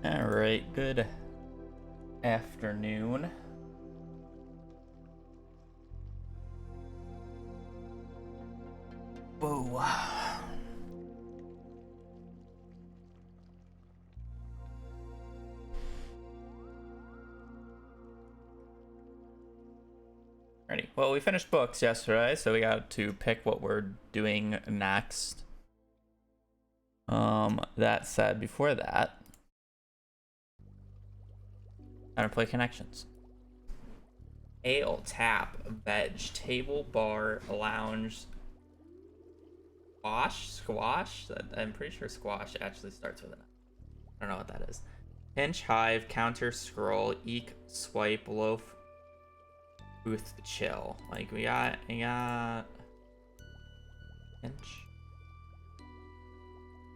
All right, good afternoon. Whoa. Ready. Well, we finished books yesterday, so we got to pick what we're doing next. That said, before that, time to play connections. Ale, tap, veg, table, bar, lounge, squash. I'm pretty sure squash actually starts with an. I don't know what that is. Pinch, hive, counter, scroll, eek, swipe, loaf, booth, chill. Like we got pinch.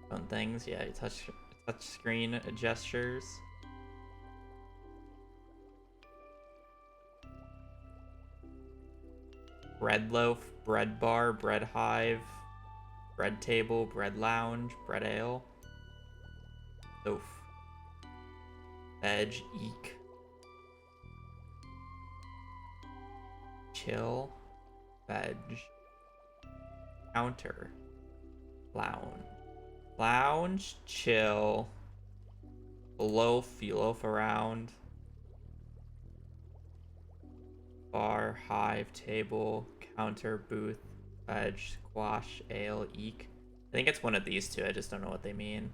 Fun things, yeah. You touch screen gestures. Bread loaf, bread bar, bread hive, bread table, bread lounge, bread ale, loaf, veg, eek, chill, veg, counter, lounge, chill, loaf, you loaf around, bar, hive, table, counter, booth, veg, squash, ale, eek. I think it's one of these two. I just don't know what they mean.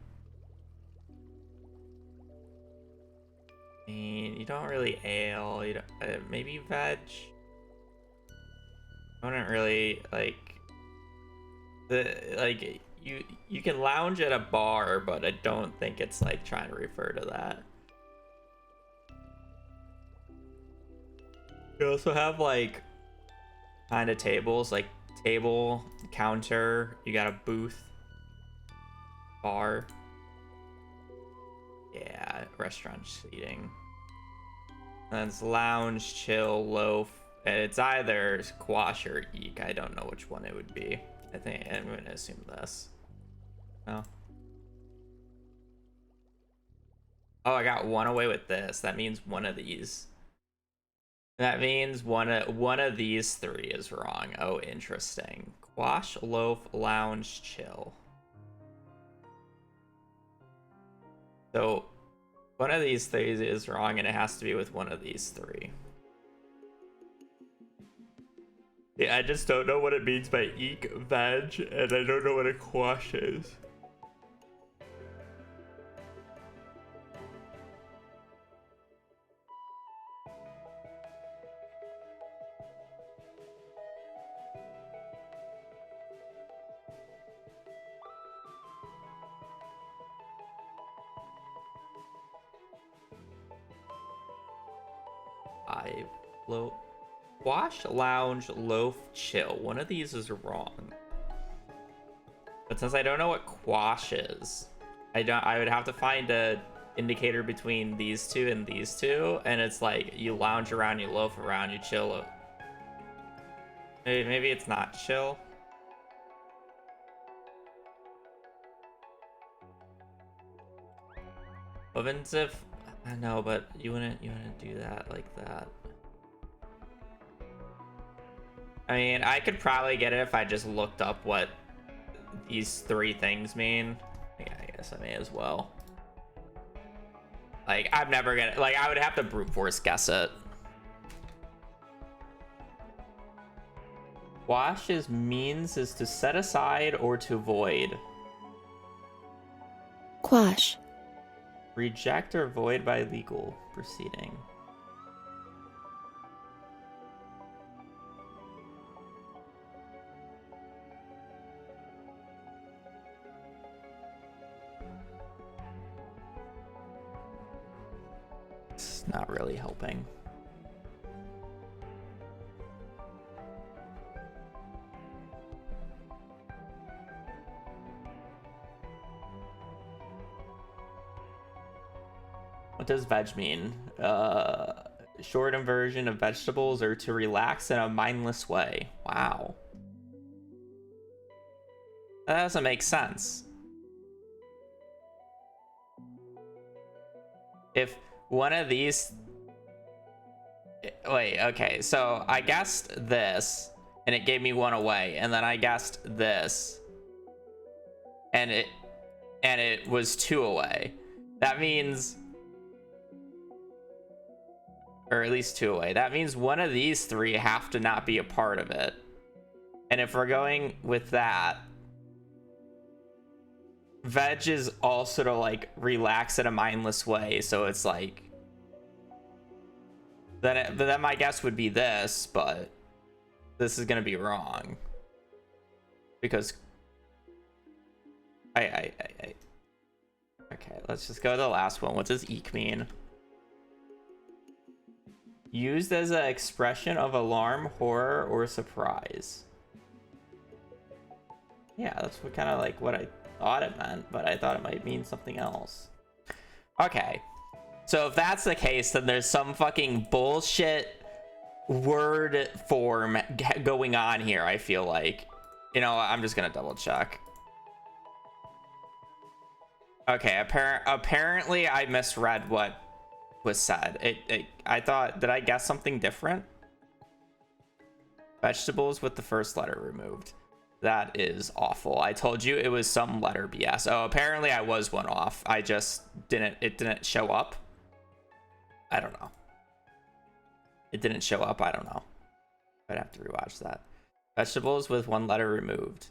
I mean, you don't really ale. You don't, maybe veg. I wouldn't really like you can lounge at a bar, but I don't think it's like trying to refer to that. You also have like kind of tables, like table, counter, you got a booth, bar. Yeah, restaurant seating. And it's lounge, chill, loaf. And it's either squash or eek. I don't know which one it would be. I think I'm gonna assume this. No. Oh, I got one away with this. That means one of these. That means one of these three is wrong. Oh, interesting. Quash, loaf, lounge, chill. So one of these three is wrong, and it has to be with one of these three. Yeah, I just don't know what it means by eek, veg, and I don't know what a quash is. Five, loaf, quash, lounge, loaf, chill. One of these is wrong. But since I don't know what quash is, I would have to find a indicator between these two and these two, and it's like you lounge around, you loaf around, you chill. Maybe it's not chill. Offensive, I know, but you wouldn't do that like that. I mean, I could probably get it if I just looked up what these three things mean. Yeah, I guess I may as well. Like, I'm never gonna, like, I would have to brute force guess it. Quash's means is to set aside or to void. Quash. Reject or void by legal proceeding. It's not really helping. What does veg mean? Short inversion of vegetables or to relax in a mindless way. Wow. That doesn't make sense. If one of these, wait, okay, so I guessed this and it gave me one away, and then I guessed this and it was two away. That means, or at least two away. That means one of these three have to not be a part of it. And if we're going with that, veg is also to like relax in a mindless way, so it's like then my guess would be this, but this is gonna be wrong because I okay, let's just go to the last one. What does eek mean? Used as an expression of alarm, horror, or surprise. Yeah, that's what kind of like what I thought it meant, but I thought it might mean something else. Okay, so if that's the case, then there's some fucking bullshit word form going on here, I feel like. You know, I'm just gonna double check. Okay, apparently I misread what was said. I thought, did I guess something different? Vegetables with the first letter removed. That is awful. I told you it was some letter BS. Oh, apparently I was one off. I just it didn't show up. I don't know. It didn't show up. I don't know. I'd have to rewatch that. Vegetables with one letter removed.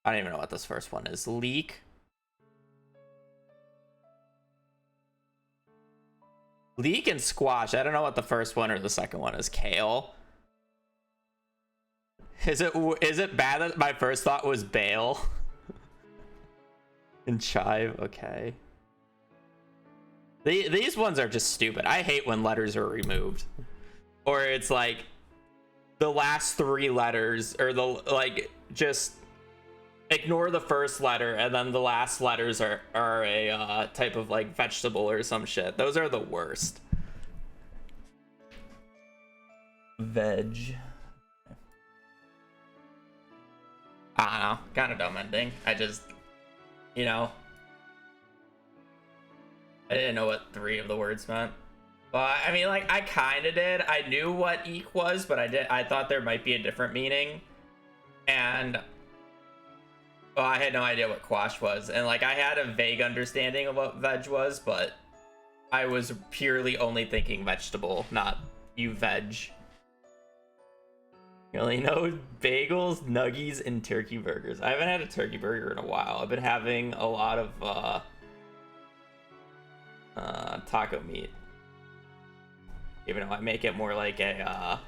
I don't even know what this first one is. Leek. Leek and squash. I don't know what the first one or the second one is. Kale. Is it bad that my first thought was bail? And chive. Okay. These ones are just stupid. I hate when letters are removed. Or it's like the last three letters, or the like just ignore the first letter and then the last letters are a type of like vegetable or some shit. Those are the worst. Veg. I don't know, kind of dumb ending. I just, you know, I didn't know what three of the words meant. Well, I mean, like, I kind of did. I knew what eek was, but I thought there might be a different meaning. And well, I had no idea what quash was. And like, I had a vague understanding of what veg was, but I was purely only thinking vegetable, not you veg. You only know bagels, nuggies, and turkey burgers. I haven't had a turkey burger in a while. I've been having a lot of taco meat. Even though I make it more like a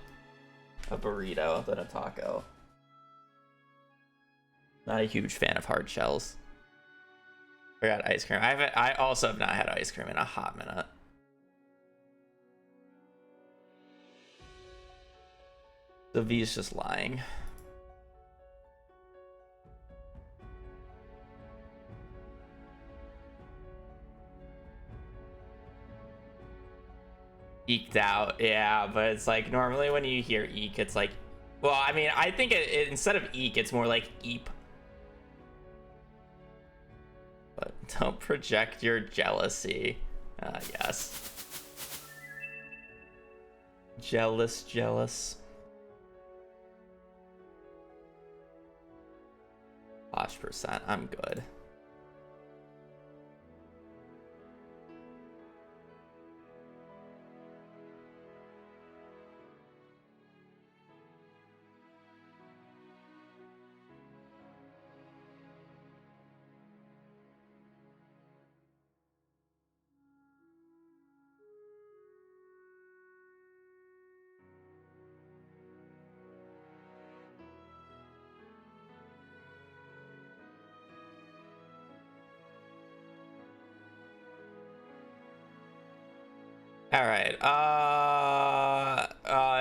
burrito than a taco. Not a huge fan of hard shells. I got ice cream. I also have not had ice cream in a hot minute. The V's just lying. Eked out, yeah, but it's like normally when you hear eek, it's like, well, I mean, I think it instead of eek, it's more like eep. But don't project your jealousy. Yes. Jealous. Gosh, percent. I'm good. All right.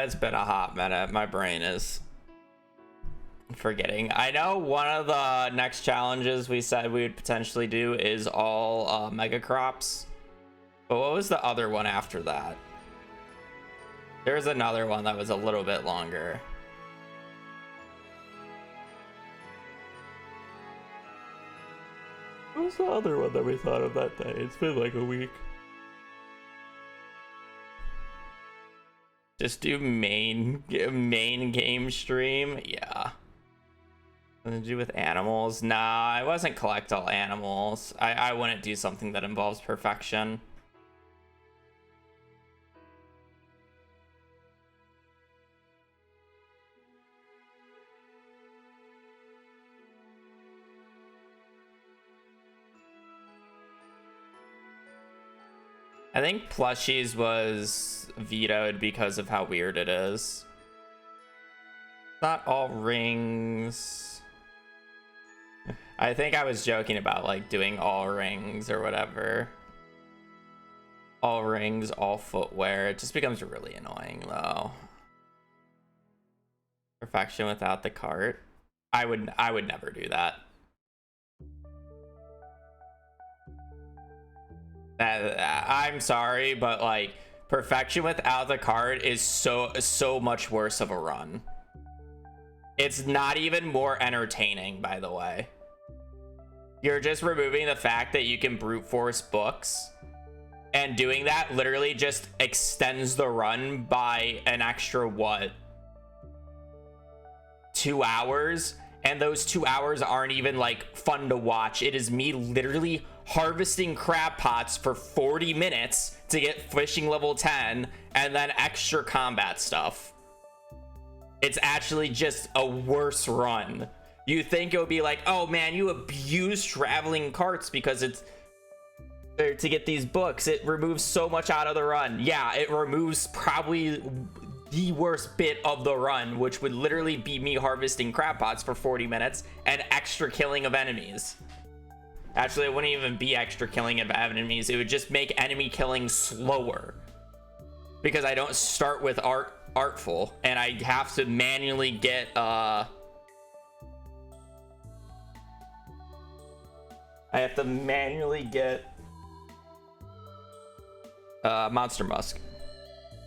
It's been a hot minute. My brain is forgetting. I know one of the next challenges we said we would potentially do is all mega crops. But what was the other one after that? There's another one that was a little bit longer. was the other one that we thought of that day? It's been like a week. Just do main game stream? Yeah. Something to do with animals? Nah, I wasn't collect all animals. I wouldn't do something that involves perfection. I think plushies was vetoed because of how weird it is. Not all rings. I think I was joking about like doing all rings or whatever. All rings, all footwear. It just becomes really annoying though. Perfection without the cart. I would never do that. I'm sorry, but like perfection without the card is so much worse of a run. It's not even more entertaining, by the way. You're just removing the fact that you can brute force books, and doing that literally just extends the run by an extra what, 2 hours? And those 2 hours aren't even like fun to watch. It is me literally harvesting crab pots for 40 minutes to get fishing level 10 and then extra combat stuff. It's actually just a worse run. You think it would be like, oh man, you abuse traveling carts because it's there to get these books. It removes so much out of the run. Yeah, it removes probably the worst bit of the run, which would literally be me harvesting crab pots for 40 minutes and extra killing of enemies. Actually, it wouldn't even be extra killing of enemies. It would just make enemy killing slower, because I don't start with artful, and I have to manually get Monster Musk.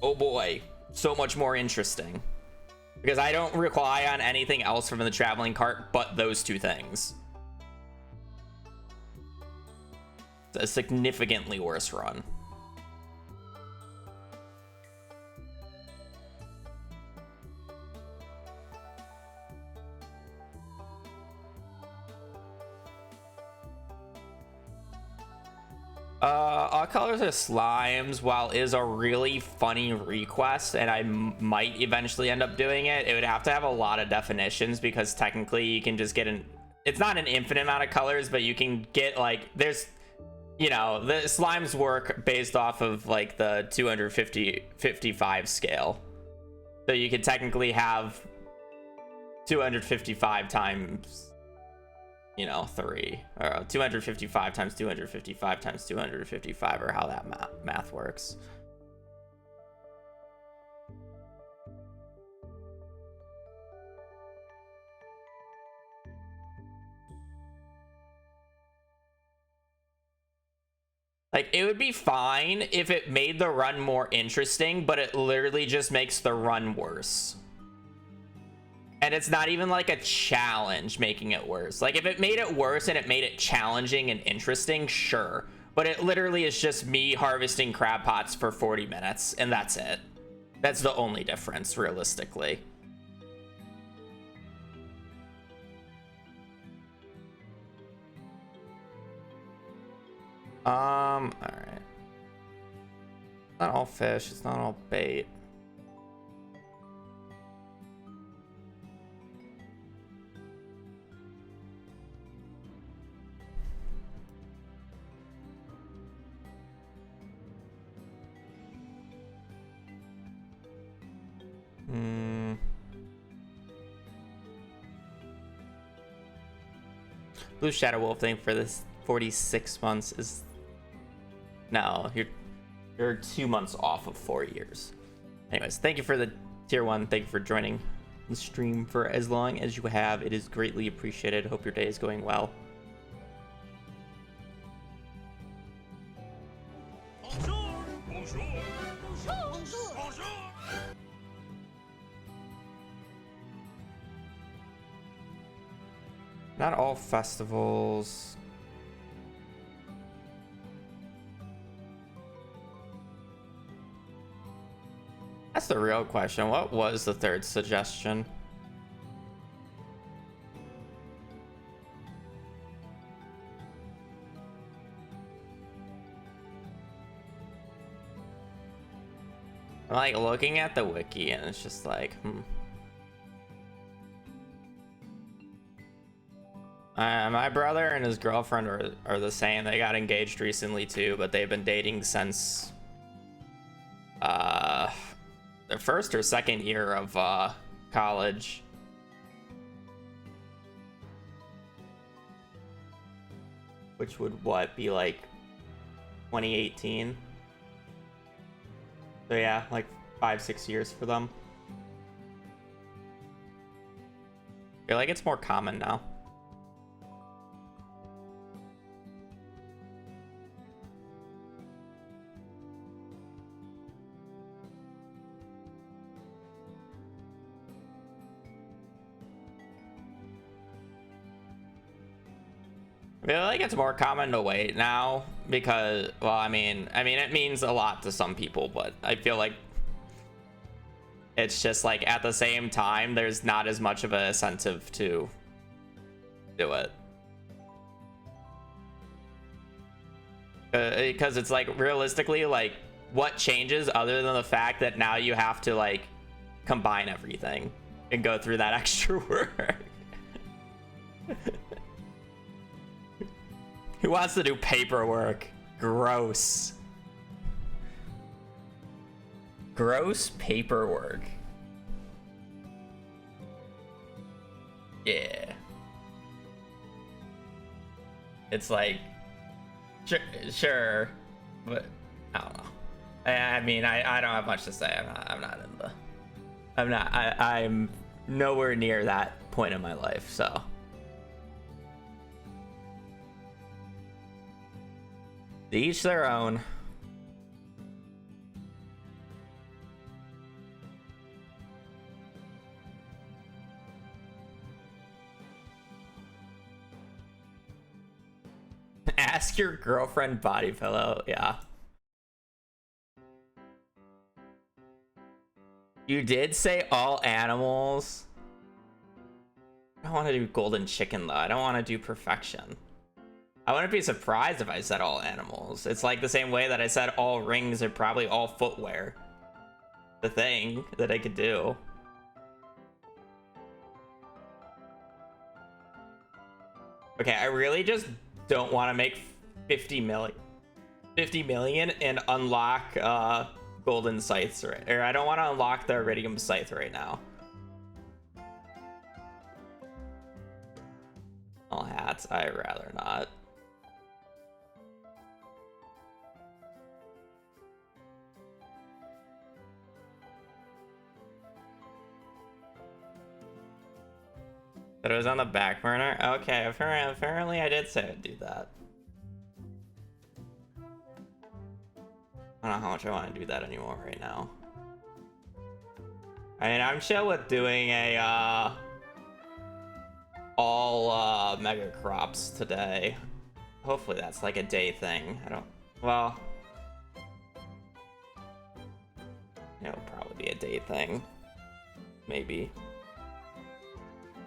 Oh boy, so much more interesting, because I don't rely on anything else from the traveling cart but those two things. It's a significantly worse run. All colors of slimes, while is a really funny request, and I might eventually end up doing it, it would have to have a lot of definitions, because technically you can just get it's not an infinite amount of colors, but you can get like, there's, you know, the slimes work based off of like the 255 scale. So you could technically have 255 times, you know, 3, or 255 times 255 times 255, or how that math works. Like, it would be fine if it made the run more interesting, but it literally just makes the run worse. And it's not even like a challenge making it worse. Like, if it made it worse and it made it challenging and interesting, sure. But it literally is just me harvesting crab pots for 40 minutes, and that's it. That's the only difference, realistically. All right. Not all fish, it's not all bait. Blue Shadow Wolf thing for this 46 months is... No, you're 2 months off of 4 years. Anyways, thank you for the tier 1. Thank you for joining the stream for as long as you have. It is greatly appreciated. Hope your day is going well. Bonjour. Bonjour. Bonjour. Bonjour. Bonjour. Not all festivals. That's the real question. What was the third suggestion? I'm like looking at the wiki and it's just like, my brother and his girlfriend are the same. They got engaged recently too, but they've been dating since their first or second year of college. Which would be like 2018? So yeah, like 5-6 years for them. I feel like it's more common now. I feel like it's more common to wait now because, well, I mean, it means a lot to some people, but I feel like it's just like at the same time, there's not as much of an incentive to do it. Because it's like realistically, like what changes other than the fact that now you have to like combine everything and go through that extra work. Who wants to do paperwork? Gross. Gross paperwork. Yeah. It's like, sure, but I don't know. I mean, I don't have much to say. I'm nowhere near that point in my life, so. To each their own. Ask your girlfriend body pillow. Yeah. You did say all animals. I don't want to do golden chicken though. I don't want to do perfection. I wouldn't be surprised if I said all animals. It's like the same way that I said all rings are probably all footwear. The thing that I could do. Okay, I really just don't want to make 50 million and unlock golden scythes, or I don't want to unlock the iridium scythe right now. All hats, I'd rather not. But it was on the back burner? Okay, apparently I did say I'd do that. I don't know how much I want to do that anymore right now. I mean, I'm chill with doing a, all, mega crops today. Hopefully that's like a day thing. Well, it'll probably be a day thing. Maybe.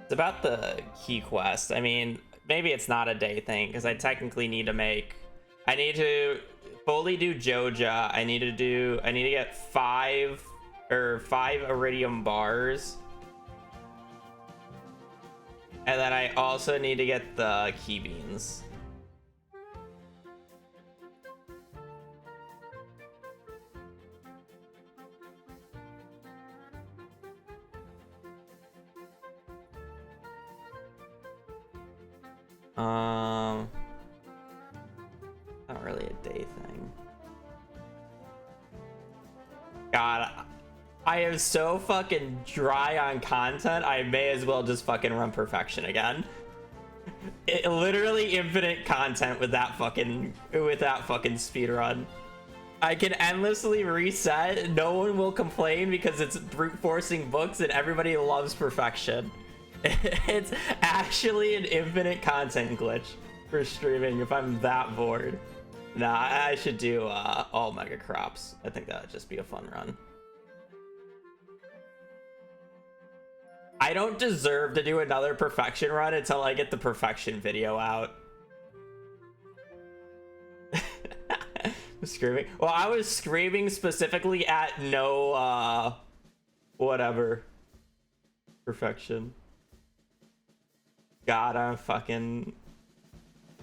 It's about the key quest. I mean, maybe it's not a day thing because I technically need to I need to fully do Joja. I need to get 5 iridium bars. And then I also need to get the key beans. Not really a day thing. God, I am so fucking dry on content, I may as well just fucking run perfection again. Literally infinite content with that fucking speed run. I can endlessly reset, no one will complain because it's brute forcing books and everybody loves perfection. It's actually an infinite content glitch for streaming if I'm that bored. Nah, I should do all mega crops. I think that would just be a fun run. I don't deserve to do another perfection run until I get the perfection video out. Screaming. Well, I was screaming specifically at no, whatever. Perfection. God, I'm fucking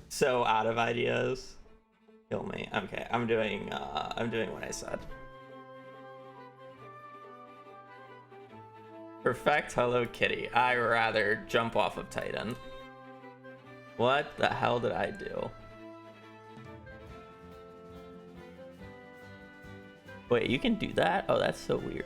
so out of ideas. Kill me. Okay, I'm doing what I said. Perfect Hello Kitty. I rather jump off of Titan. What the hell did I do? Wait, you can do that? Oh, that's so weird.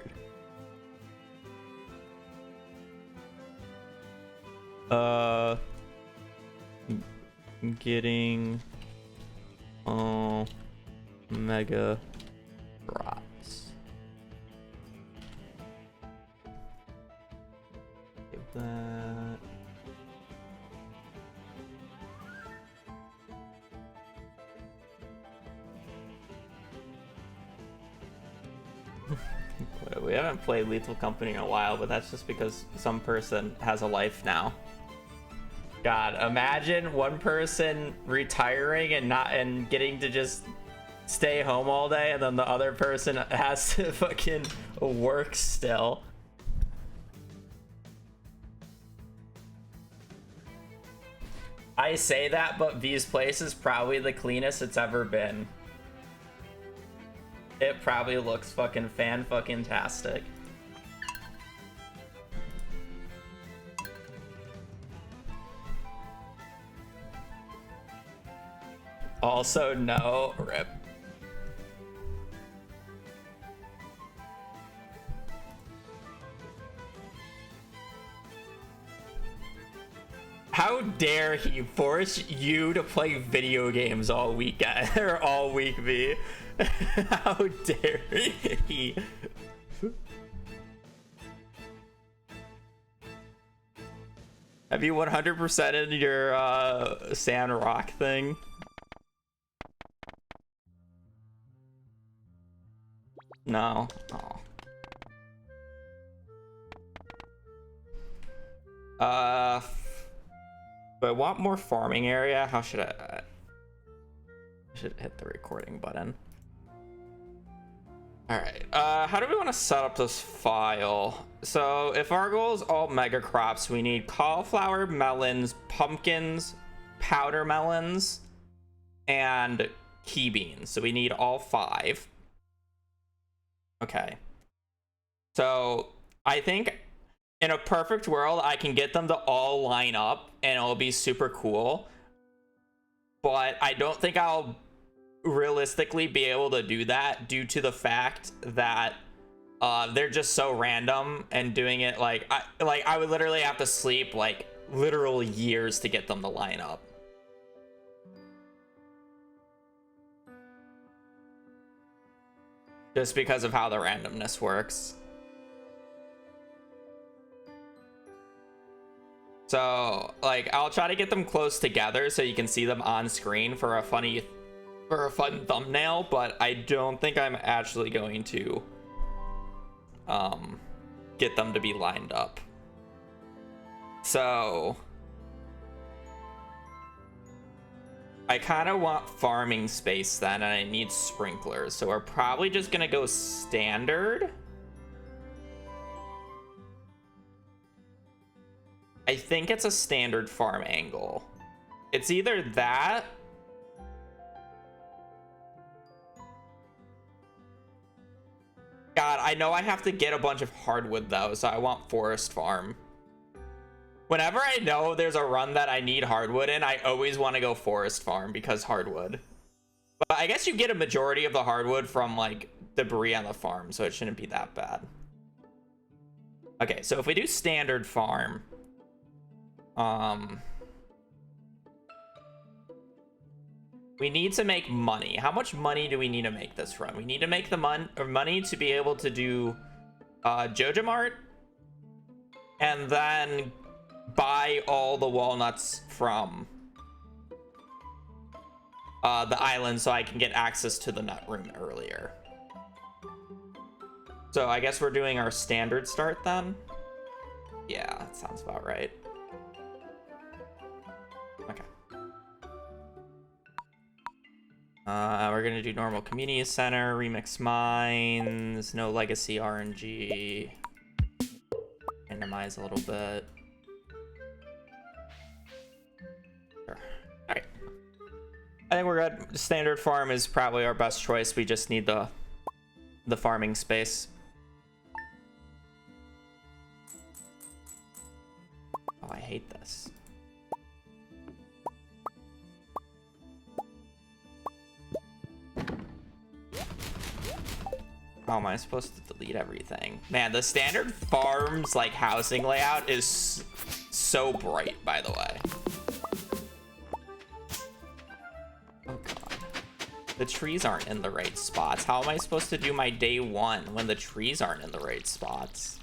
Getting mega drops. Give that. We haven't played Lethal Company in a while, but that's just because some person has a life now. God, imagine one person retiring and getting to just stay home all day, and then the other person has to fucking work still. I say that, but V's place is probably the cleanest it's ever been. It probably looks fucking fan-fucking-tastic. Also, no, rip. How dare he force you to play video games all weekend or all week, V? How dare he? Have you 100%ed your Sand Rock thing? No. Oh. But I want more farming area. How should I should hit the recording button. All right. How do we want to set up this file? So if our goal is all mega crops, we need cauliflower, melons, pumpkins, powder melons, and key beans. So we need all 5. Okay. So I think in a perfect world, I can get them to all line up and it'll be super cool. But I don't think I'll realistically be able to do that due to the fact that they're just so random, and doing it like I would literally have to sleep like literal years to get them to line up. Just because of how the randomness works. So like I'll try to get them close together so you can see them on screen for a fun thumbnail, but I don't think I'm actually going to get them to be lined up. So I kind of want farming space then, and I need sprinklers, so we're probably just gonna go standard. I think it's a standard farm angle. It's either that God, I know I have to get a bunch of hardwood though, so I want forest farm. Whenever I know there's a run that I need hardwood in, I always want to go forest farm because hardwood. But I guess you get a majority of the hardwood from like debris on the farm, so it shouldn't be that bad. Okay, so if we do standard farm, we need to make money. How much money do we need to make this run? We need to make the money to be able to do Joja Mart, and then buy all the walnuts from the island so I can get access to the nut room earlier. So I guess we're doing our standard start then. Yeah, That sounds about right. Okay. We're gonna do normal community center, remix mines, no legacy RNG. Randomize a little bit. Sure. All right. I think we're good. Standard farm is probably our best choice. We just need the farming space. Oh, I hate this. How am I supposed to delete everything? Man, the standard farms like housing layout is so bright, by the way. Oh god. The trees aren't in the right spots. How am I supposed to do my day one when the trees aren't in the right spots?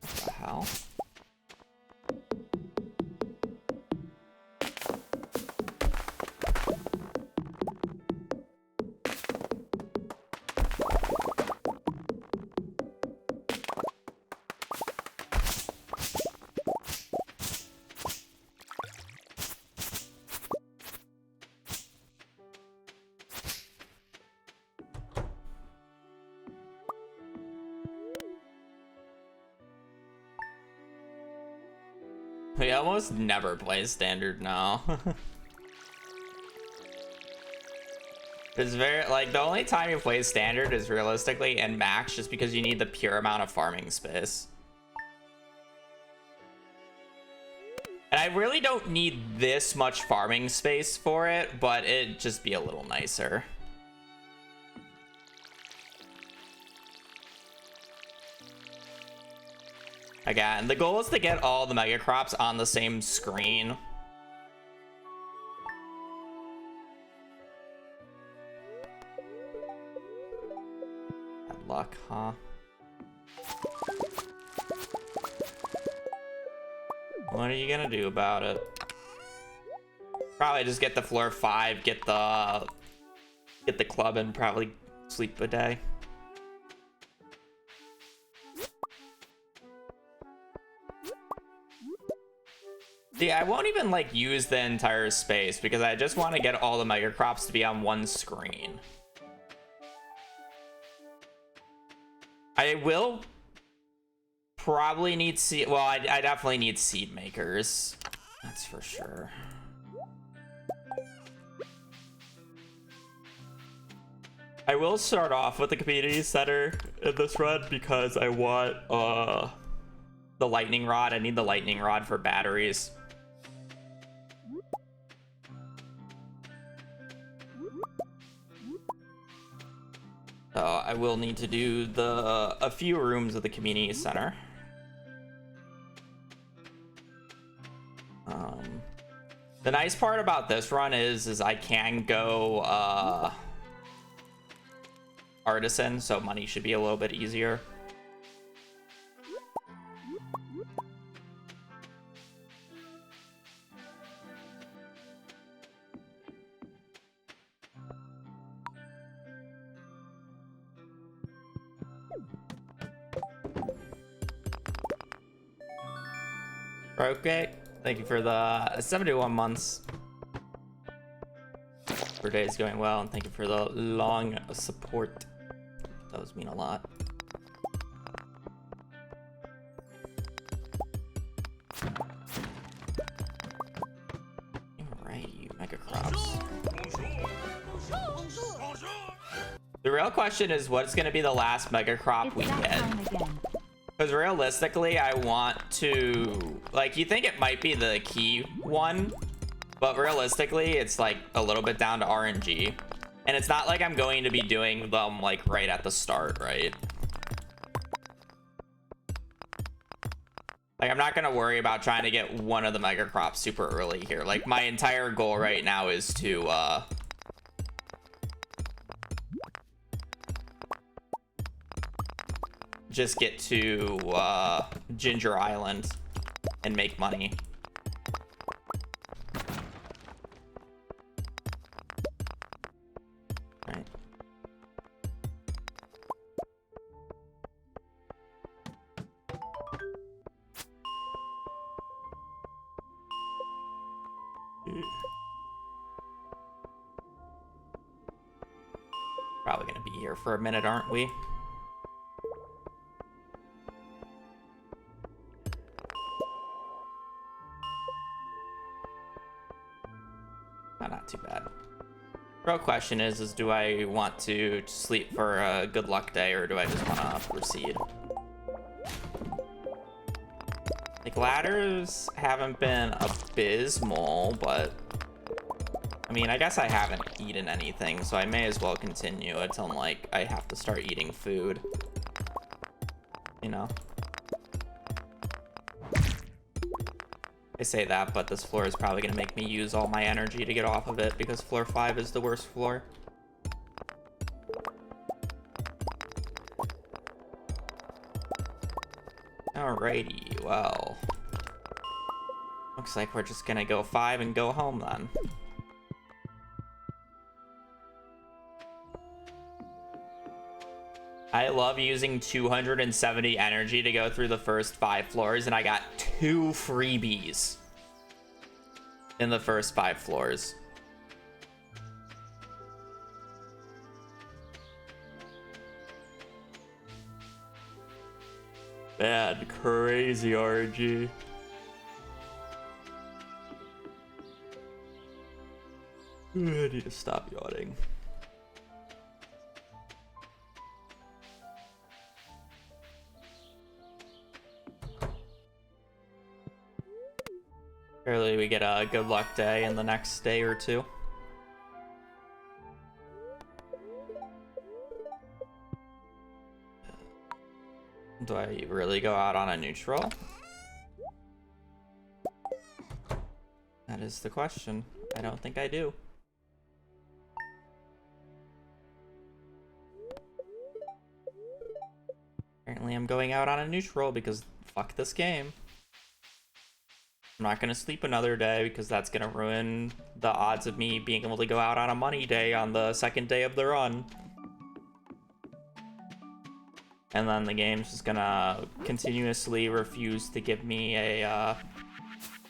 What the hell? We almost never play standard now. It's very, like, the only time you play standard is realistically in max just because you need the pure amount of farming space. And I really don't need this much farming space for it, but it'd just be a little nicer. Again, the goal is to get all the mega crops on the same screen. Bad luck, huh? What are you gonna do about it? Probably just get the floor 5, get the club, and probably sleep a day. See, I won't even like use the entire space because I just want to get all the mega crops to be on one screen. I will probably need seed. Well, I definitely need seed makers. That's for sure. I will start off with the community center in this run because I want the lightning rod. I need the lightning rod for batteries. So I will need to do a few rooms of the community center. The nice part about this run is I can go artisan, so money should be a little bit easier. Okay, thank you for the 71 months. Your day is going well, and thank you for the long support. Those mean a lot. Alright, you mega crops. The real question is what's going to be the last mega crop we get? Because realistically, I want to, like, you think it might be the key one, but realistically, it's like a little bit down to RNG. And it's not like I'm going to be doing them like right at the start, right? Like, I'm not going to worry about trying to get one of the mega crops super early here. Like, my entire goal right now is to, just get to Ginger Island and make money. Probably gonna be here for a minute, aren't we? Oh, not too bad. Real question is do I want to sleep for a good luck day, or do I just want to proceed? Like, ladders haven't been abysmal, but I mean, I guess I haven't eaten anything, so I may as well continue until, like, I have to start eating food. You know? I say that, but this floor is probably going to make me use all my energy to get off of it, because floor 5 is the worst floor. Alrighty, well. Looks like we're just going to go 5 and go home, then. I love using 270 energy to go through the first 5 floors, and I got 2 freebies in the first 5 floors. Bad, crazy RNG. I need to stop yawning. Apparently we get a good luck day in the next day or two. Do I really go out on a neutral? That is the question. I don't think I do. Apparently I'm going out on a neutral because fuck this game. I'm not gonna sleep another day because that's gonna ruin the odds of me being able to go out on a money day on the second day of the run. And then the game's just gonna continuously refuse to give me a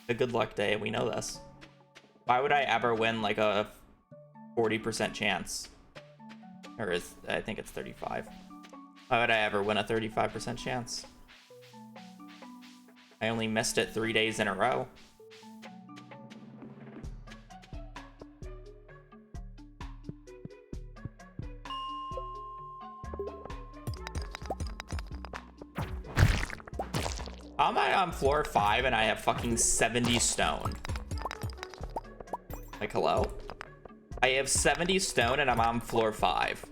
good luck day, and we know this. Why would I ever win like a 40% chance? Or I think it's 35. Why would I ever win a 35% chance? I only missed it 3 days in a row. I'm on floor 5 and I have fucking 70 stone. Like, hello? I have 70 stone and I'm on floor 5.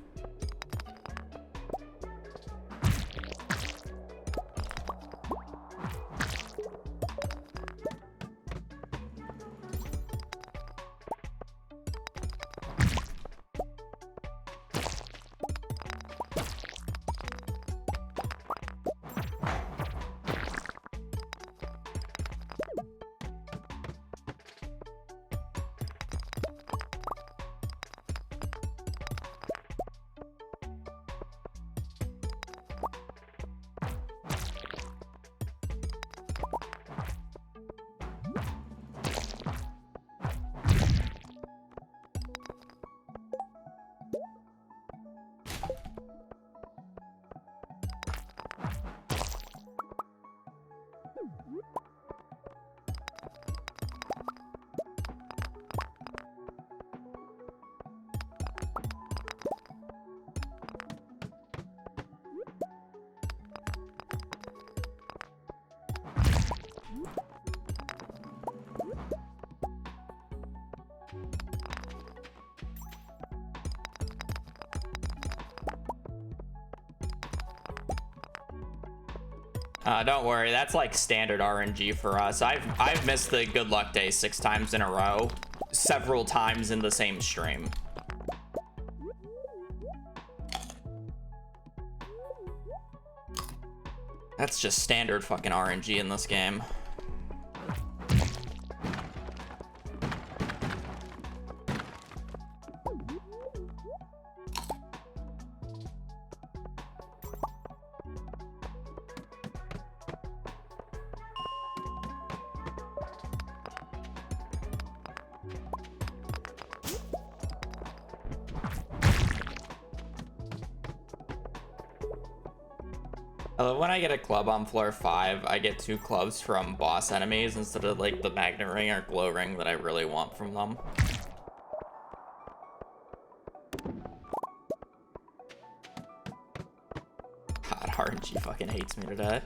Don't worry, that's like standard RNG for us. I've missed the good luck day 6 times in a row, several times in the same stream. That's just standard fucking RNG in this game. I love when I get a club on floor 5, I get 2 clubs from boss enemies instead of like the magnet ring or glow ring that I really want from them. God, RNG fucking hates me today.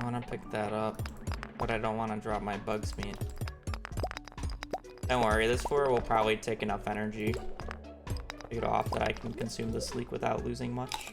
I want to pick that up, but I don't want to drop my bug's meat. Don't worry, this floor will probably take enough energy to get off that I can consume this leak without losing much.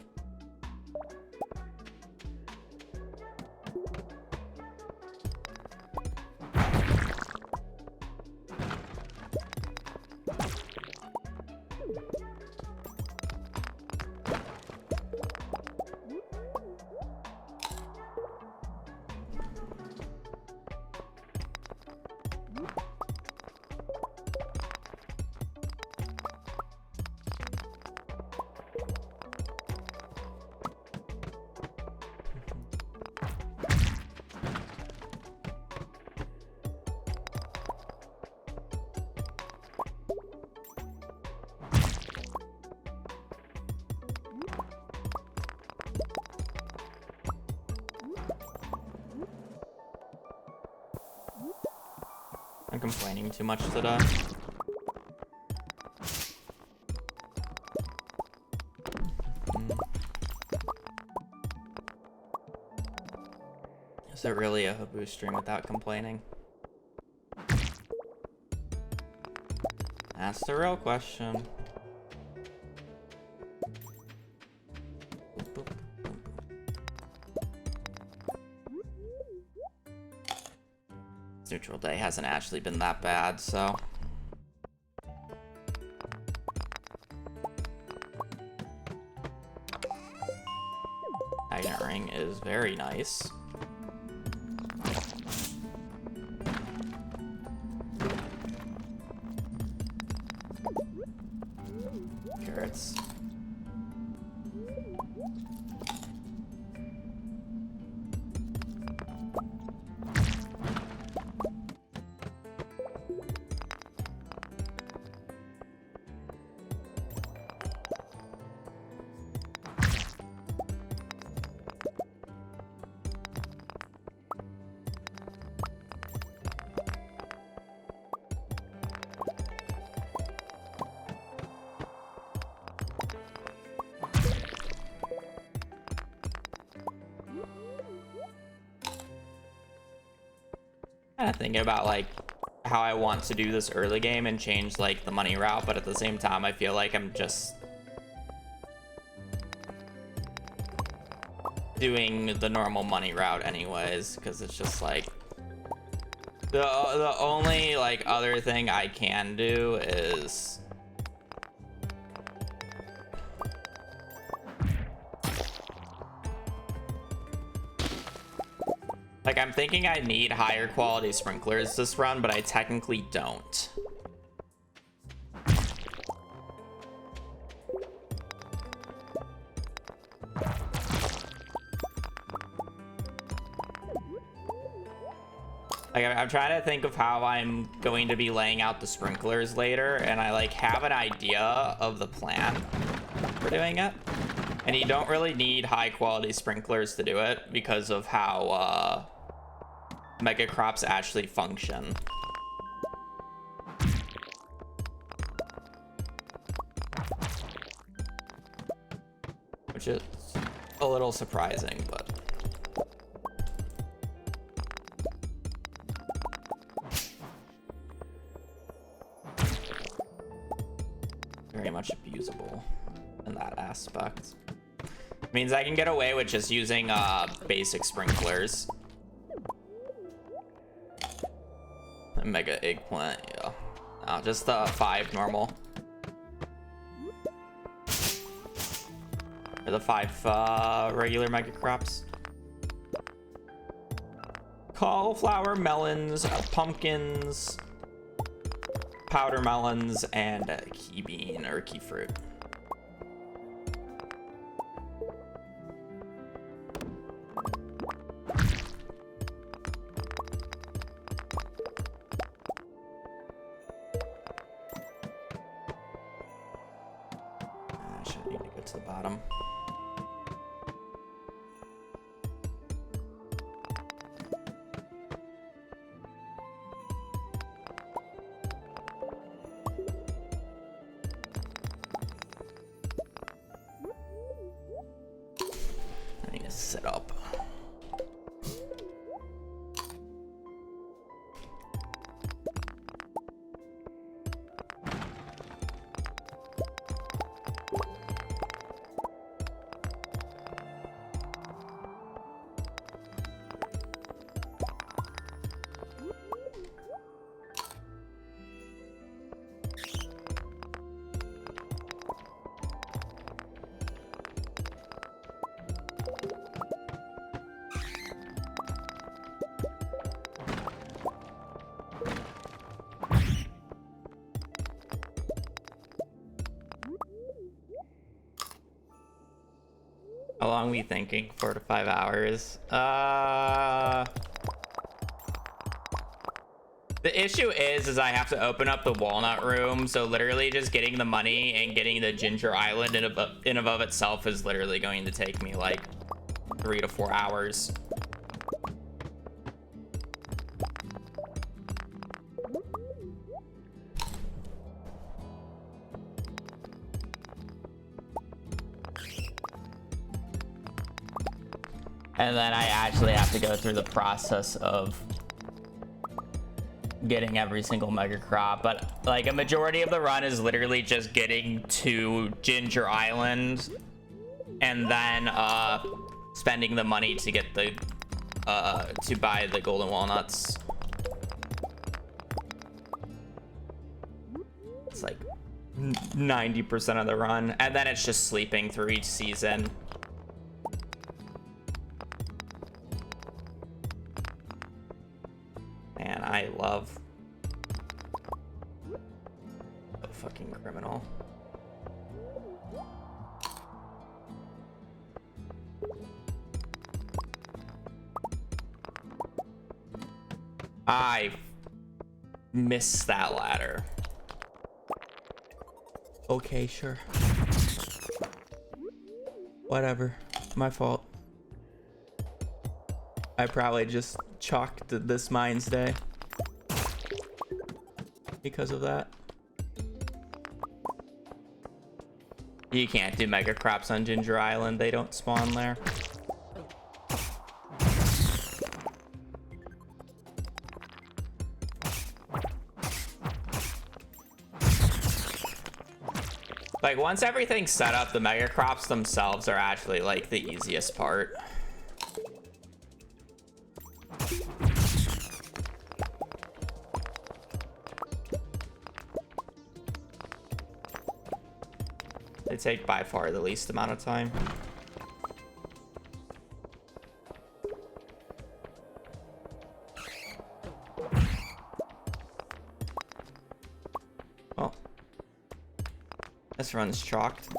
I'm complaining too much today. Is it really a Habu stream without complaining? That's the real question. Neutral day hasn't actually been that bad, so magnet ring is very nice. Carrots. Kind of thinking about like how I want to do this early game and change like the money route, but at the same time I feel like I'm just doing the normal money route anyways, because it's just like the only like other thing I can do is like, I'm thinking I need higher quality sprinklers this run, but I technically don't. Like, I'm trying to think of how I'm going to be laying out the sprinklers later, and I like have an idea of the plan for doing it. And you don't really need high quality sprinklers to do it because of how mega crops actually function. Which is a little surprising, but very much abusable in that aspect. It means I can get away with just using basic sprinklers. Mega eggplant, yeah. No, just 5 normal. Or the 5 regular mega crops. Cauliflower, melons, pumpkins, powder melons, and key bean or key fruit. I should need to go to the bottom. I need to set up. How long are we thinking? 4 to 5 hours. The issue is I have to open up the walnut room, so literally just getting the money and getting the ginger island in and of itself is literally going to take me like 3 to 4 hours. And then I actually have to go through the process of getting every single mega crop, but like a majority of the run is literally just getting to Ginger Island and then spending the money to get the to buy the golden walnuts. It's like 90% of the run, and then it's just sleeping through each season. Man, I love a fucking criminal. I missed that ladder. Okay, sure. Whatever. My fault. I probably just chalked this mine's day because of that. You can't do mega crops on Ginger Island. They don't spawn there. Like, once everything's set up, the mega crops themselves are actually like the easiest part. They take by far the least amount of time. Oh. This run's chalked.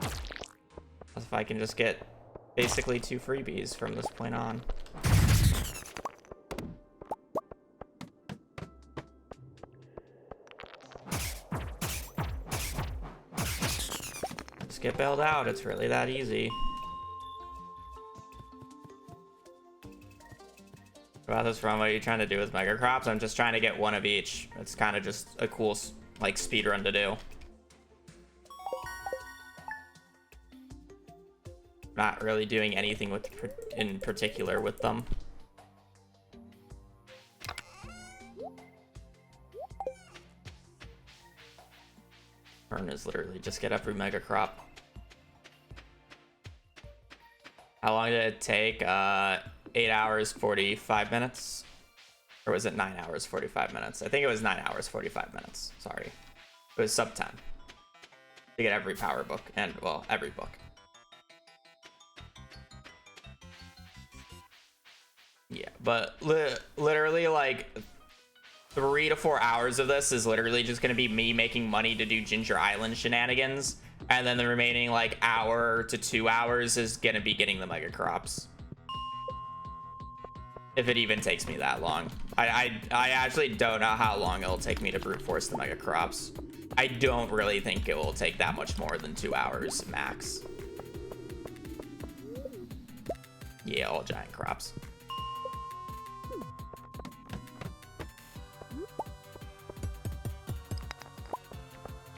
As if I can just get basically 2 freebies from this point on. Just get bailed out, it's really that easy. About this run, what are you trying to do with mega crops? I'm just trying to get 1 of each. It's kind of just a cool like speed run to do. Not really doing anything with in particular with them. Turn is literally just get every mega crop. How long did it take? 8 hours 45 minutes. Or was it 9 hours 45 minutes? I think it was 9 hours 45 minutes. Sorry. It was sub 10. to get every power book and, well, every book. Yeah, but literally like 3 to 4 hours of this is literally just gonna be me making money to do Ginger Island shenanigans, and then the remaining like hour to 2 hours is gonna be getting the mega crops. If it even takes me that long. I actually don't know how long it'll take me to brute force the mega crops. I don't really think it will take that much more than 2 hours max. Yeah, all giant crops.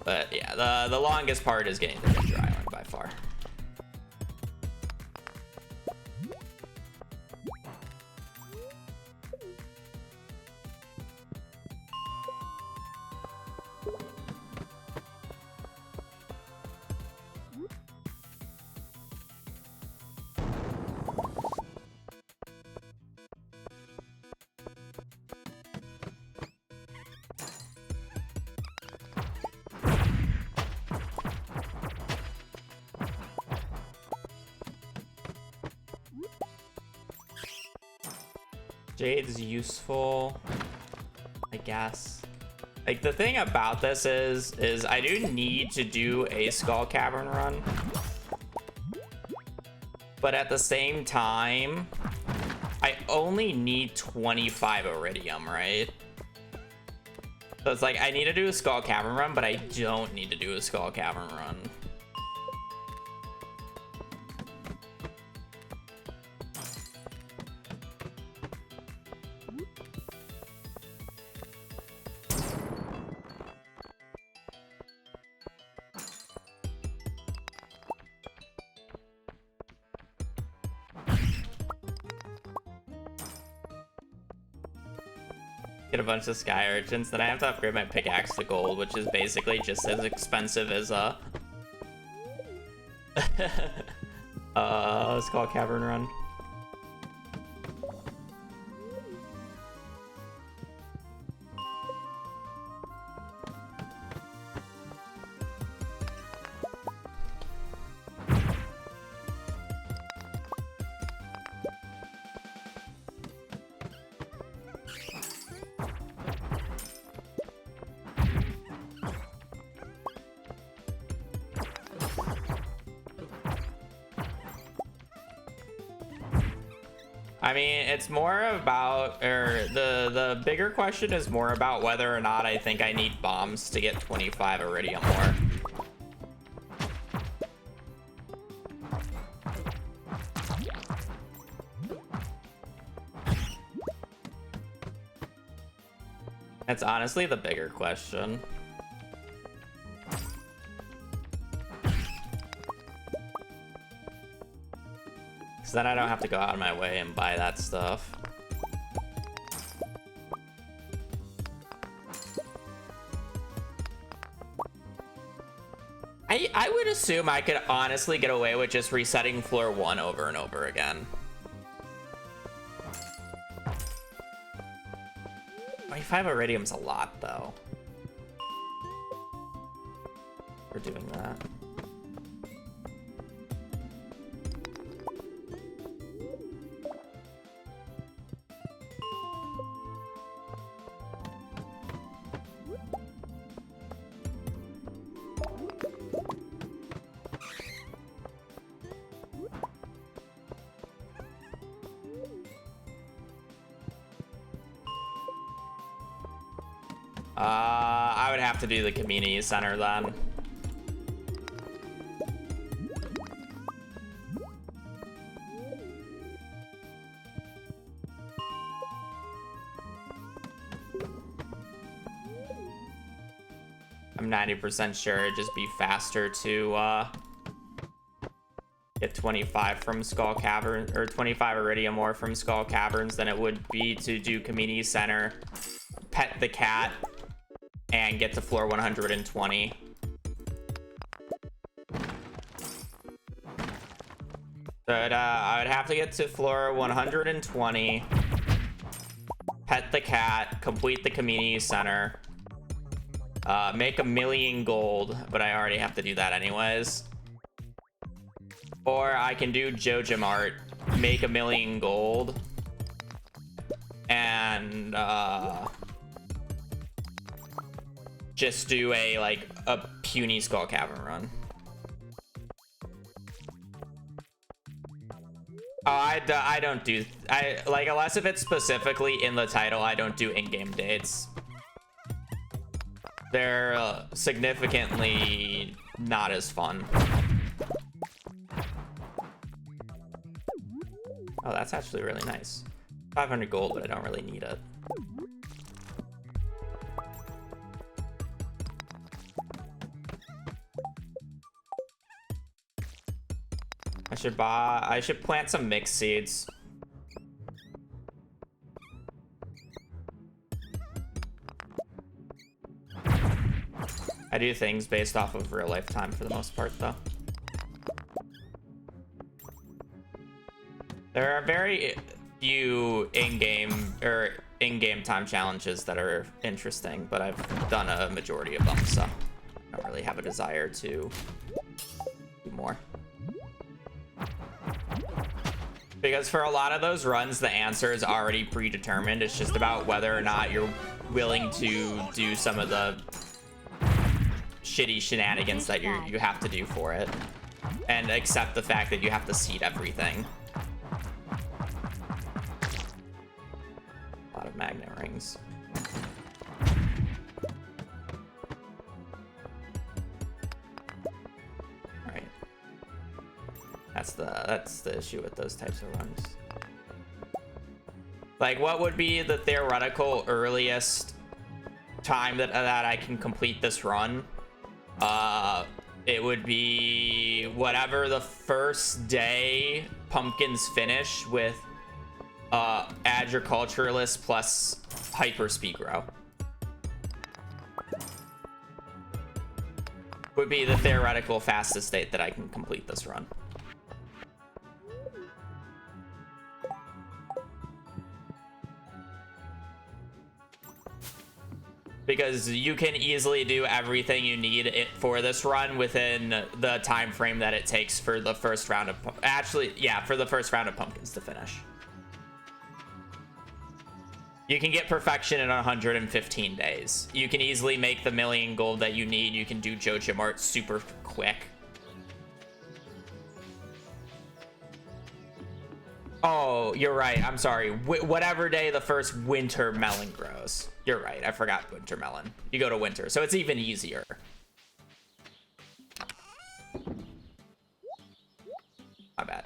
But yeah, the longest part is getting to Ginger Island by far. Jade's useful, I guess. Like, the thing about this is I do need to do a Skull Cavern run. But at the same time, I only need 25 Iridium, right? So it's like, I need to do a Skull Cavern run, but I don't need to do a Skull Cavern run. Get a bunch of sky urchins, then I have to upgrade my pickaxe to gold, which is basically just as expensive as a Skull Cavern run. I mean, it's more about, or the bigger question is more about whether or not I think I need bombs to get 25 Iridium more. That's honestly the bigger question. Because then I don't have to go out of my way and buy that stuff. I would assume I could honestly get away with just resetting floor 1 over and over again. 25 Iridium's a lot, though. For doing that. I would have to do the community center then. I'm 90% sure it'd just be faster to get 25 from Skull Cavern, or 25 Iridium more from Skull Caverns than it would be to do community center, pet the cat, and get to floor 120. But I would have to get to floor 120, pet the cat, complete the community center, Make 1,000,000 gold, but I already have to do that anyways. Or I can do Jojo Mart, make 1,000,000 gold, and just do a puny Skull Cavern run. Oh, I don't do unless if it's specifically in the title, I don't do in-game dates. They're significantly not as fun. Oh, that's actually really nice. 500 gold, but I don't really need it. I should plant some mixed seeds. I do things based off of real life time for the most part, though. There are very few in-game time challenges that are interesting, but I've done a majority of them, so I don't really have a desire to do more. Because for a lot of those runs, the answer is already predetermined. It's just about whether or not you're willing to do some of the shitty shenanigans that you have to do for it, and accept the fact that you have to seed everything. A lot of magnet rings. All right. That's the issue with those types of runs. Like, what would be the theoretical earliest time that I can complete this run? It would be whatever the first day pumpkins finish with agriculturalist plus hyper speed grow. Would be the theoretical fastest date that I can complete this run. Because you can easily do everything you need for this run within the time frame that it takes for the first round of for the first round of pumpkins to finish. You can get perfection in 115 days. You can easily make the 1,000,000 gold that you need. You can do Jojo Mart super quick. Oh, you're right. I'm sorry. Whatever day the first winter melon grows. You're right. I forgot winter melon. You go to winter, so it's even easier. My bad.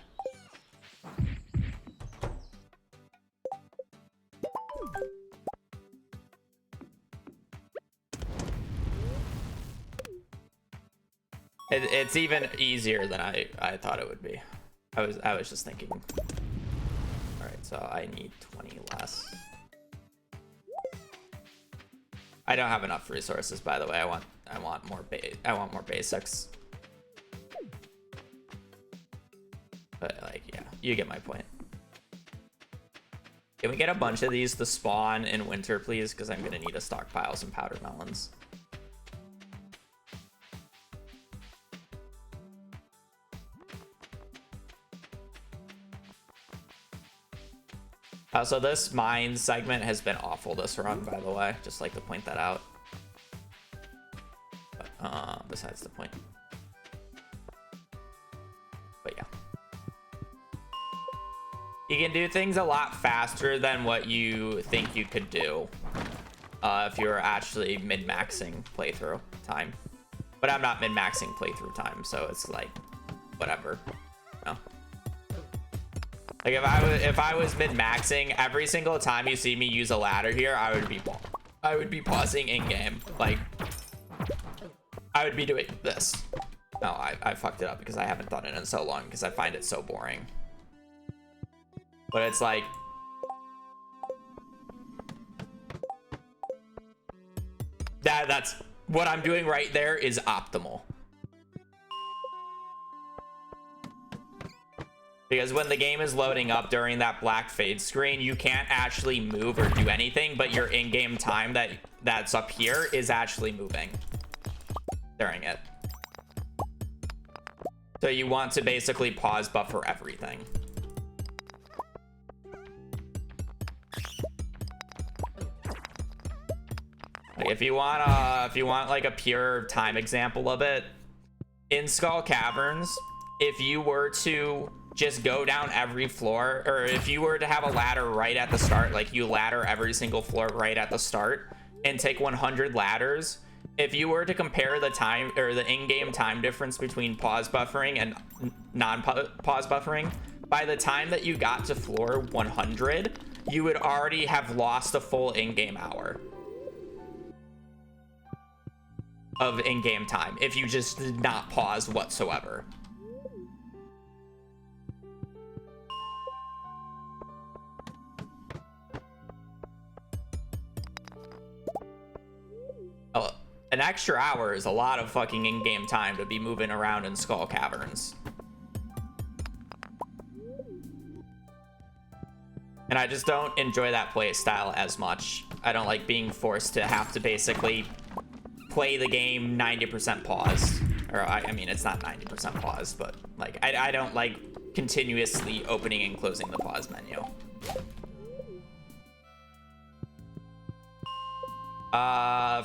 It's even easier than I thought it would be. I was just thinking. All right, so I need 20 less. I don't have enough resources, by the way. I want more basics. But like, yeah, you get my point. Can we get a bunch of these to spawn in winter, please? Because I'm gonna need to stockpile some powder melons. So this mine segment has been awful this run, by the way. Just like to point that out. But, besides the point. But yeah. You can do things a lot faster than what you think you could do. If you're actually min-maxing playthrough time. But I'm not min-maxing playthrough time, so it's like, whatever. No. Like if I was mid-maxing, every single time you see me use a ladder here, I would be pausing in game. Like I would be doing this. No, I fucked it up because I haven't done it in so long because I find it so boring. But it's like that's what I'm doing right there is optimal. Because when the game is loading up during that black fade screen, you can't actually move or do anything, but your in-game time that's up here is actually moving during it. So you want to basically pause buffer everything. Like if you want like a pure time example of it, in Skull Caverns, if you were to just go down every floor, or if you were to have a ladder right at the start, like you ladder every single floor right at the start and take 100 ladders, if you were to compare the time or the in-game time difference between pause buffering and non-pause buffering, by the time that you got to floor 100, you would already have lost a full in-game hour of in-game time if you just did not pause whatsoever. Oh, an extra hour is a lot of fucking in-game time to be moving around in Skull Caverns. And I just don't enjoy that play style as much. I don't like being forced to have to basically play the game 90% pause. Or I mean, it's not 90% pause, but like I don't like continuously opening and closing the pause menu.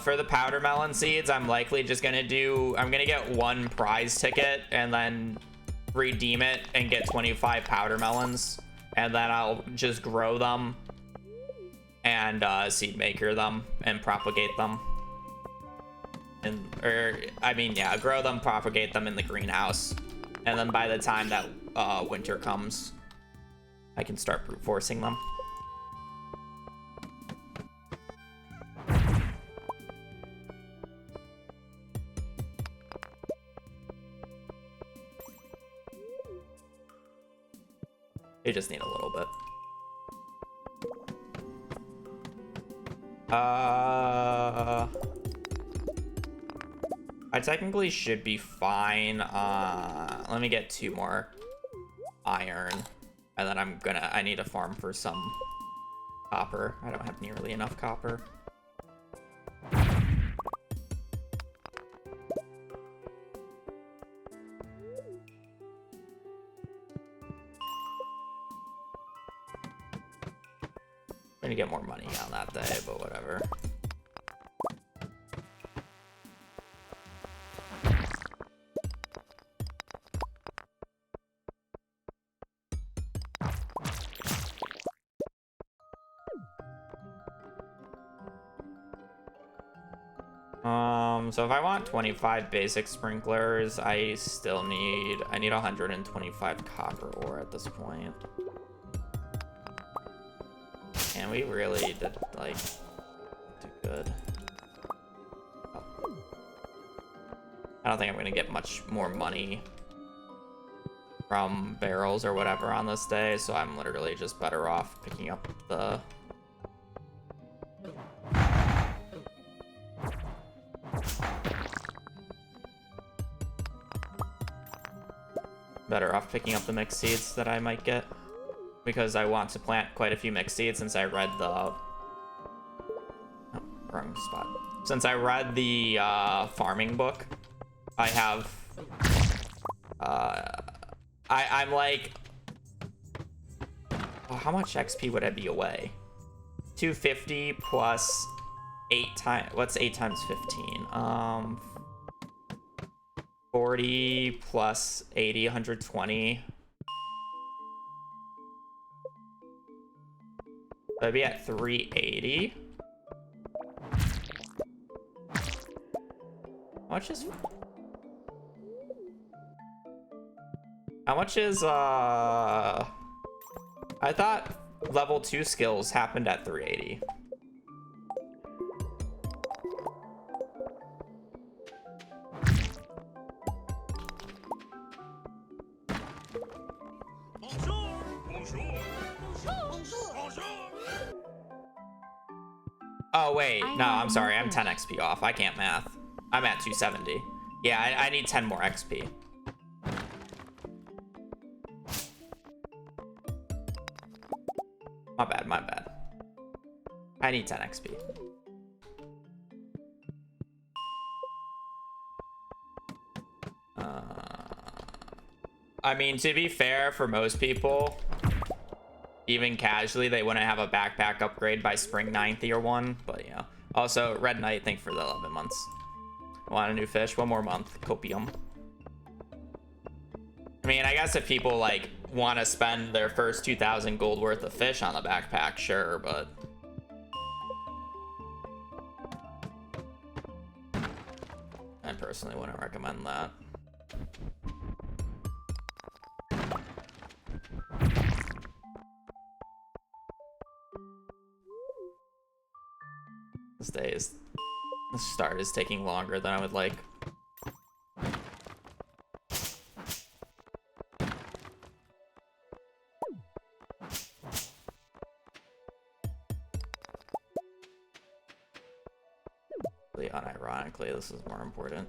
For the powder melon seeds, I'm likely just gonna get one prize ticket and then redeem it and get 25 powder melons, and then I'll just grow them and seed maker them and propagate them. Grow them, propagate them in the greenhouse, and then by the time that winter comes, I can start brute forcing them. You just need a little bit. I technically should be fine. Let me get 2 more iron, and then I need to farm for some copper. I don't have nearly enough copper. I'm gonna get more money on that day, but whatever. So if I want 25 basic sprinklers, I need 125 copper ore at this point. And we really did like do good. Oh. I don't think I'm gonna get much more money from barrels or whatever on this day, so I'm literally just better off picking up the mixed seeds that I might get, because I want to plant quite a few mixed seeds since I read the wrong spot. Since I read the farming book, I have I'm like, oh, how much XP would I be away? 250 plus 8 times, what's 8 times 15? 40 plus 80, 120. I'd be at 380. How much is I thought level 2 skills happened at 380. Oh wait, no, I'm sorry, I'm 10 XP off. I can't math. I'm at 270. Yeah, I need 10 more XP. My bad, my bad. I need 10 XP. I mean, to be fair, for most people, even casually, they wouldn't have a backpack upgrade by spring 9th year 1. But yeah. Also, Red Knight, thank you for the 11 months. Want a new fish? One more month. Copium. I mean, I guess if people like want to spend their first 2,000 gold worth of fish on a backpack, sure, but I personally wouldn't recommend that. This start is taking longer than I would like. Unironically, this is more important.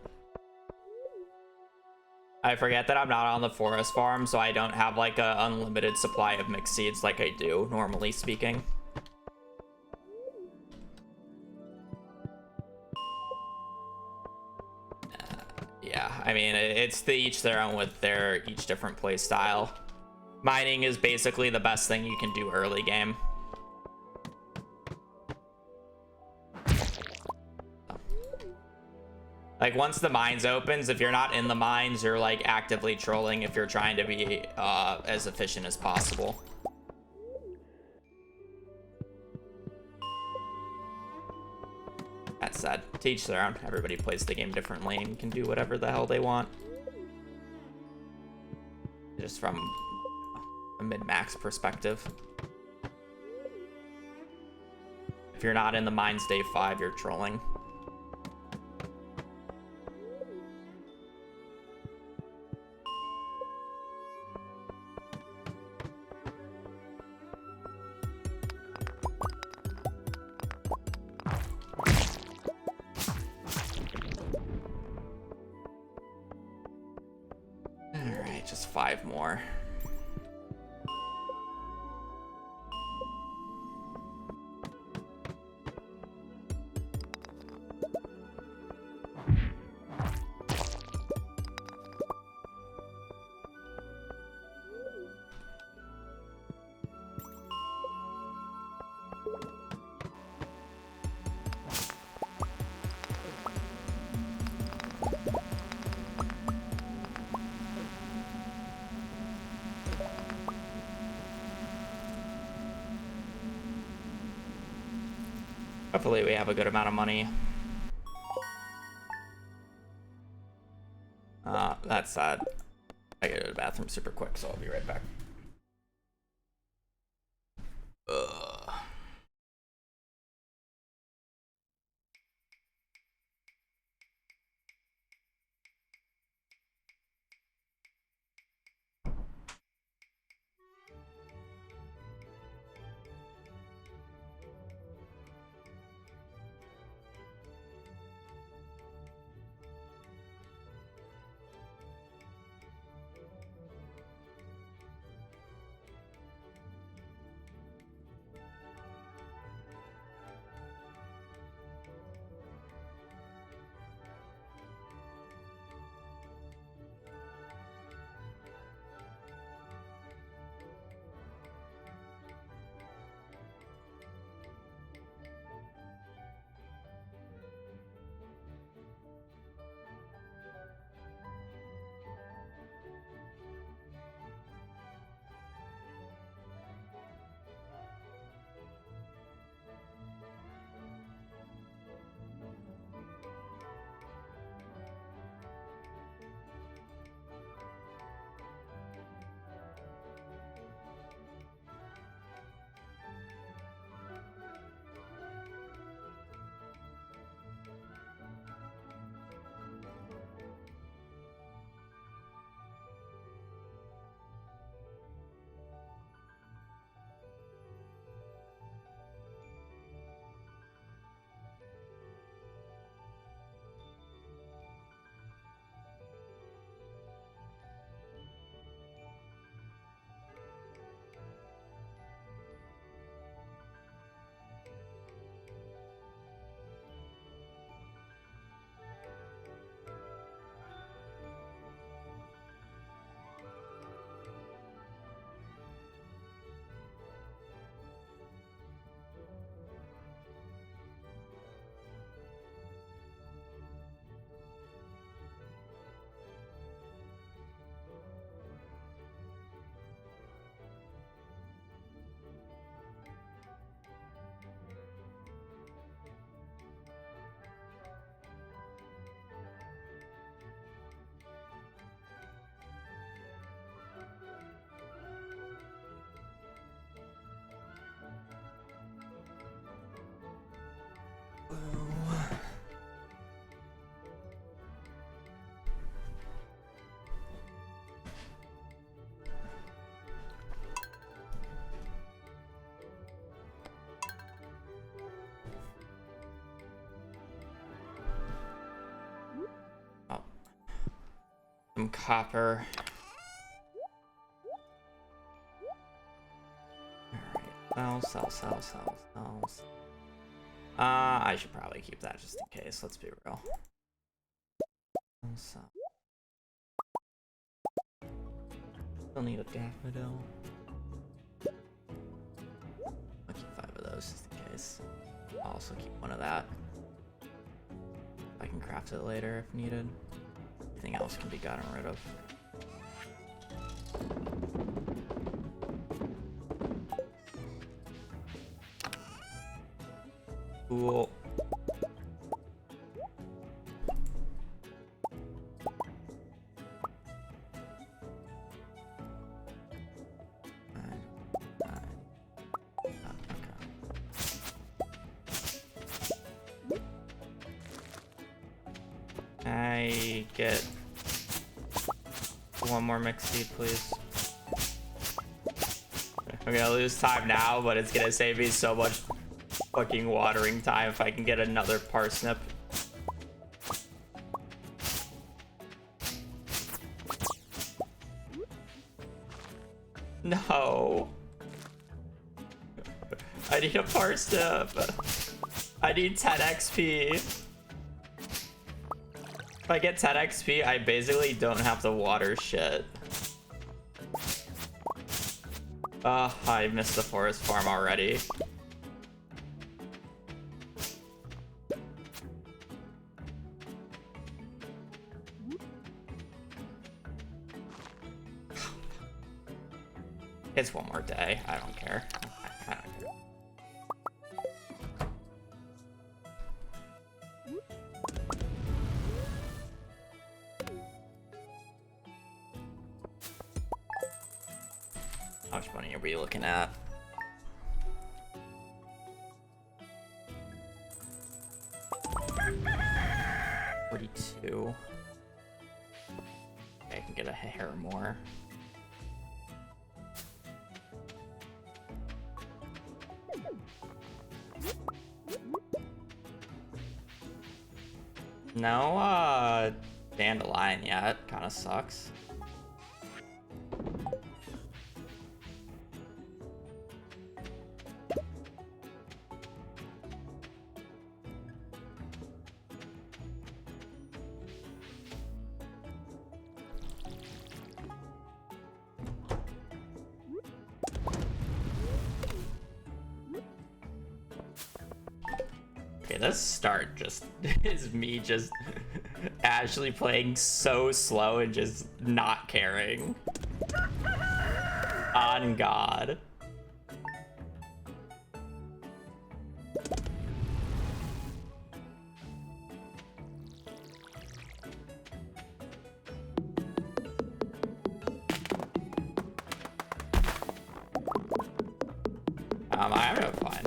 I forget that I'm not on the forest farm, so I don't have like an unlimited supply of mixed seeds like I do, normally speaking. Yeah, I mean, it's each their own with their each different play style. Mining is basically the best thing you can do early game. Like, once the mines opens, if you're not in the mines, you're like actively trolling if you're trying to be as efficient as possible. That said, to each their own. Everybody plays the game differently and can do whatever the hell they want. Just from a min-max perspective. If you're not in the mines day 5, you're trolling. Alright, just 5 more. Hopefully we have a good amount of money. That's sad. I gotta go to the bathroom super quick, so I'll be right back. Ugh. Some copper. Alright, sell. I should probably keep that just in case, let's be real. Sell. Still need a daffodil. I'll keep 5 of those just in case. I'll also keep 1 of that. I can craft it later if needed. Everything else can be gotten rid of. Cool. I get 1 more mixed seed, please. I'm gonna lose time now, but it's gonna save me so much fucking watering time if I can get another parsnip. No. I need a parsnip. I need 10 XP. If I get 10 XP, I basically don't have to water shit. I missed the forest farm already. It's 1 more day. I don't care. I don't care. How much money are we looking at? $42. Okay, I can get a hair more. No, dandelion yet. Kind of sucks. Okay, this start just is me just actually playing so slow and just not caring. On God. I'm having fun.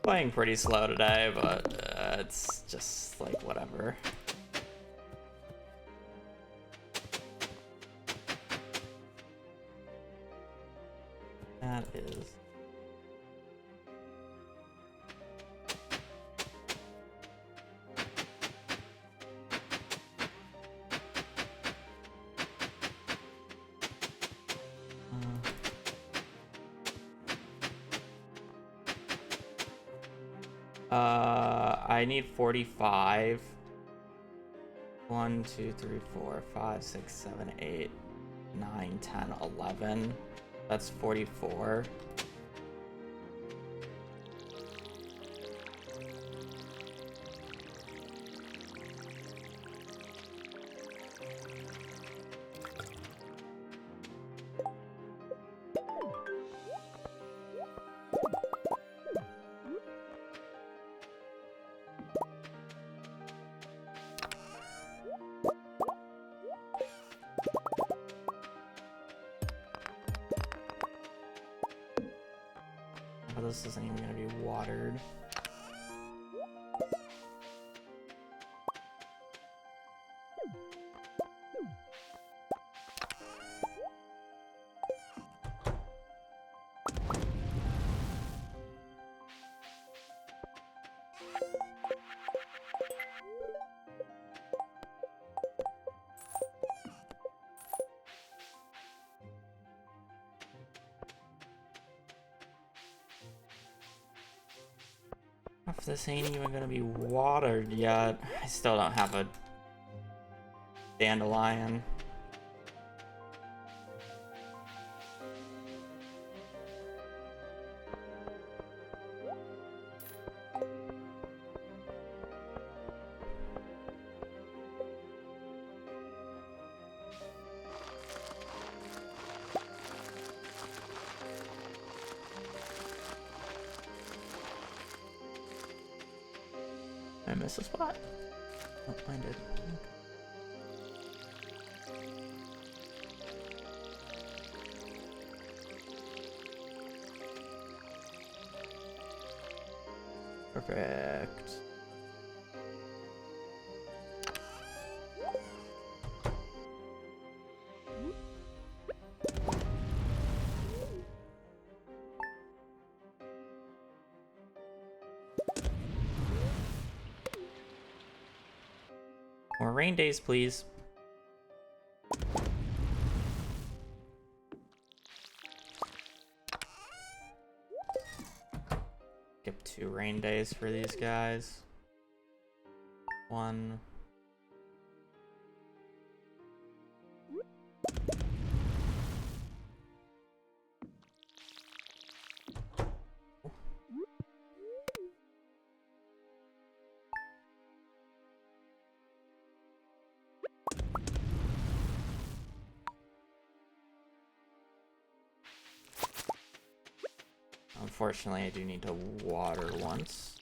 Playing pretty slow today, but it's just like whatever. That is. I need 45. 1, 2, 3, 4, 5, 6, 7, 8, 9, 10, 11. That's 44. but this isn't even gonna be watered. If this ain't even gonna be watered yet, I still don't have a dandelion. I missed a spot. Oh, I did. Perfect. More rain days, please. Skip 2 rain days for these guys. 1. Unfortunately, I do need to water once.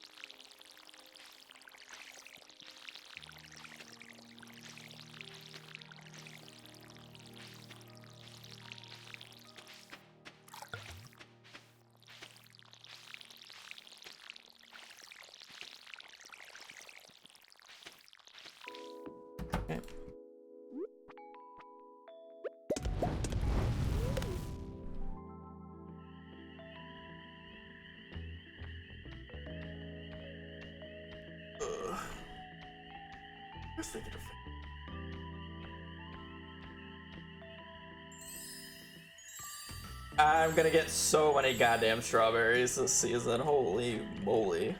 Okay. I'm gonna get so many goddamn strawberries this season. Holy moly.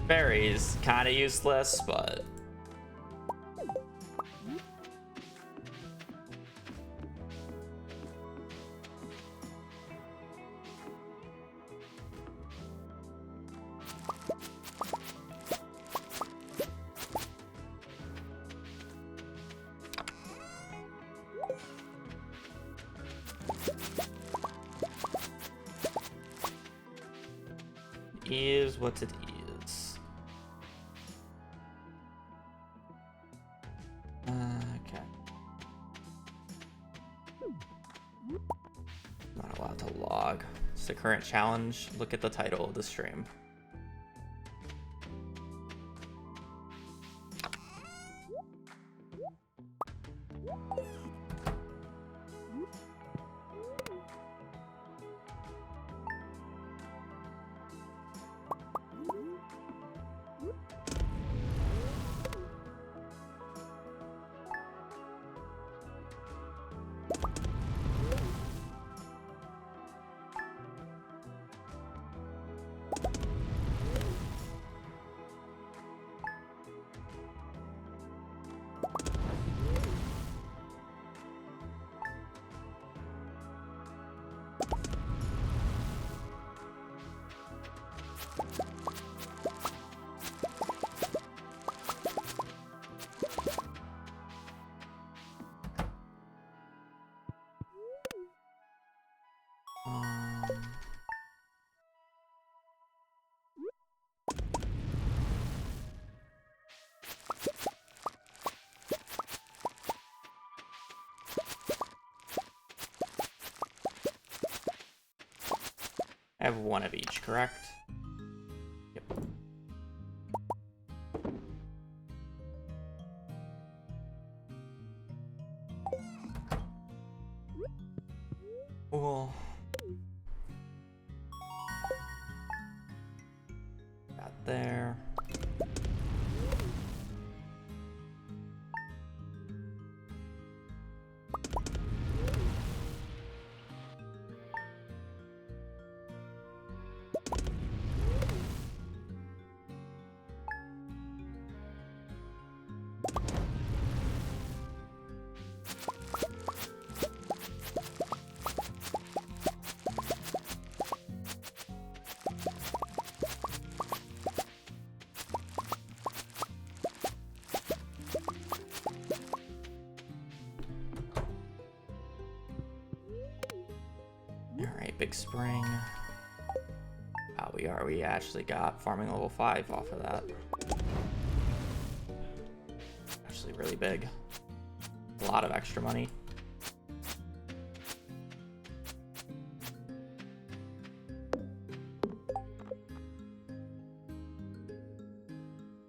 Berries, kinda useless, but is what it is. Okay. Not allowed to log. It's the current challenge. Look at the title of the stream. I have one of each, correct? Yep. Cool. Got there. Alright, big spring. Oh, we actually got farming level 5 off of that. Actually really big. A lot of extra money.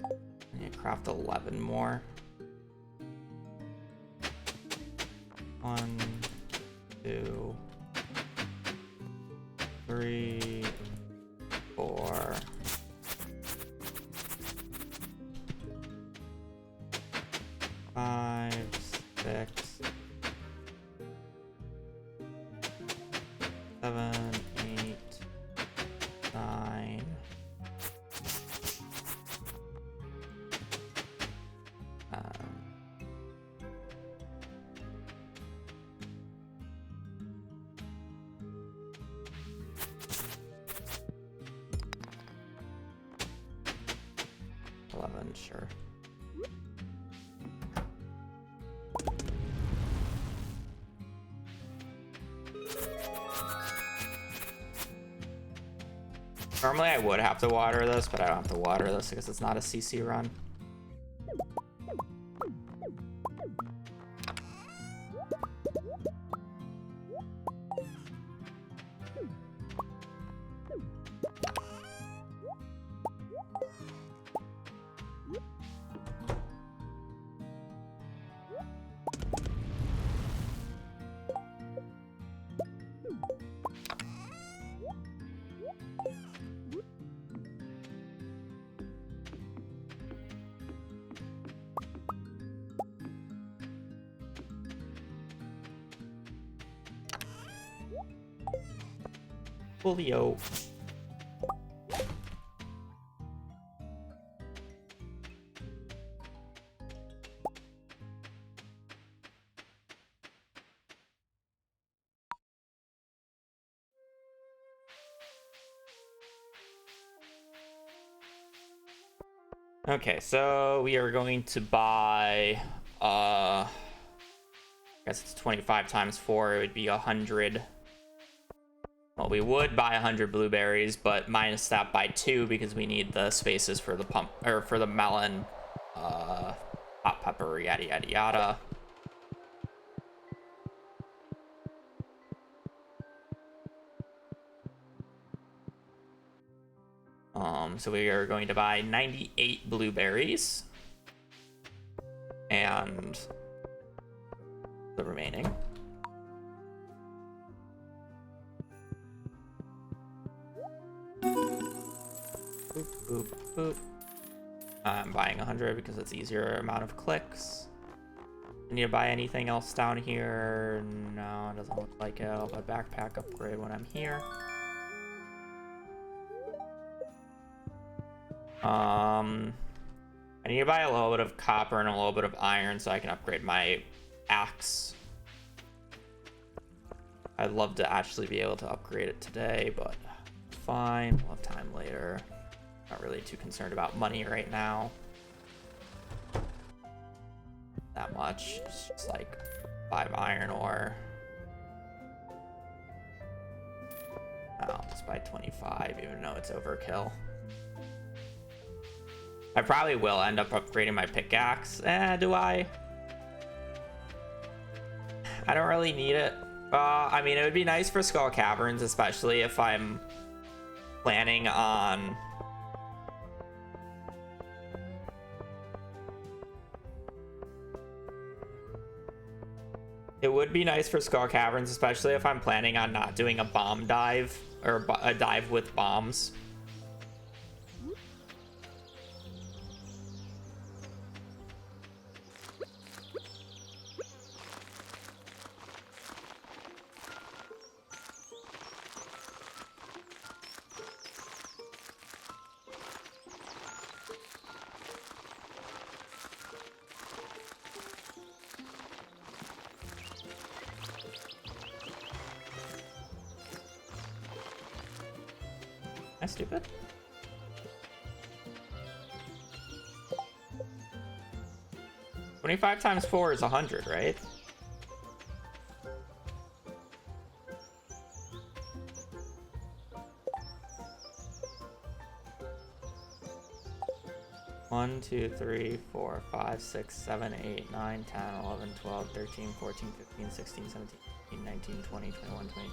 I need to craft 11 more. 1, 2, 3, 4. 5, 6, 7, 8, 9. Sure. Normally I would have to water this, but I don't have to water this because it's not a CC run. Julio. Okay, so we are going to buy I guess it's 25 times 4, it would be 100. Well, we would buy 100 blueberries, but minus that by 2 because we need the spaces for the pump or for the melon, hot pepper, yada yada yada. So we are going to buy 98 blueberries and the remaining. Boop, boop, boop. I'm buying 100 because it's easier amount of clicks. I need to buy anything else down here? No, it doesn't look like it. I'll buy backpack upgrade when I'm here. I need to buy a little bit of copper and a little bit of iron so I can upgrade my axe. I'd love to actually be able to upgrade it today, but fine. We'll have time later. Not really too concerned about money right now. That much. It's just like 5 iron ore. I'll just buy 25, even though it's overkill. I probably will end up upgrading my pickaxe. Do I? I don't really need it. I mean, it would be nice for Skull Caverns, especially if I'm planning on it would be nice for Skull Caverns, especially if I'm planning on not doing a bomb dive or a dive with bombs. Am I stupid? $25 times 4 is 100, right? One, 2, 3, 4, 5, 6, 7, 8, 9, 10, 11, 12, 13, 14, 15, 16, 17, 18, 19, 20, 21, 22.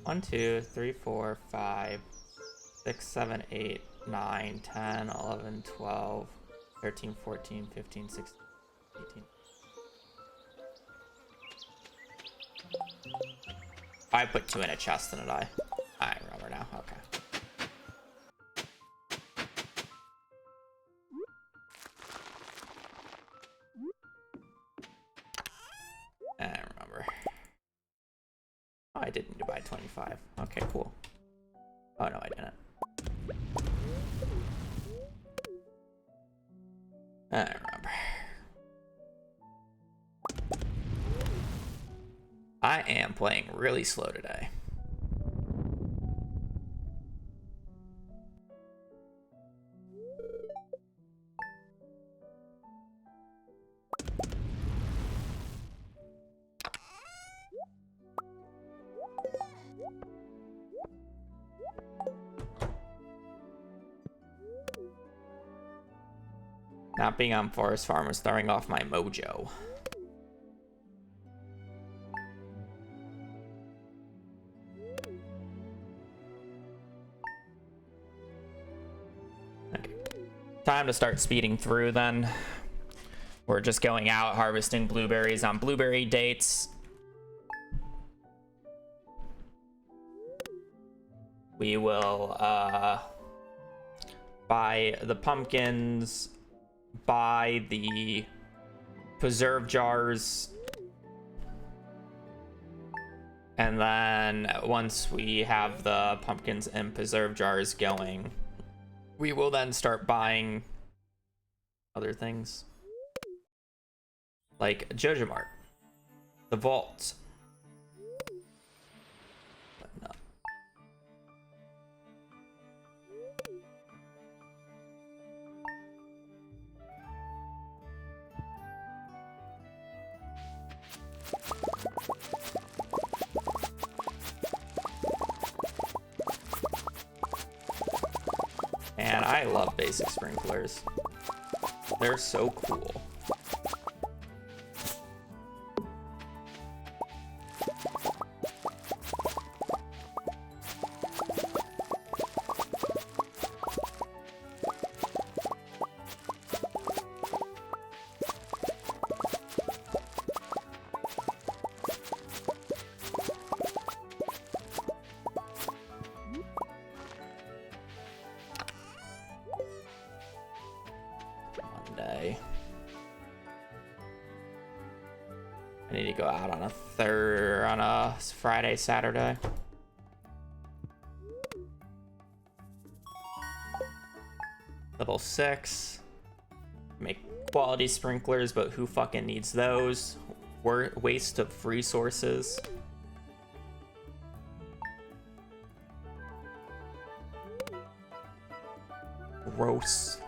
1, 2, 3, 4, 5, 6, 7, 8, 9, 10, 11, 12, 13, 14, 15, 16, 18. I put 2 in a chest, didn't I? I remember now. Okay. I remember. Oh, I didn't buy 25. Okay, cool. Oh, no, I didn't. I remember. I am playing really slow today. Not being on Forest Farm was throwing off my mojo. Okay. Time to start speeding through then. We're just going out harvesting blueberries on blueberry dates. We will buy the pumpkins, buy the preserve jars, and then once we have the pumpkins and preserve jars going, we will then start buying other things like Jojo Mart, the vault. But no. And I love basic sprinklers. They're so cool. Monday. I need to go out on a Friday, Saturday. Level 6. Make quality sprinklers, but who fucking needs those? Waste of resources. Gross.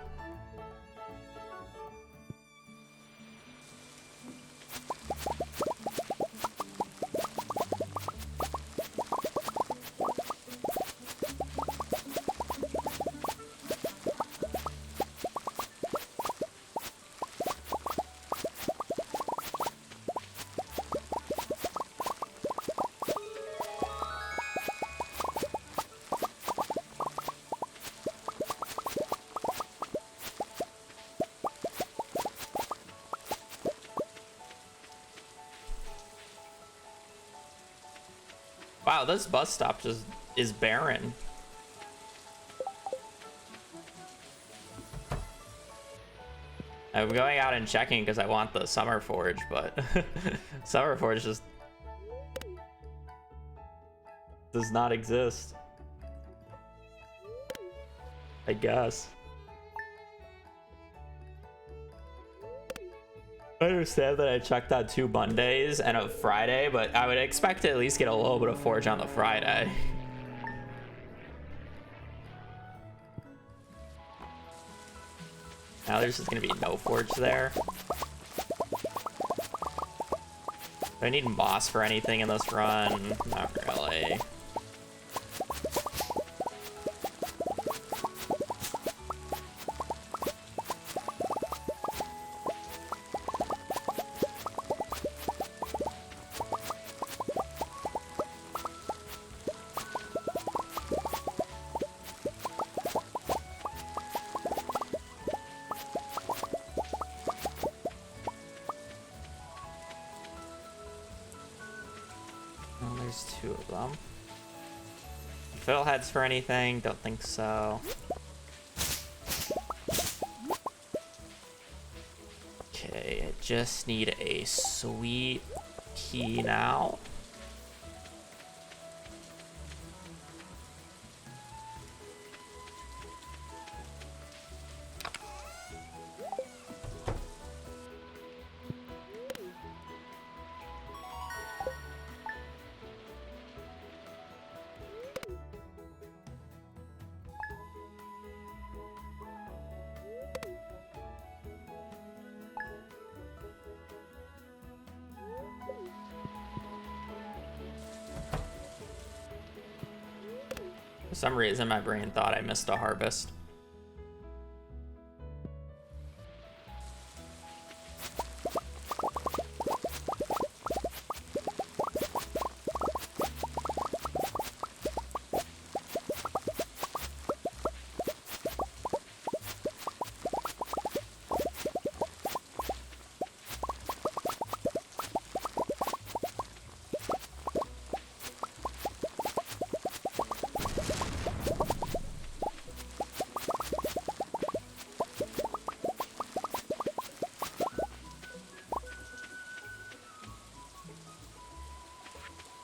Wow, this bus stop just is barren. I'm going out and checking because I want the Summer Forge, but Summer Forge just does not exist, I guess. I understand that I checked on 2 Mondays and a Friday, but I would expect to at least get a little bit of Forge on the Friday. Now there's just gonna be no Forge there. Do I need moss for anything in this run? Not really. Oh, there's 2 of them. Fiddleheads for anything? Don't think so. Okay, I just need a sweet key now. For some reason, my brain thought I missed a harvest.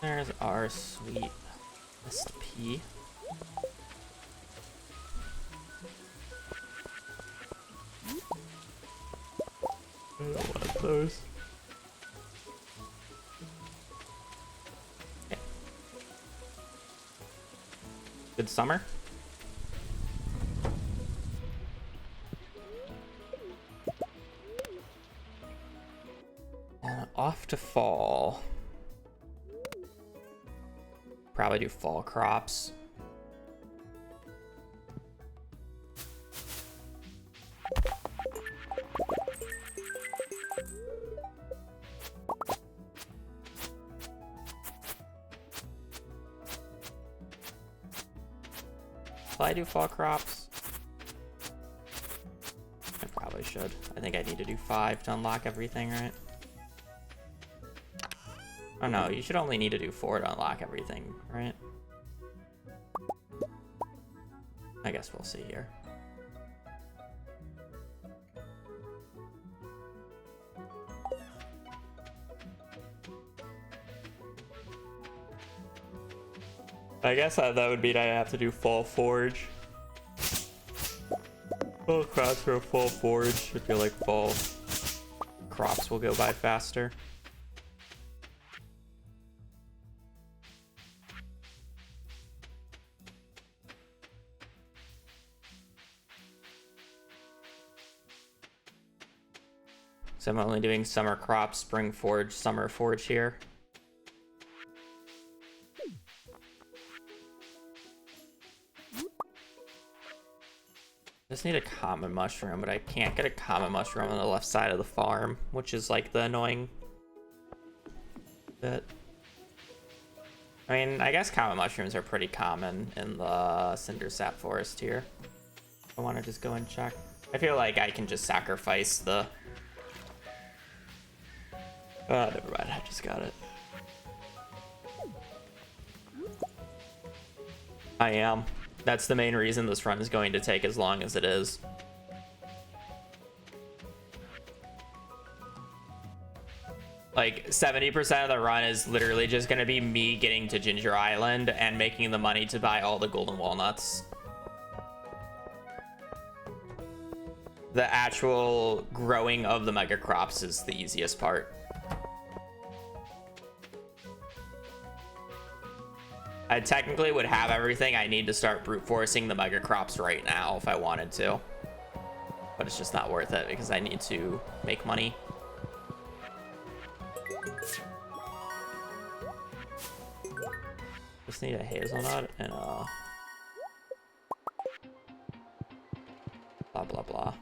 There's our sweet SP. I don't want those. Okay. Good summer. And off to fall. Probably do fall crops. Will I do fall crops? I probably should. I think I need to do 5 to unlock everything, right? Oh no, you should only need to do 4 to unlock everything, right? I guess we'll see here. I guess that would mean I have to do full forge. Full crops for a full forge. I feel like fall crops will go by faster. So I'm only doing summer crops, spring forge, summer forge here. Just need a common mushroom, but I can't get a common mushroom on the left side of the farm, which is like the annoying bit. I mean, I guess common mushrooms are pretty common in the cinder sap forest here. I want to just go and check. I feel like I can just sacrifice the... Oh, never mind, I just got it. I am. That's the main reason this run is going to take as long as it is. Like 70% of the run is literally just going to be me getting to Ginger Island and making the money to buy all the golden walnuts. The actual growing of the mega crops is the easiest part. I technically would have everything I need to start brute forcing the mega crops right now if I wanted to. But it's just not worth it because I need to make money. Just need a hazelnut and a blah blah blah.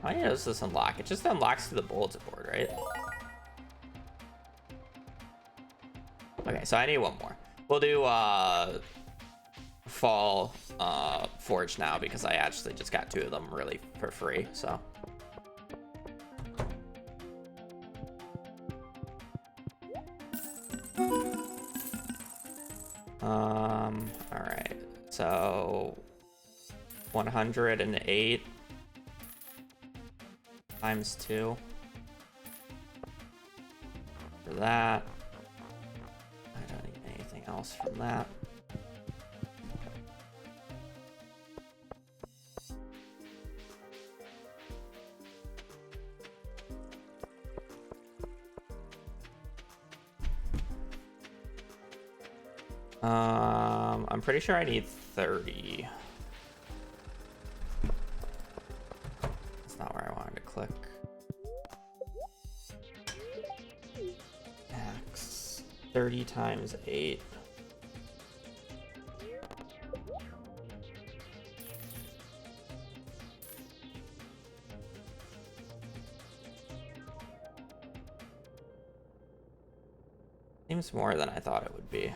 How many does this unlock? It just unlocks to the bulletin board, right? Okay, so I need one more. We'll do fall forge now because I actually just got 2 of them really for free, so. All right, so 108 times 2 for that. I don't need anything else from that. I'm pretty sure I need 30. That's not where I wanted to click. Max 30 times 8. Seems more than I thought it would be.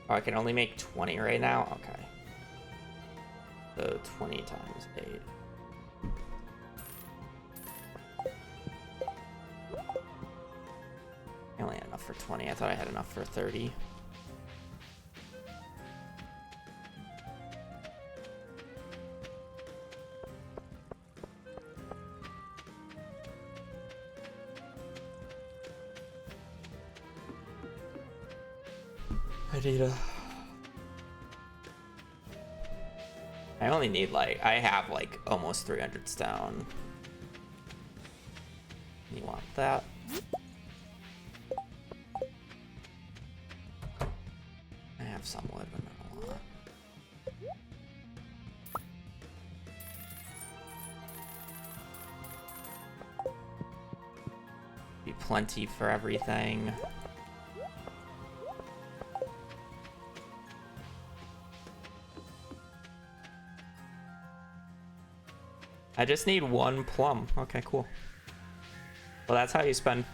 Oh, I can only make 20 right now? Okay. So 20 times 8. I only had enough for 20. I thought I had enough for 30. I only need like, I have like almost 300 stone. You want that? I have some wood, but not a lot. Be plenty for everything. I just need 1 plum. Okay, cool. Well, that's how you spend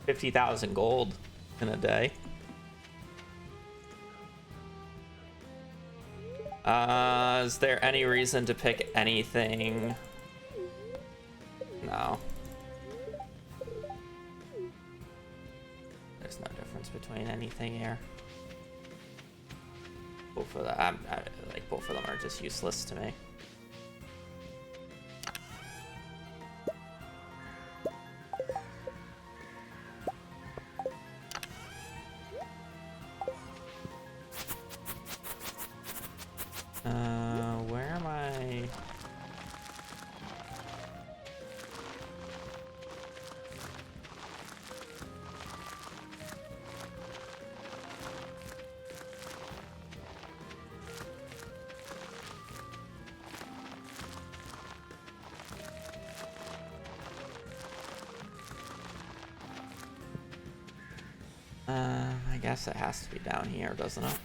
50,000 gold in a day. Is there any reason to pick anything? No. There's no difference between anything here. Both of them, like both of them are just useless to me. Where am I? I guess it has to be down here, doesn't it?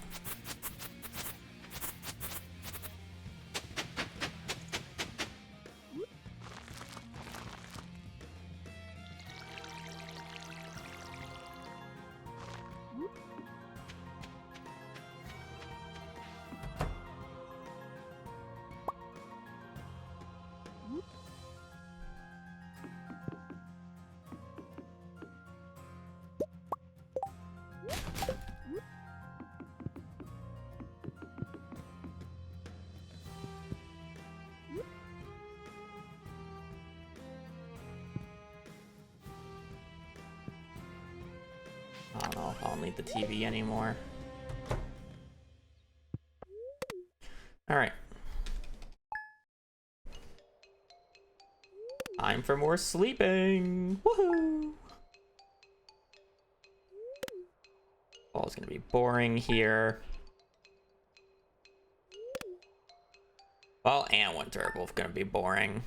I don't need the TV anymore. All right. Time for more sleeping. Woohoo! Fall's gonna be boring here. Fall and winter are both gonna be boring.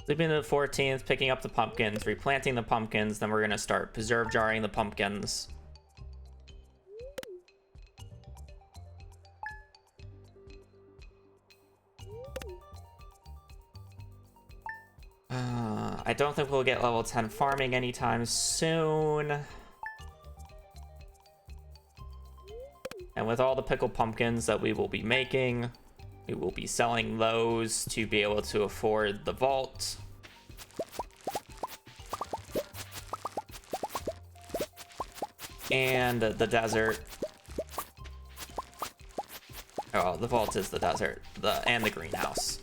Sleeping to the 14th, picking up the pumpkins, replanting the pumpkins, then we're gonna start preserve jarring the pumpkins. I don't think we'll get level 10 farming anytime soon. And with all the pickled pumpkins that we will be making, we will be selling those to be able to afford the vault. And the desert. Oh, the vault is the desert. And the greenhouse.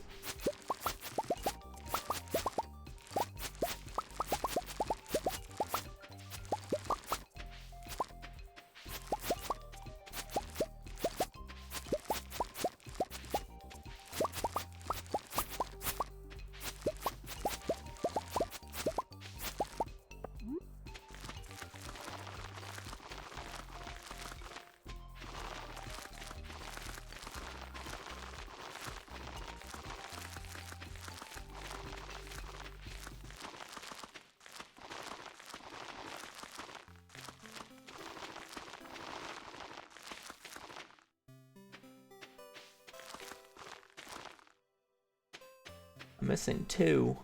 I'm missing 2.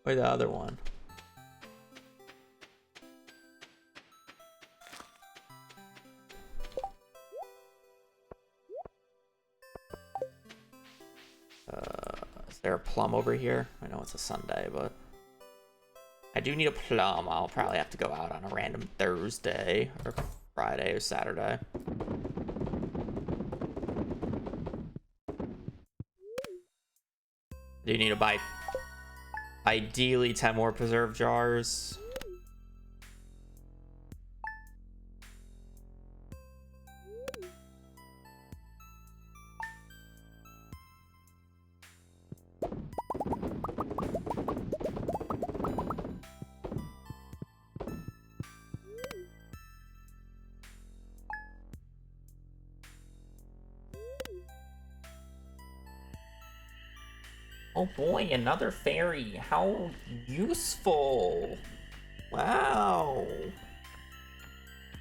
Where's the other one? Is there a plum over here? I know it's a Sunday, but I do need a plum. I'll probably have to go out on a random Thursday or Friday or Saturday. I do need to buy ideally 10 more preserve jars. Oh boy, another fairy. How useful. Wow.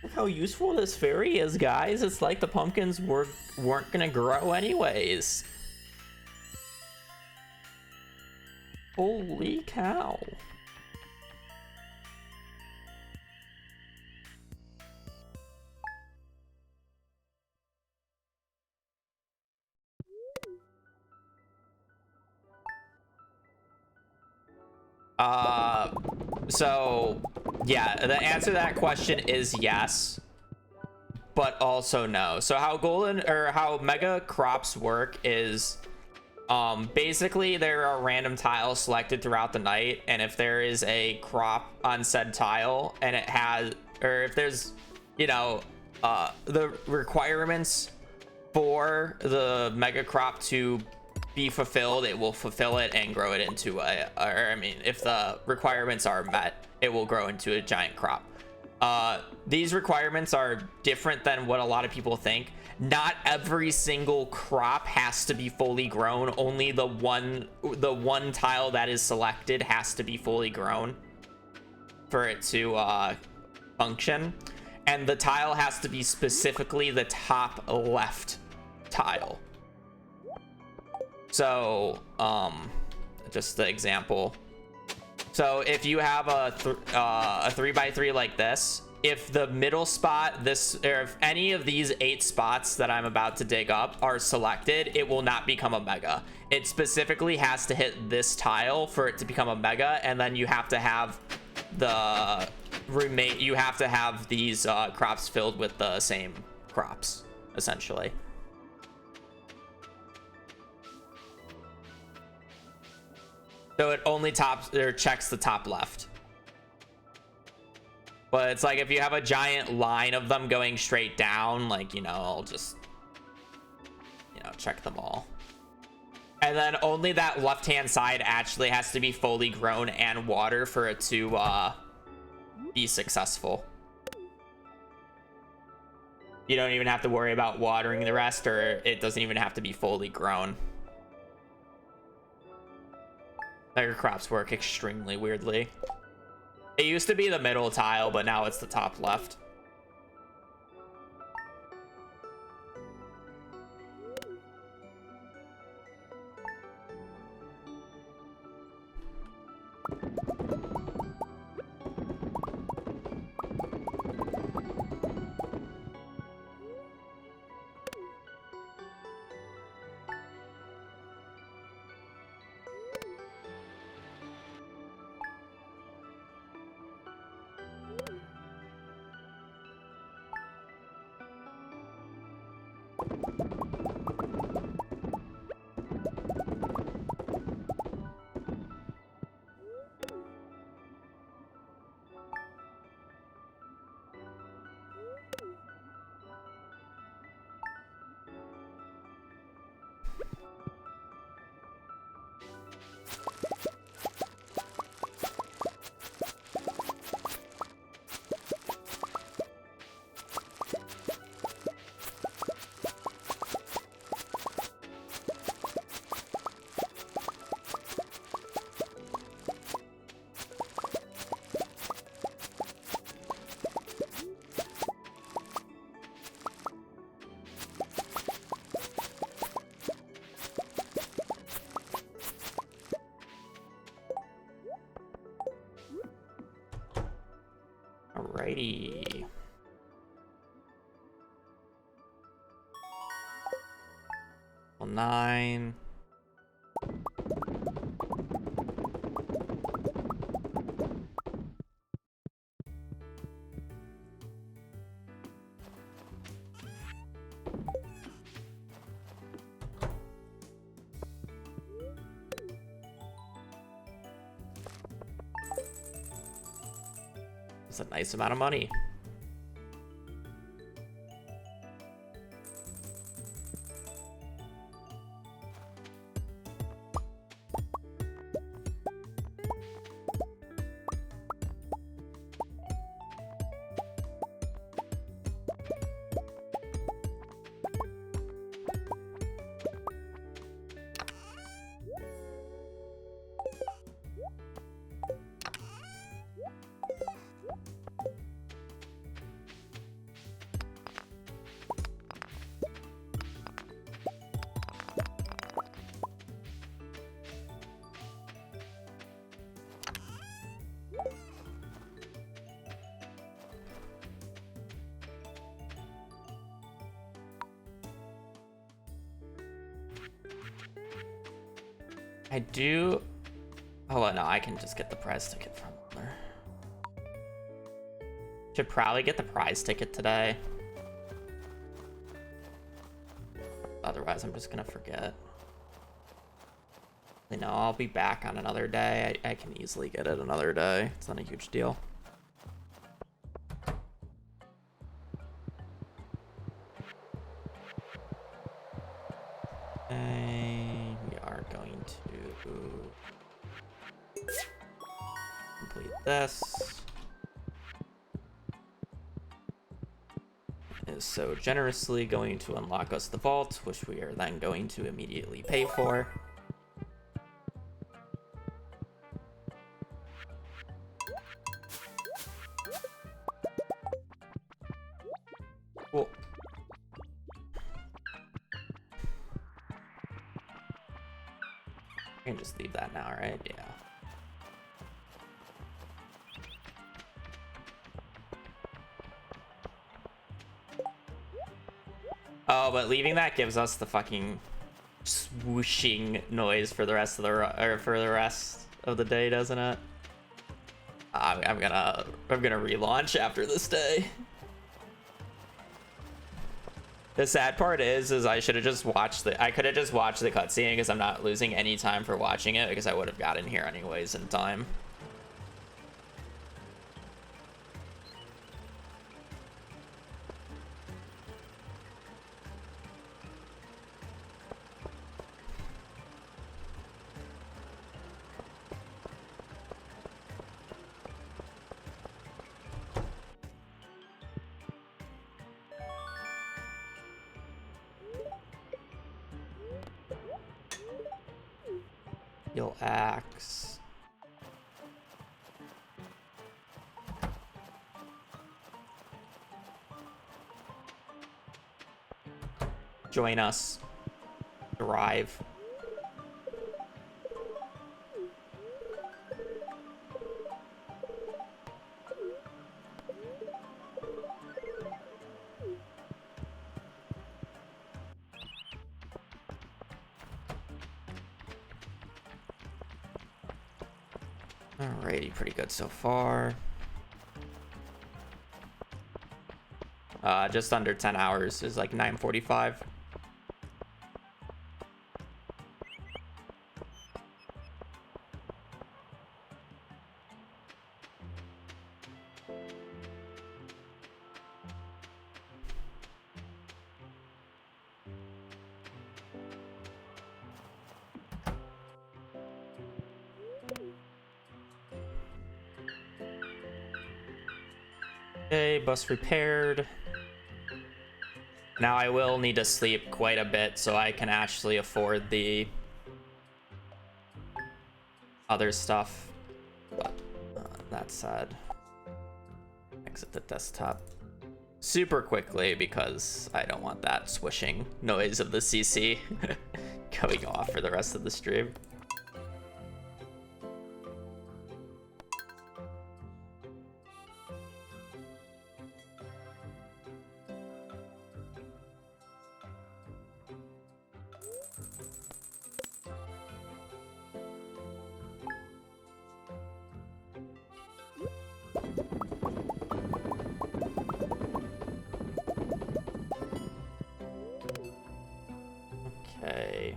Look how useful this fairy is, guys. It's like the pumpkins weren't gonna grow anyways. Holy cow. So yeah, the answer to that question is yes, but also no. So how mega crops work is basically there are random tiles selected throughout the night, and if there is a crop on said tile and it has, or if there's, you know, the requirements for the mega crop to be fulfilled, it will fulfill it and grow it into if the requirements are met, it will grow into a giant crop. These requirements are different than what a lot of people think. Not every single crop has to be fully grown. Only the one tile that is selected has to be fully grown for it to function, and the tile has to be specifically the top left tile. So just the example, so if you have a 3x3 like this, if the middle spot, or if any of these 8 spots that I'm about to dig up are selected, it will not become a mega. It specifically has to hit this tile for it to become a mega, and then you have to have these crops filled with the same crops, essentially. So it only checks the top left. But it's like if you have a giant line of them going straight down, like, you know, I'll just, you know, check them all. And then only that left-hand side actually has to be fully grown and water for it to be successful. You don't even have to worry about watering the rest, or it doesn't even have to be fully grown. Tiger crops work extremely weirdly. It used to be the middle tile, but now it's the top left. Alrighty. Well, 9. That's a nice amount of money. I do. Oh no, I can just get the prize ticket from there. Should probably get the prize ticket today. Otherwise, I'm just gonna forget. You know, I'll be back on another day. I can easily get it another day. It's not a huge deal. Okay, we are going to complete this. It is so generously going to unlock us the vault, which we are then going to immediately pay for. Cool. I can just leave that now, right? Yeah. Oh, but leaving that gives us the fucking swooshing noise for the rest of the day, doesn't it? I'm gonna relaunch after this day. The sad part is I should have just watched I could have just watched the cutscene because I'm not losing any time for watching it because I would have gotten here anyways in time. Heal axe. Join us. Drive. Alrighty, pretty good so far. Just under 10 hours is like 9:45. Okay, bus repaired. Now I will need to sleep quite a bit so I can actually afford the other stuff. But that said, exit the desktop super quickly because I don't want that swishing noise of the CC going off for the rest of the stream. Okay.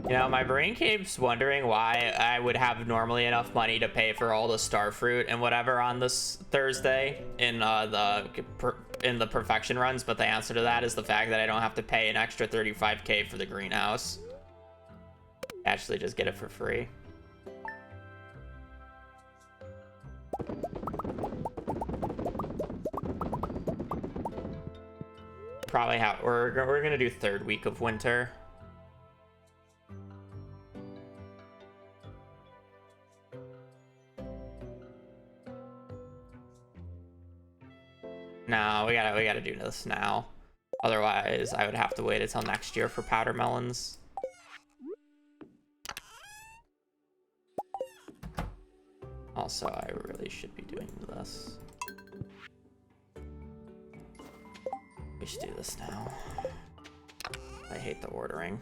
You know, my brain keeps wondering why I would have normally enough money to pay for all the starfruit and whatever on this Thursday in the perfection runs, but the answer to that is the fact that I don't have to pay an extra 35k for the greenhouse. Actually, just get it for free. Probably have we're gonna do third week of winter. No, we gotta do this now. Otherwise, I would have to wait until next year for powder melons. Also, I really should be doing this. We should do this now. I hate the ordering.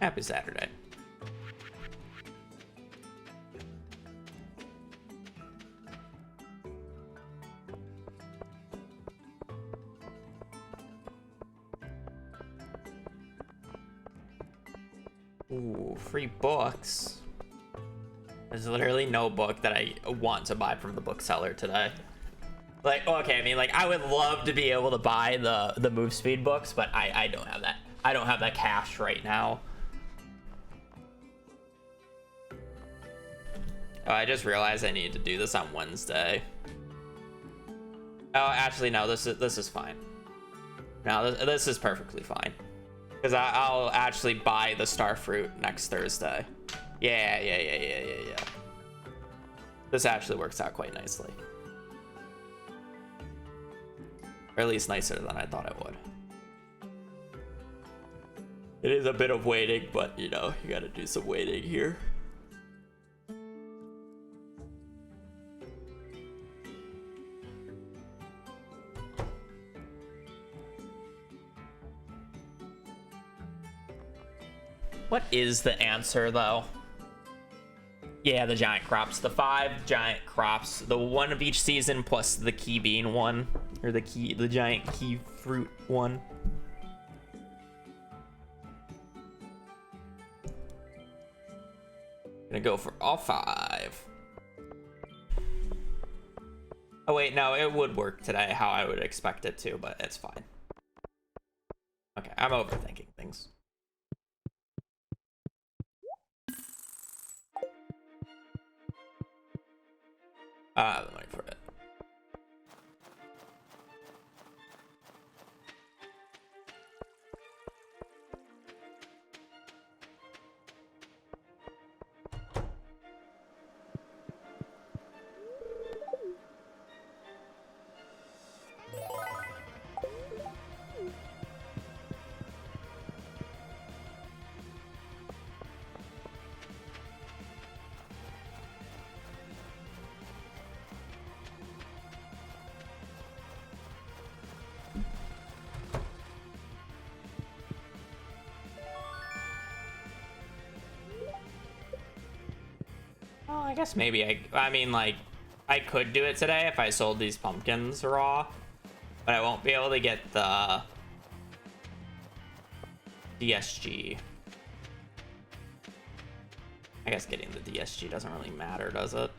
Happy Saturday. Ooh, free books. There's literally no book that I want to buy from the bookseller today. Like, okay, I mean, like, I would love to be able to buy the move speed books, but I don't have that. I don't have that cash right now. Oh, I just realized I need to do this on Wednesday. Oh, actually, no. This is fine. No, this is perfectly fine. Because I'll actually buy the star fruit next Thursday. Yeah. This actually works out quite nicely. Or at least nicer than I thought it would. It is a bit of waiting, but you know, you gotta do some waiting here. What is the answer, though? Yeah, the giant crops. The 5 giant crops. The one of each season plus the key bean one. Or the giant key fruit one. Gonna go for all 5. Oh wait, no, it would work today how I would expect it to, but it's fine. Okay, I'm overthinking things. I don't have the money for it. Well, I guess maybe I mean, like, I could do it today if I sold these pumpkins raw, but I won't be able to get the DSG. I guess getting the DSG doesn't really matter, does it?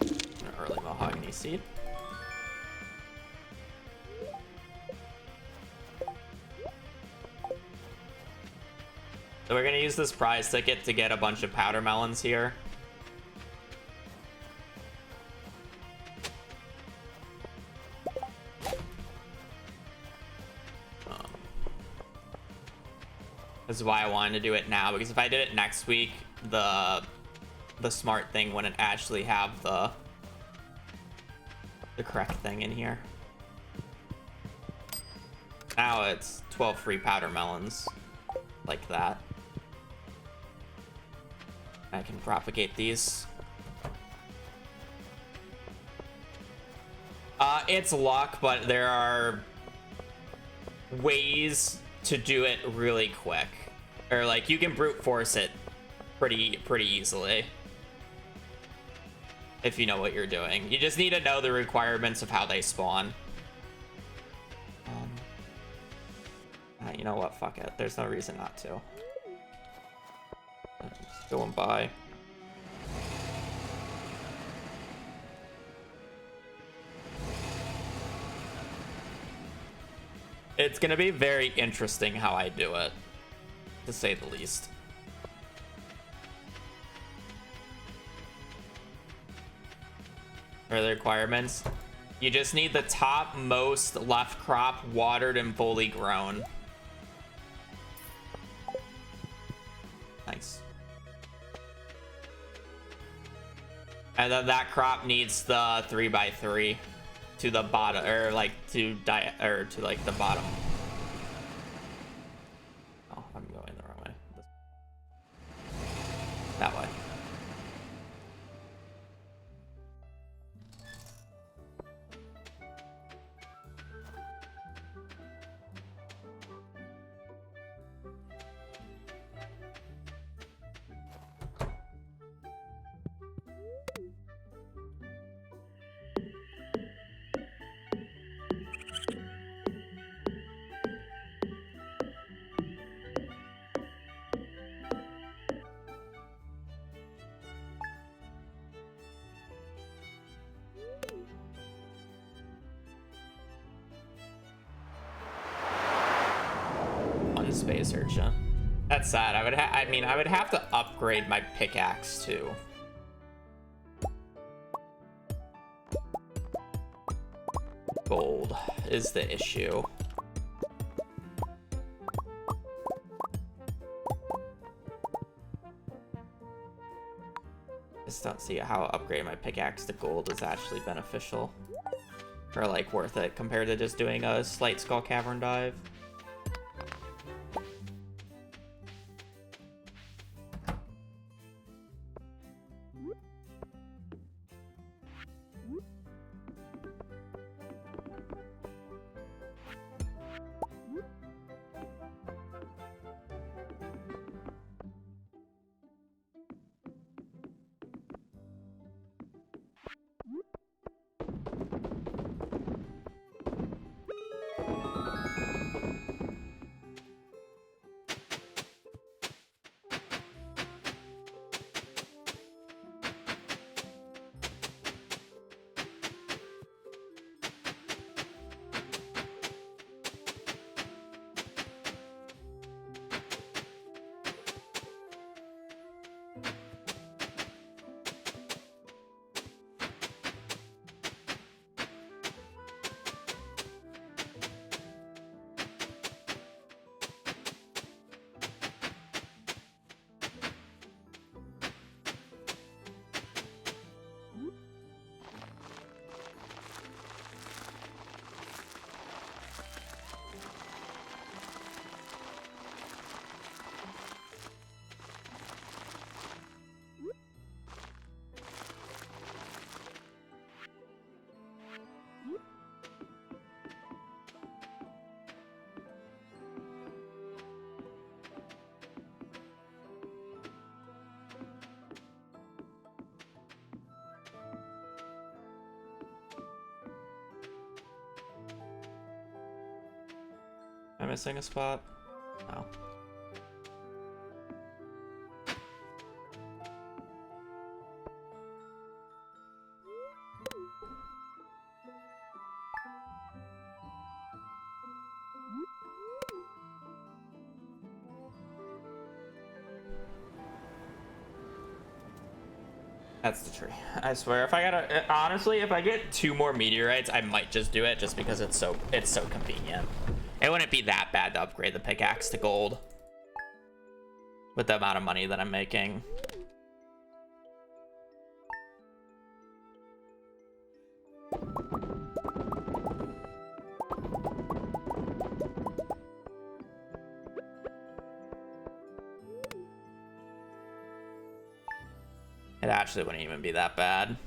An early mahogany seed. So we're gonna use this prize ticket to get a bunch of powder melons here. This is why I wanted to do it now, because if I did it next week, the smart thing wouldn't actually have the correct thing in here. Now it's 12 free powder melons, like that. I can propagate these. It's luck, but there are ways to do it really quick. Or like you can brute force it pretty easily. If you know what you're doing. You just need to know the requirements of how they spawn. You know what? Fuck it. There's no reason not to. Just going by. It's gonna be very interesting how I do it, to say the least. Are the requirements? You just need the top most left crop watered and fully grown. Nice. And then that crop needs the 3x3 to the bottom, or like to like the bottom. Oh, I'm going the wrong way. That way. space urchin. That's sad. I mean, I would have to upgrade my pickaxe too. Gold is the issue. I just don't see how upgrading my pickaxe to gold is actually beneficial. Or like worth it compared to just doing a slight skull cavern dive. Am I missing a spot? No. That's the tree. I swear, if I gotta, honestly, if I get 2 more meteorites, I might just do it, just because it's so convenient. It wouldn't be that bad to upgrade the pickaxe to gold with the amount of money that I'm making. It actually wouldn't even be that bad.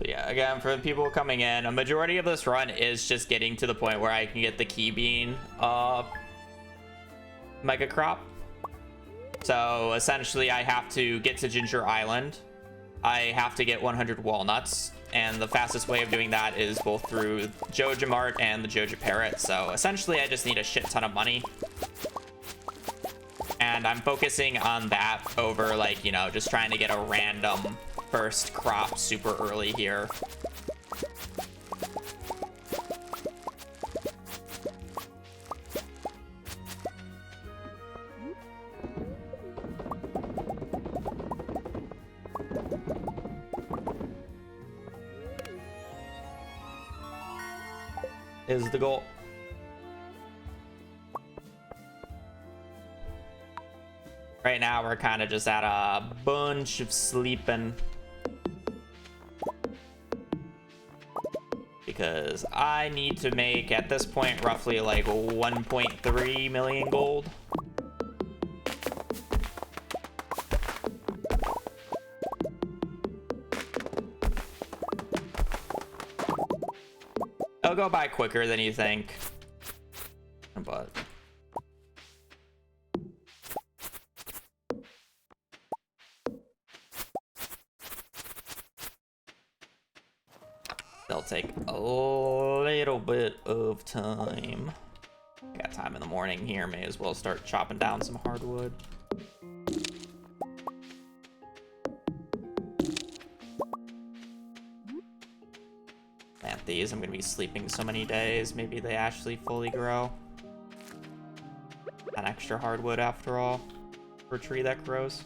Yeah, again, for the people coming in, a majority of this run is just getting to the point where I can get the key bean mega crop. So essentially I have to get to Ginger Island. I have to get 100 walnuts, and the fastest way of doing that is both through Joja Mart and the Joja Parrot. So essentially I just need a shit ton of money. And I'm focusing on that over, like, you know, just trying to get a random first crop super early here. Is the goal. Right now we're kind of just at a bunch of sleeping. Because I need to make, at this point, roughly like 1.3 million gold. It'll go by quicker than you think. But they'll take a little bit of time. I got time in the morning here. May as well start chopping down some hardwood. Plant these. I'm gonna be sleeping so many days. Maybe they actually fully grow. An extra hardwood after all for a tree that grows.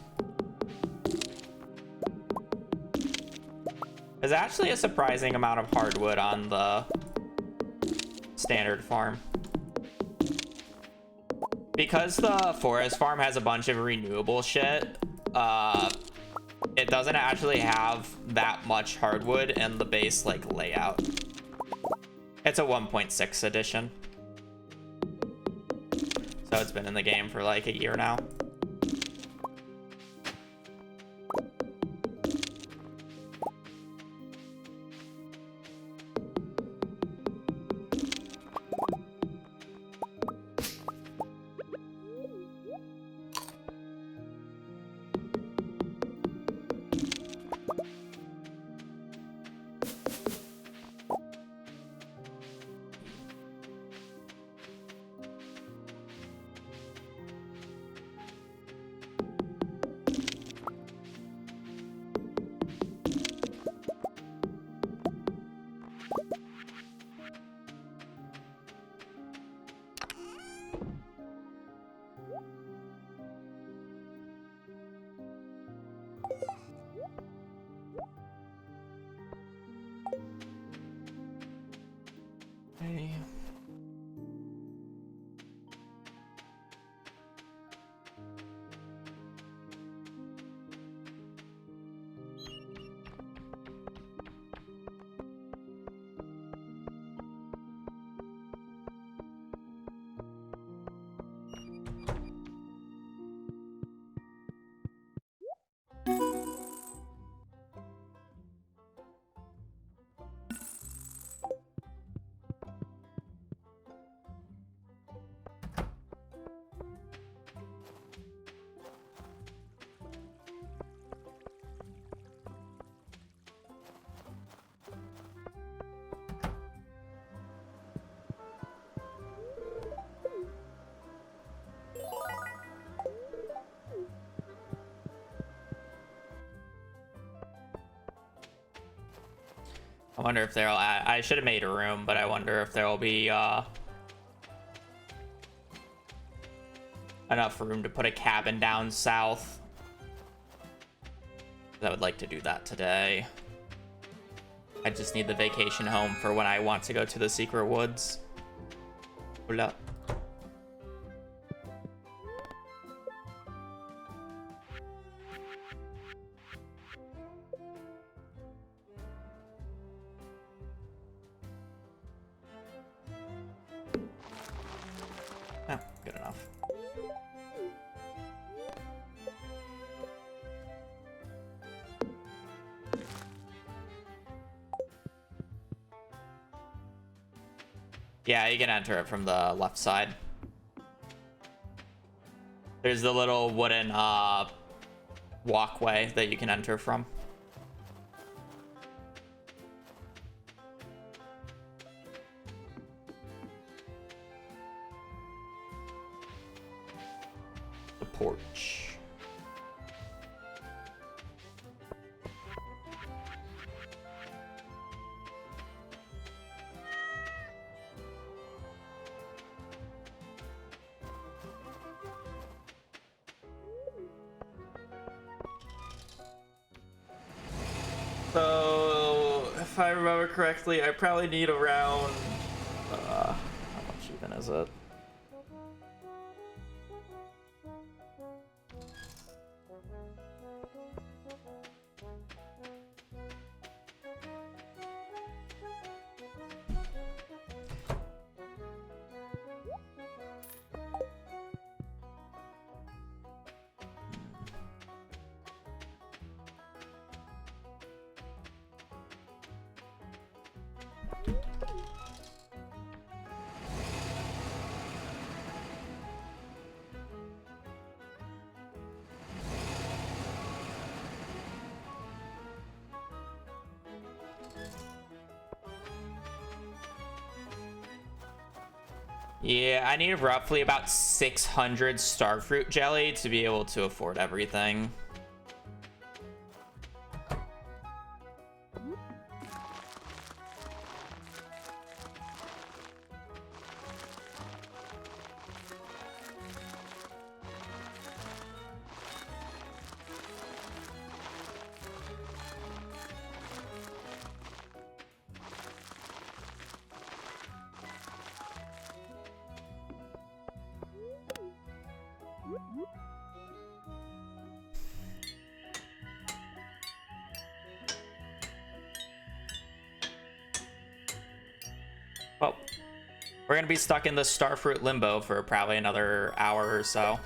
There's actually a surprising amount of hardwood on the standard farm. Because the forest farm has a bunch of renewable shit, it doesn't actually have that much hardwood in the base like layout. It's a 1.6 edition. So it's been in the game for like a year now. Okay. I wonder if there'll I should have made a room, but I wonder if there'll be enough room to put a cabin down south. I would like to do that today. I just need the vacation home for when I want to go to the secret woods. Hola. Oh, good enough. Yeah, you can enter it from the left side. There's the little wooden walkway that you can enter from. The porch. So, if I remember correctly, I probably need around, how much even is it? Yeah, I need roughly about 600 starfruit jelly to be able to afford everything. Well, we're gonna be stuck in the starfruit limbo for probably another hour or so.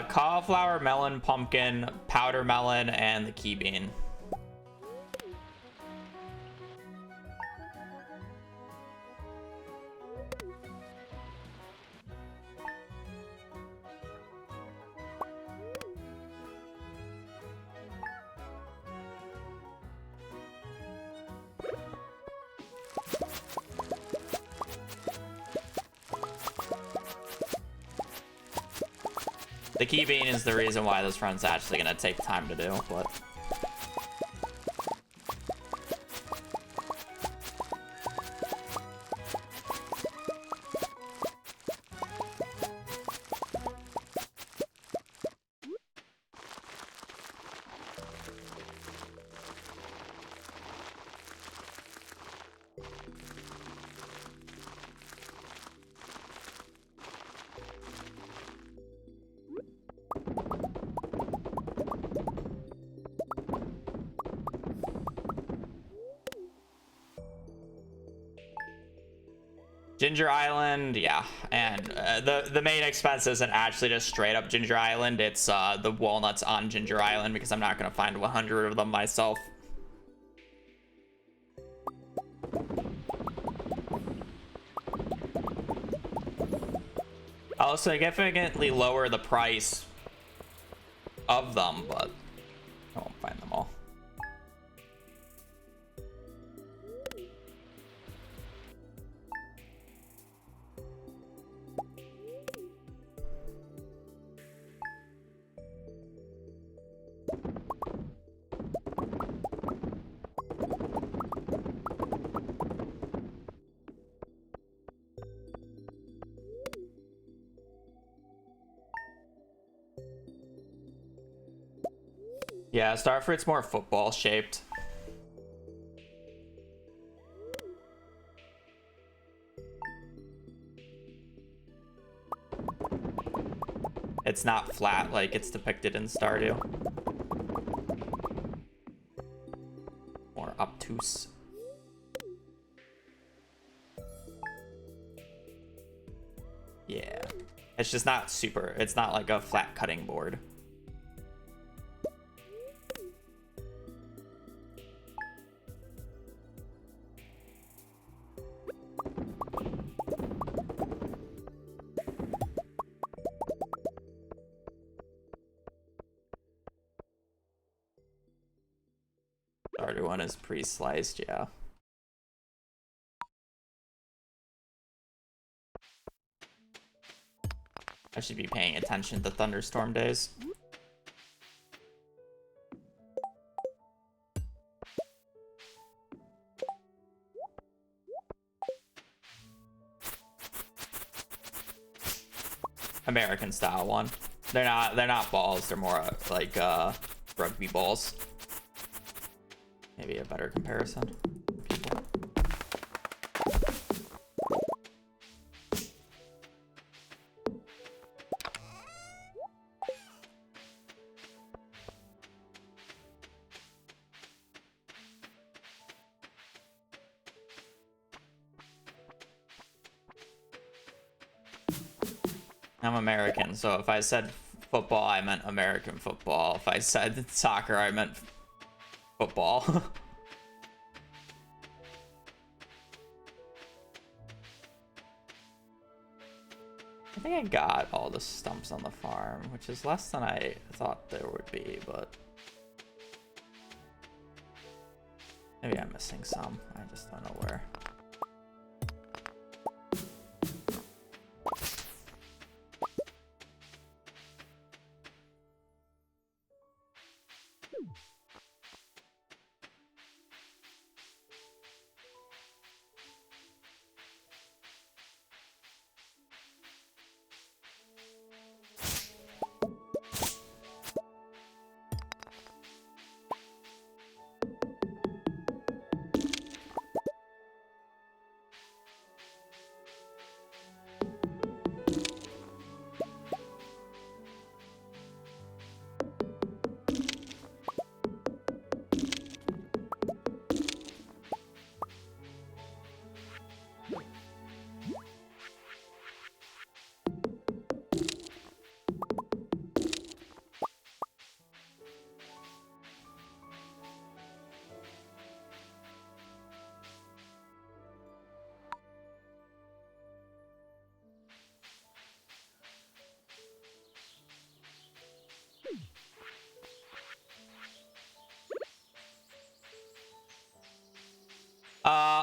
Cauliflower, melon, pumpkin, powder melon, and the key bean. The key bean is the reason why this run's actually gonna take time to do, but Ginger Island, yeah, and the main expense isn't actually just straight up Ginger Island. It's the walnuts on Ginger Island because I'm not gonna find 100 of them myself. I'll significantly lower the price of them, but I won't find them all. Yeah, Starfruit's more football shaped. It's not flat like it's depicted in Stardew. More obtuse. Yeah. It's just not super. It's not like a flat cutting board. Stardew one is pre-sliced, yeah. I should be paying attention to thunderstorm days. American style one. They're not balls, they're more like rugby balls. Maybe a better comparison. People. I'm American, so if I said football, I meant American football. If I said soccer, I meant football. I think I got all the stumps on the farm, which is less than I thought there would be, but maybe I'm missing some. I just don't know where.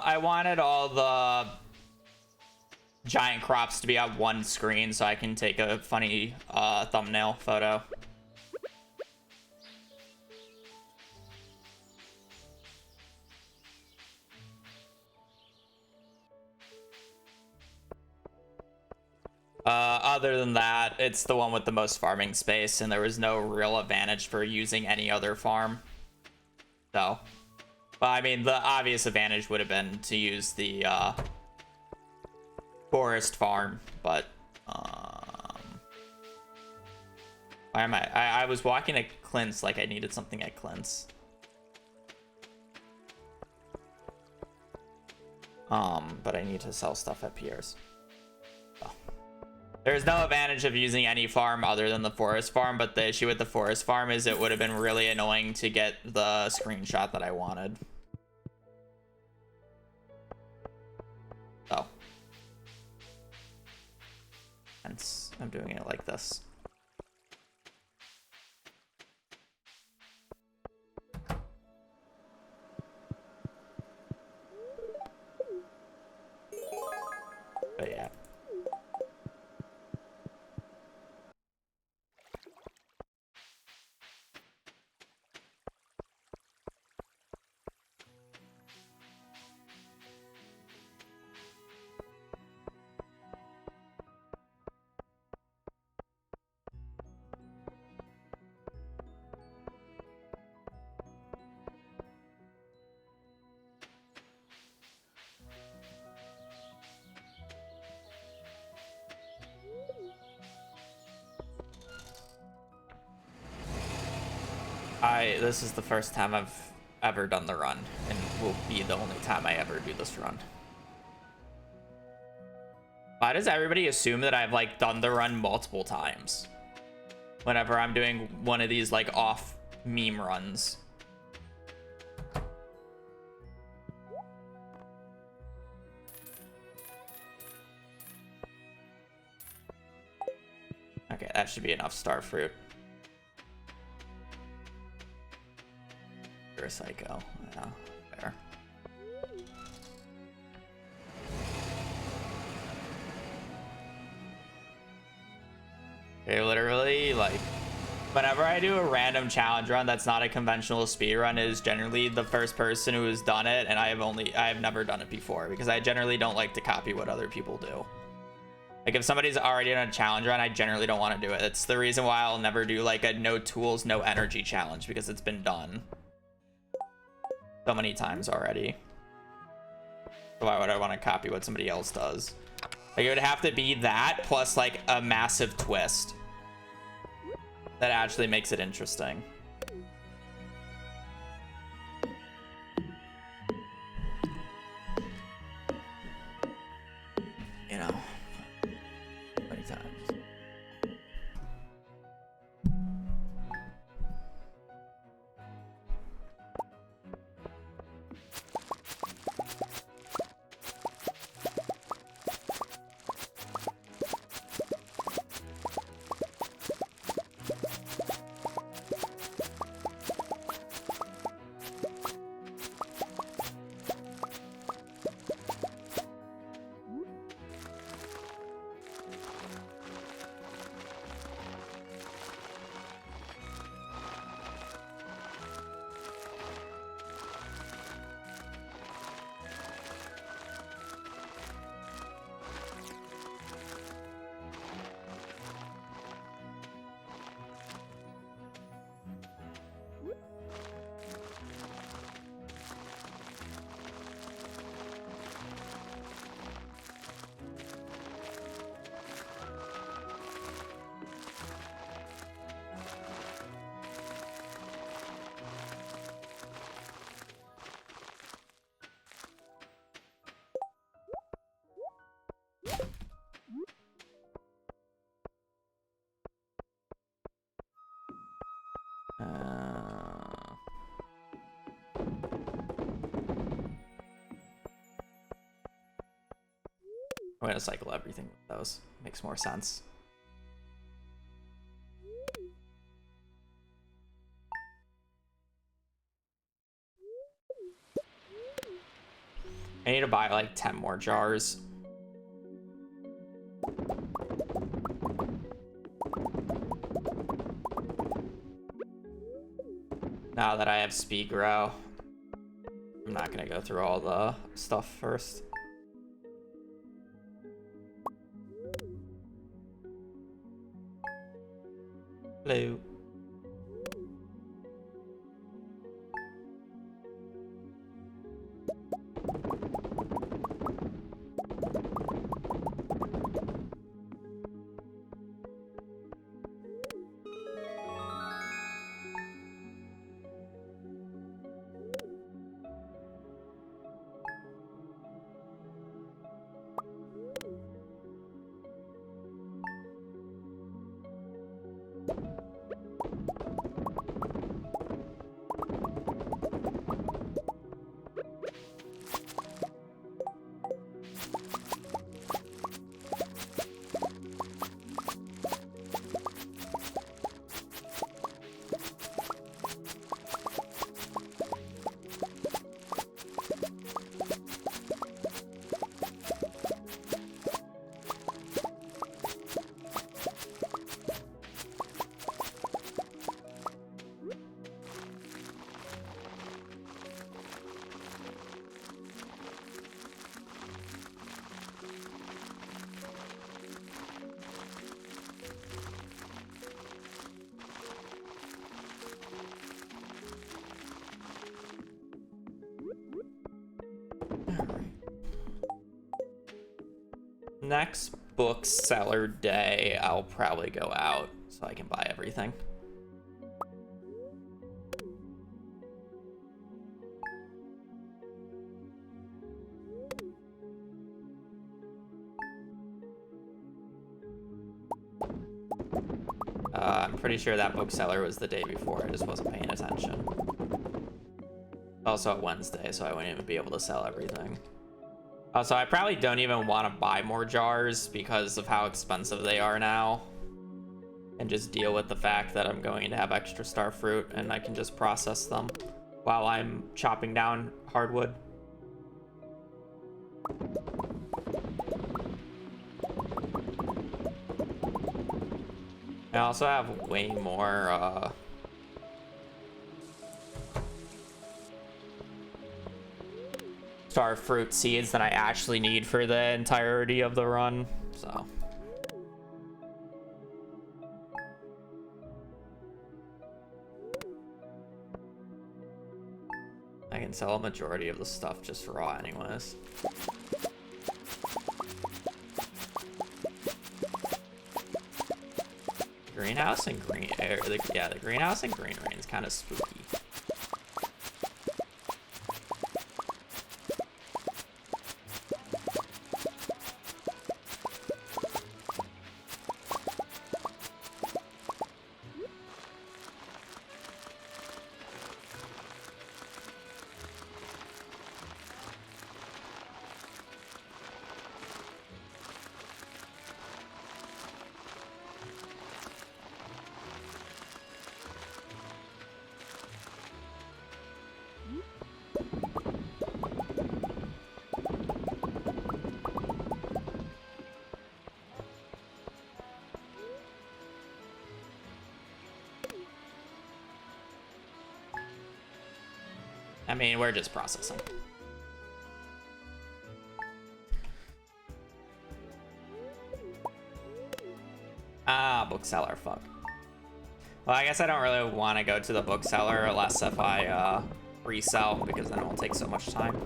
I wanted all the giant crops to be on one screen so I can take a funny thumbnail photo. Other than that, it's the one with the most farming space, and there was no real advantage for using any other farm. So, but I mean, the obvious advantage would have been to use the forest farm, but why am I was walking at Clint's like I needed something at Clint's. But I need to sell stuff at Pierre's. There's no advantage of using any farm other than the forest farm, but the issue with the forest farm is it would have been really annoying to get the screenshot that I wanted. So. Hence, I'm doing it like this. But yeah. This is the first time I've ever done the run, and will be the only time I ever do this run. Why does everybody assume that I've like done the run multiple times whenever I'm doing one of these like off meme runs? Okay, that should be enough star fruit. You're a psycho. Yeah, fair. Okay, literally, like, whenever I do a random challenge run that's not a conventional speed run, is generally the first person who has done it, and I have never done it before because I generally don't like to copy what other people do. Like if somebody's already on a challenge run, I generally don't want to do it. It's the reason why I'll never do like a no tools, no energy challenge, because it's been done so many times already. So why would I want to copy what somebody else does? Like it would have to be that plus like a massive twist that actually makes it interesting. You know, many times. I'm gonna cycle everything with those. Makes more sense. I need to buy like 10 more jars. Now that I have speed grow, I'm not gonna go through all the stuff first. Hello. Next bookseller day, I'll probably go out so I can buy everything. I'm pretty sure that bookseller was the day before. I just wasn't paying attention. Also a Wednesday, so I wouldn't even be able to sell everything. So I probably don't even want to buy more jars because of how expensive they are now. And just deal with the fact that I'm going to have extra star fruit and I can just process them while I'm chopping down hardwood. I also have way more star fruit seeds than I actually need for the entirety of the run, so can sell a majority of the stuff just raw anyways. Greenhouse and green air. Yeah, the greenhouse and green rain is kind of spooky. I mean, we're just processing. Ah, bookseller, fuck. Well, I guess I don't really want to go to the bookseller unless if I resell, because then it will take so much time.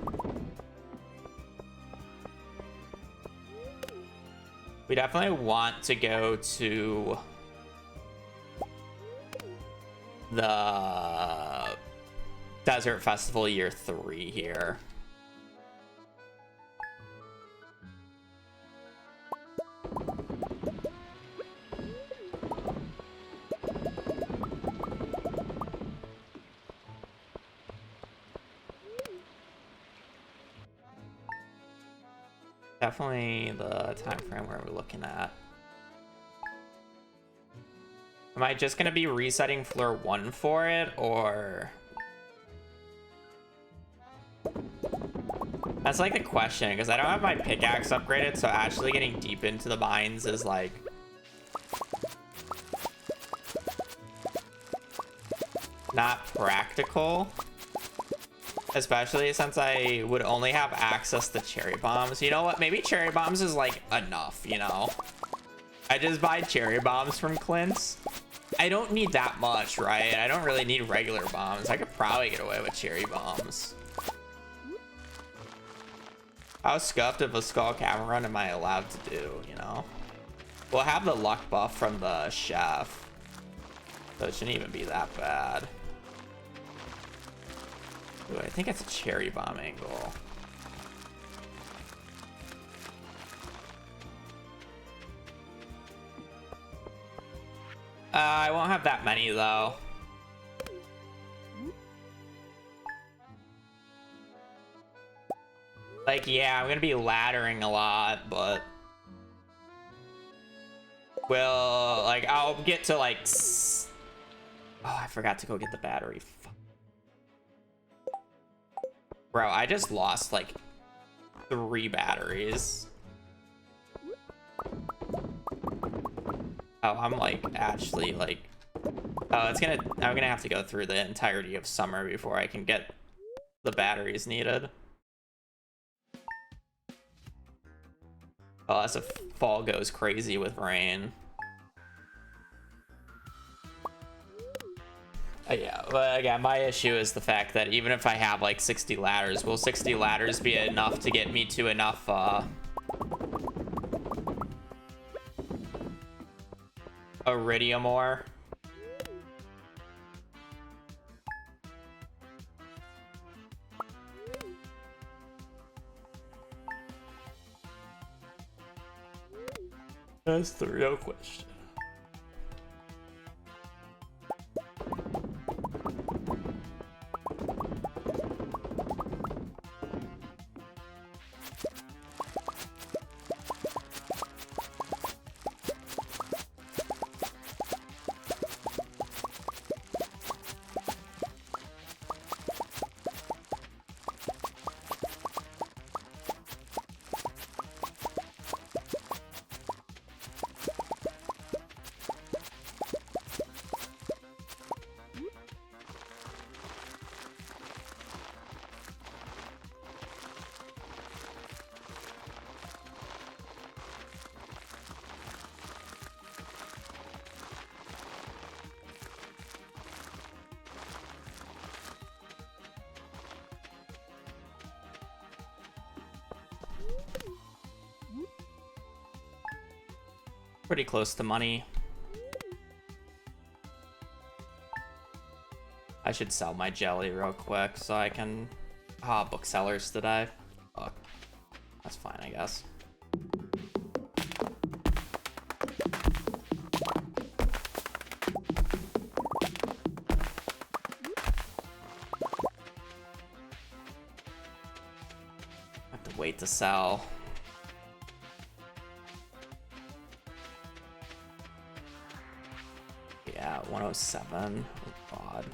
We definitely want to go to the Desert Festival Year 3 here. Definitely the time frame where we're looking at. Am I just gonna be resetting floor 1 for it, or? That's like the question, because I don't have my pickaxe upgraded, so actually getting deep into the mines is like not practical. Especially since I would only have access to cherry bombs. You know what? Maybe cherry bombs is like enough, you know? I just buy cherry bombs from Clint's. I don't need that much, right? I don't really need regular bombs. I could probably get away with cherry bombs. How scuffed of a skull cavern run am I allowed to do, you know? We'll have the luck buff from the chef, so it shouldn't even be that bad. Ooh, I think it's a cherry bomb angle. I won't have that many though. Like, yeah, I'm gonna be laddering a lot, but well, like, I'll get to like oh, I forgot to go get the battery. Bro, I just lost like 3 batteries. Oh, I'm like actually like, oh, I'm gonna have to go through the entirety of summer before I can get the batteries needed. Unless if fall goes crazy with rain. Yeah, but again, my issue is the fact that even if I have like 60 ladders, will 60 ladders be enough to get me to enough iridium ore? That's the real question. Pretty close to money. I should sell my jelly real quick so I can... booksellers today. Fuck. That's fine, I guess. I have to wait to sell. Yeah, 107. Oh god.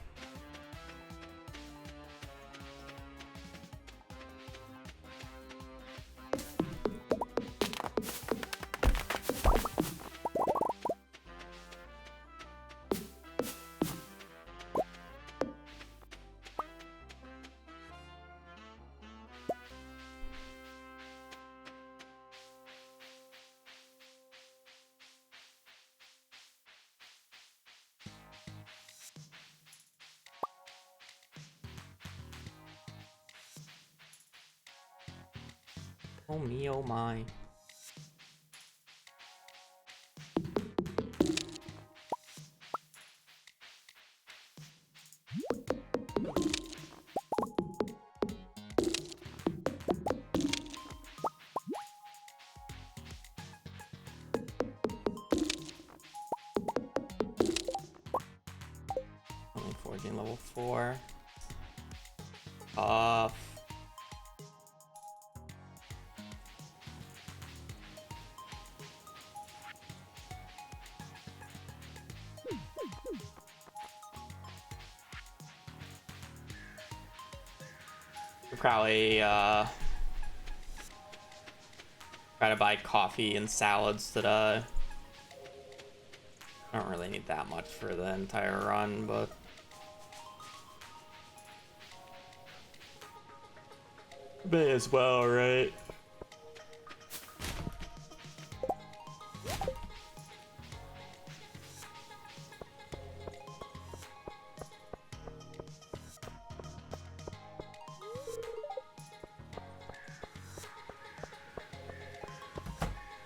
Oh me, oh my. Only forging level 4. Probably try to buy coffee and salads today. I don't really need that much for the entire run, but may as well, right?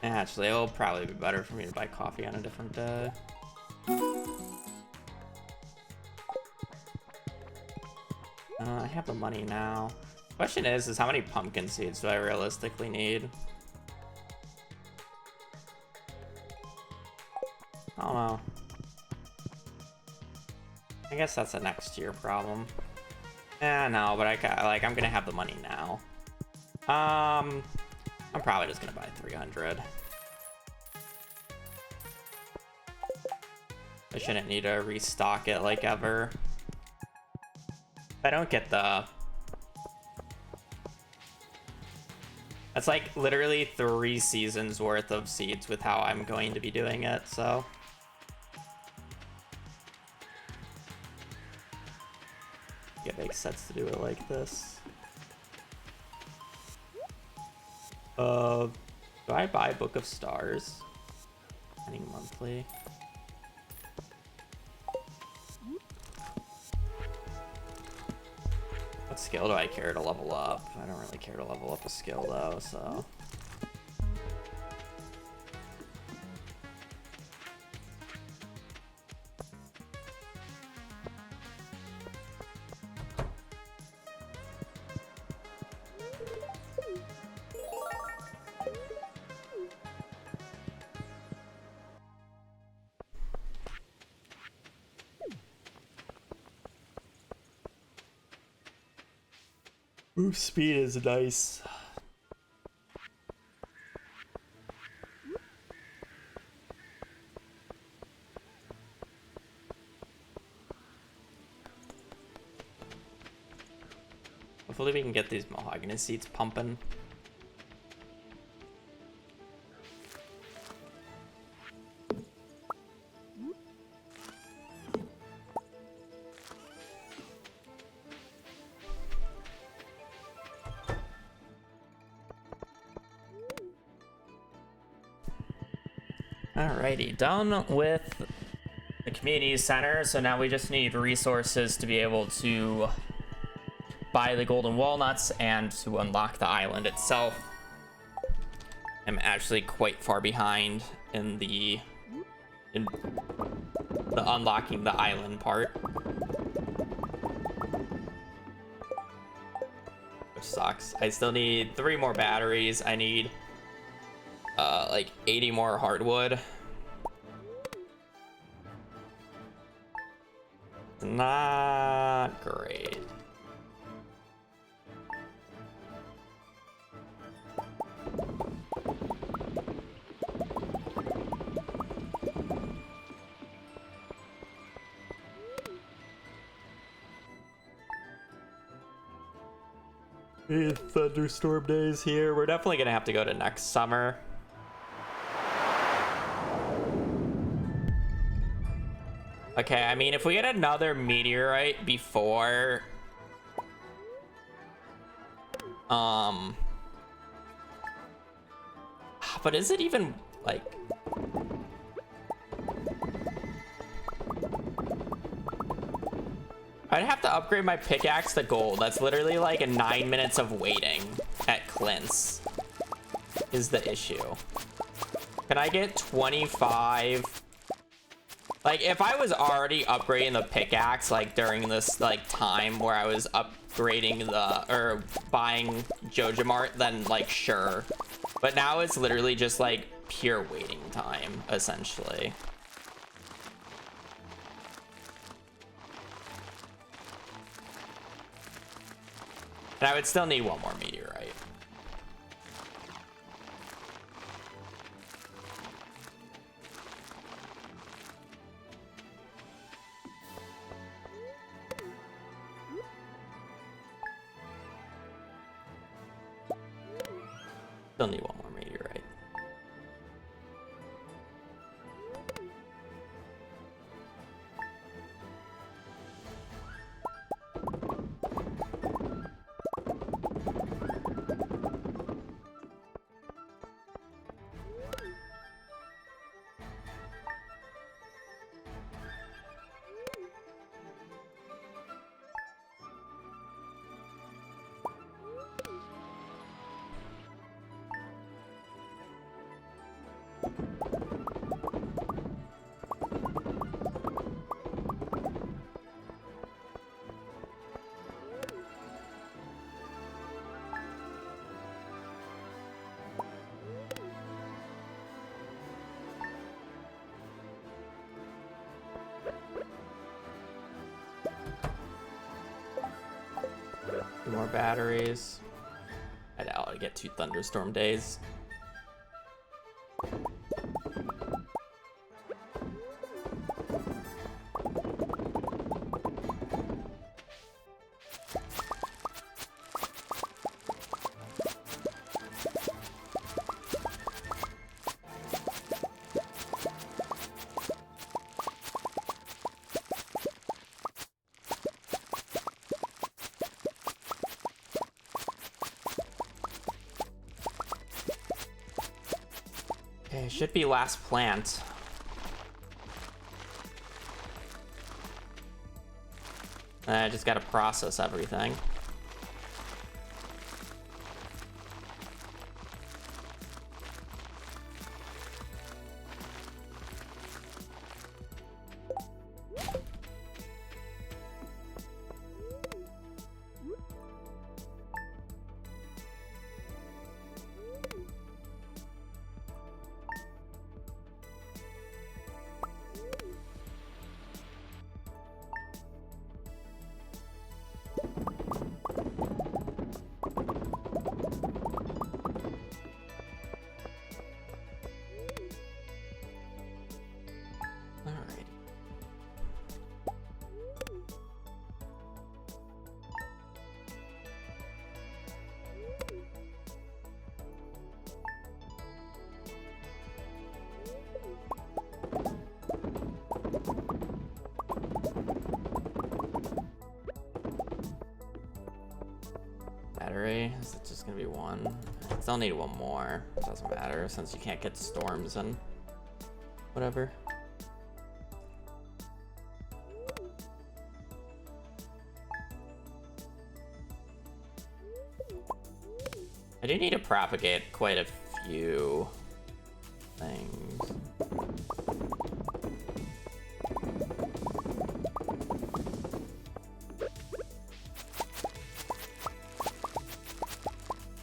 Actually, it'll probably be better for me to buy coffee on a different day. I have the money now. Question is how many pumpkin seeds do I realistically need? I don't know. I guess that's a next year problem. No, but I'm gonna have the money now. I'm probably just gonna buy 300. I shouldn't need to restock it like ever. If I don't get the... That's like literally 3 seasons worth of seeds with how I'm going to be doing it, so... It makes sense to do it like this. Do I buy Book of Stars? Spending monthly. What skill do I care to level up? I don't really care to level up a skill though, so. Move speed is nice. Hopefully we can get these mahogany seeds pumping. Alrighty, done with the community center, so now we just need resources to be able to buy the golden walnuts and to unlock the island itself. I'm actually quite far behind in the unlocking the island part. Which sucks. I still need 3 more batteries. I need like 80 more hardwood. Not great. Thunderstorm days here. We're definitely gonna have to go to next summer. Okay, I mean, if we get another meteorite before but is it even like I'd have to upgrade my pickaxe to gold. That's literally like 9 minutes of waiting at Clint's is the issue. Can I get 25? Like, if I was already upgrading the pickaxe, like, during this, like, time where I was upgrading or buying Jojamart, then, like, sure. But now it's literally just, like, pure waiting time, essentially. And I would still need 1 more meteorite. Still need 1 more meteorite. More batteries. I doubt I'll get 2 thunderstorm days. Okay, should be last plant. I just gotta process everything. Battery, is it just gonna be 1? I still need 1 more. It doesn't matter since you can't get storms and whatever. I do need to propagate quite a few things.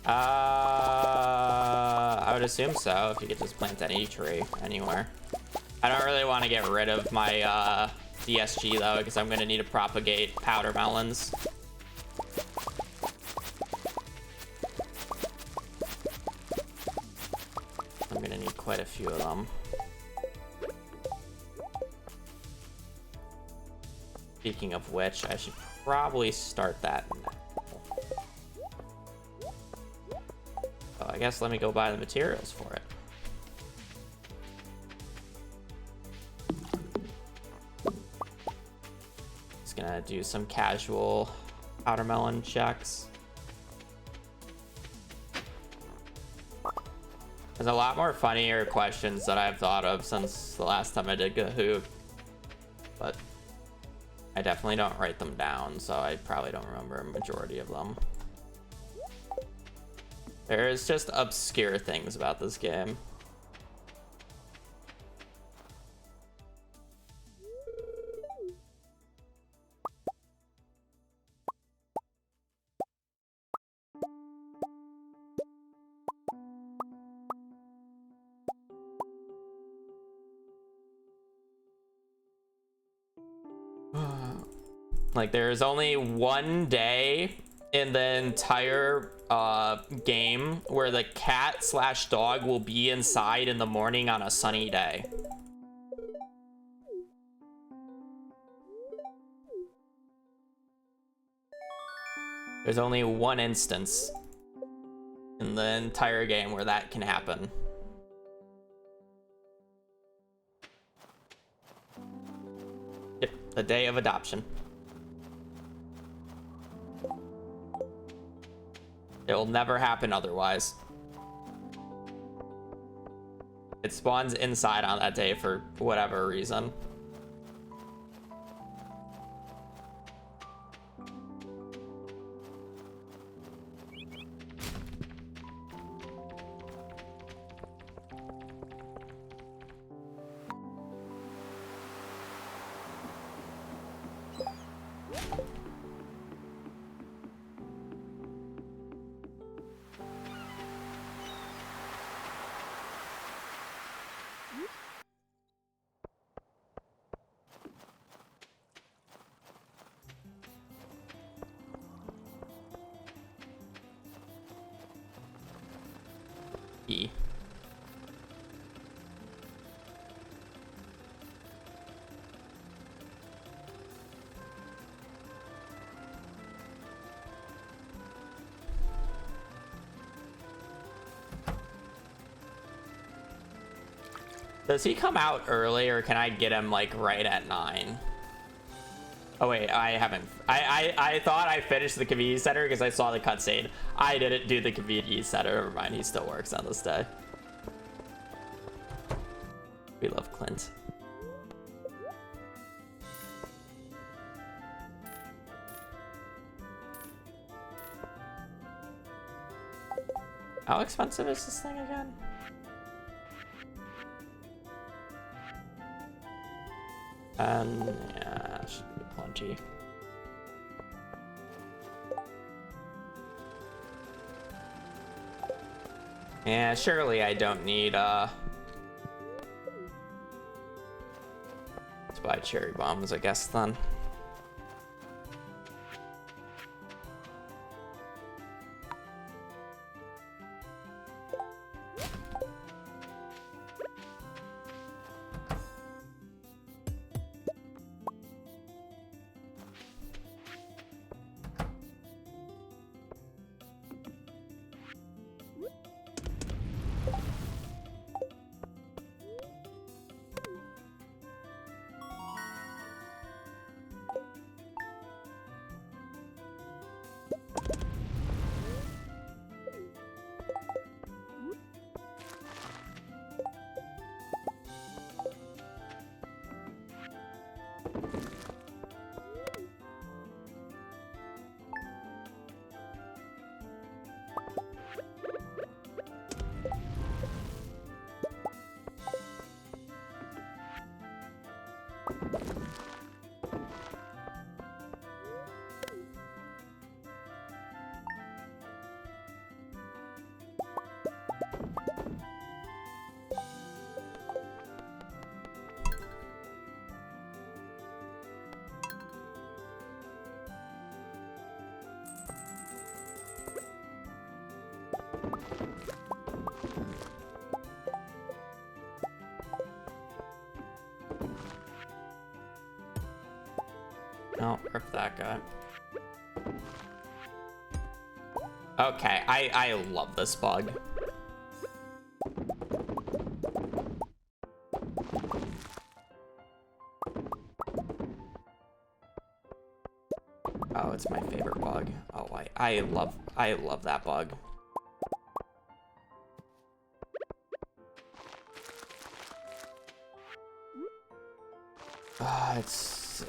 I would assume so, if you could just plant any tree anywhere. I don't really want to get rid of my DSG though, because I'm going to need to propagate powder melons. I'm going to need quite a few of them. Speaking of which, I should probably start that now. So I guess let me go buy the materials for it. Just gonna do some casual powdermelon checks. There's a lot more funnier questions that I've thought of since the last time I did Kahoot, but I definitely don't write them down, so I probably don't remember a majority of them. There's just obscure things about this game. Like, there's only one day in the entire game where the cat slash dog will be inside in the morning on a sunny day. There's only one instance in the entire game where that can happen. Yep, the day of adoption. It will never happen otherwise. It spawns inside on that day for whatever reason. E. Does he come out early, or can I get him like right at 9? Oh wait, I haven't. I thought I finished the convenience center because I saw the cutscene. I didn't do the convenience center. Never mind, he still works on this day. We love Clint. How expensive is this thing again? Yeah, should be plenty. Yeah, surely I don't need to buy cherry bombs, I guess, then. Oh, rip that guy. Okay, I love this bug. Oh, it's my favorite bug. Oh, I love that bug.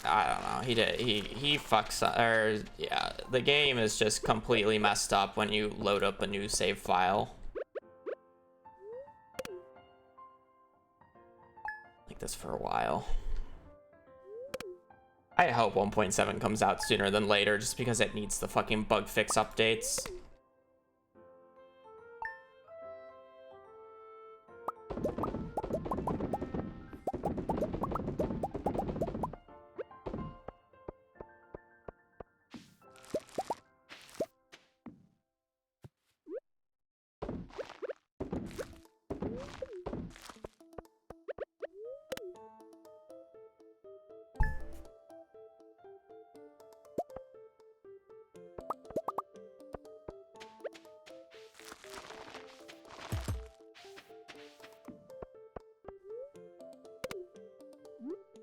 I don't know. He fucks up, or yeah, the game is just completely messed up when you load up a new save file. Like this for a while. I hope 1.7 comes out sooner than later, just because it needs the fucking bug fix updates.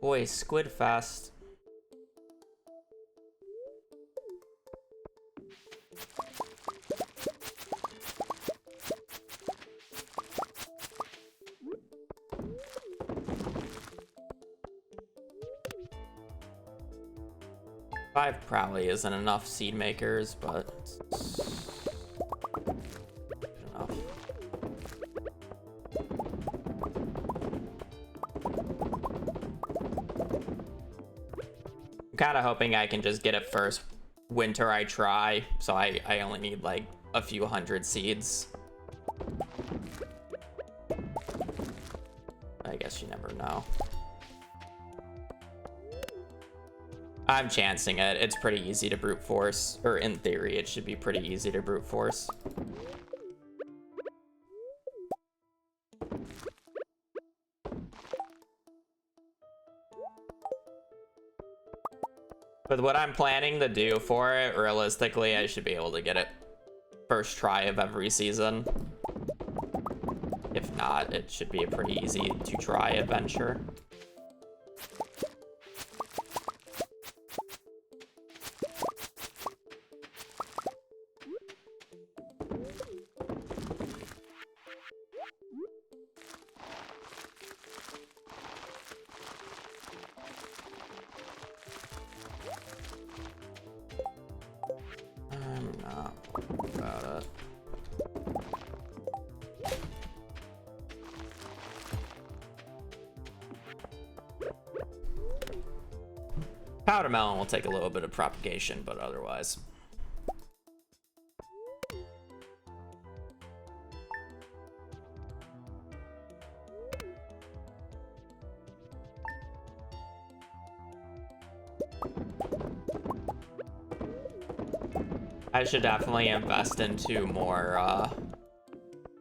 Boy, Squid Fest. Five probably isn't enough seed makers, but it's enough. I'm kind of hoping I can just get it first winter I try, so I only need like a few hundred seeds. I guess you never know. I'm chancing it. It's pretty easy to brute force, or in theory, it should be pretty easy to brute force. With what I'm planning to do for it, realistically, I should be able to get it first try of every season. If not, it should be a pretty easy to try adventure. I'm not worried about it. Powder melon will take a little bit of propagation, but otherwise. I should definitely invest into more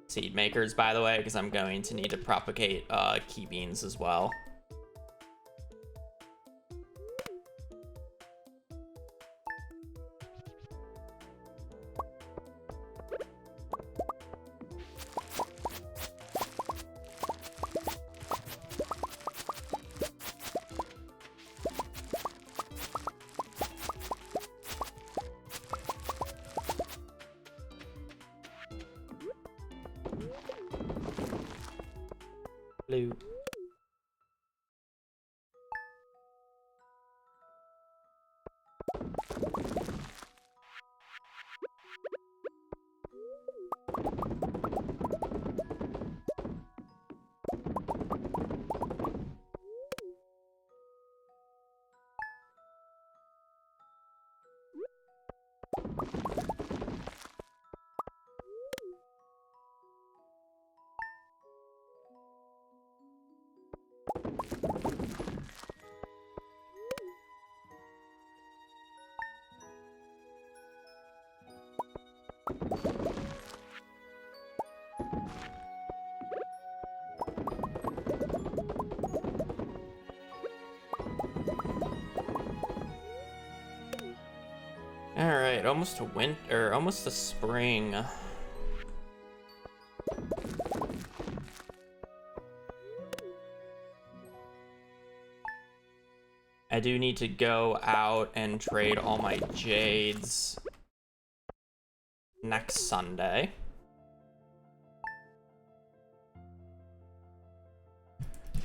seed makers, by the way, because I'm going to need to propagate key beans as well. Blue. right, almost to winter, almost to spring. I do need to go out and trade all my jades next Sunday.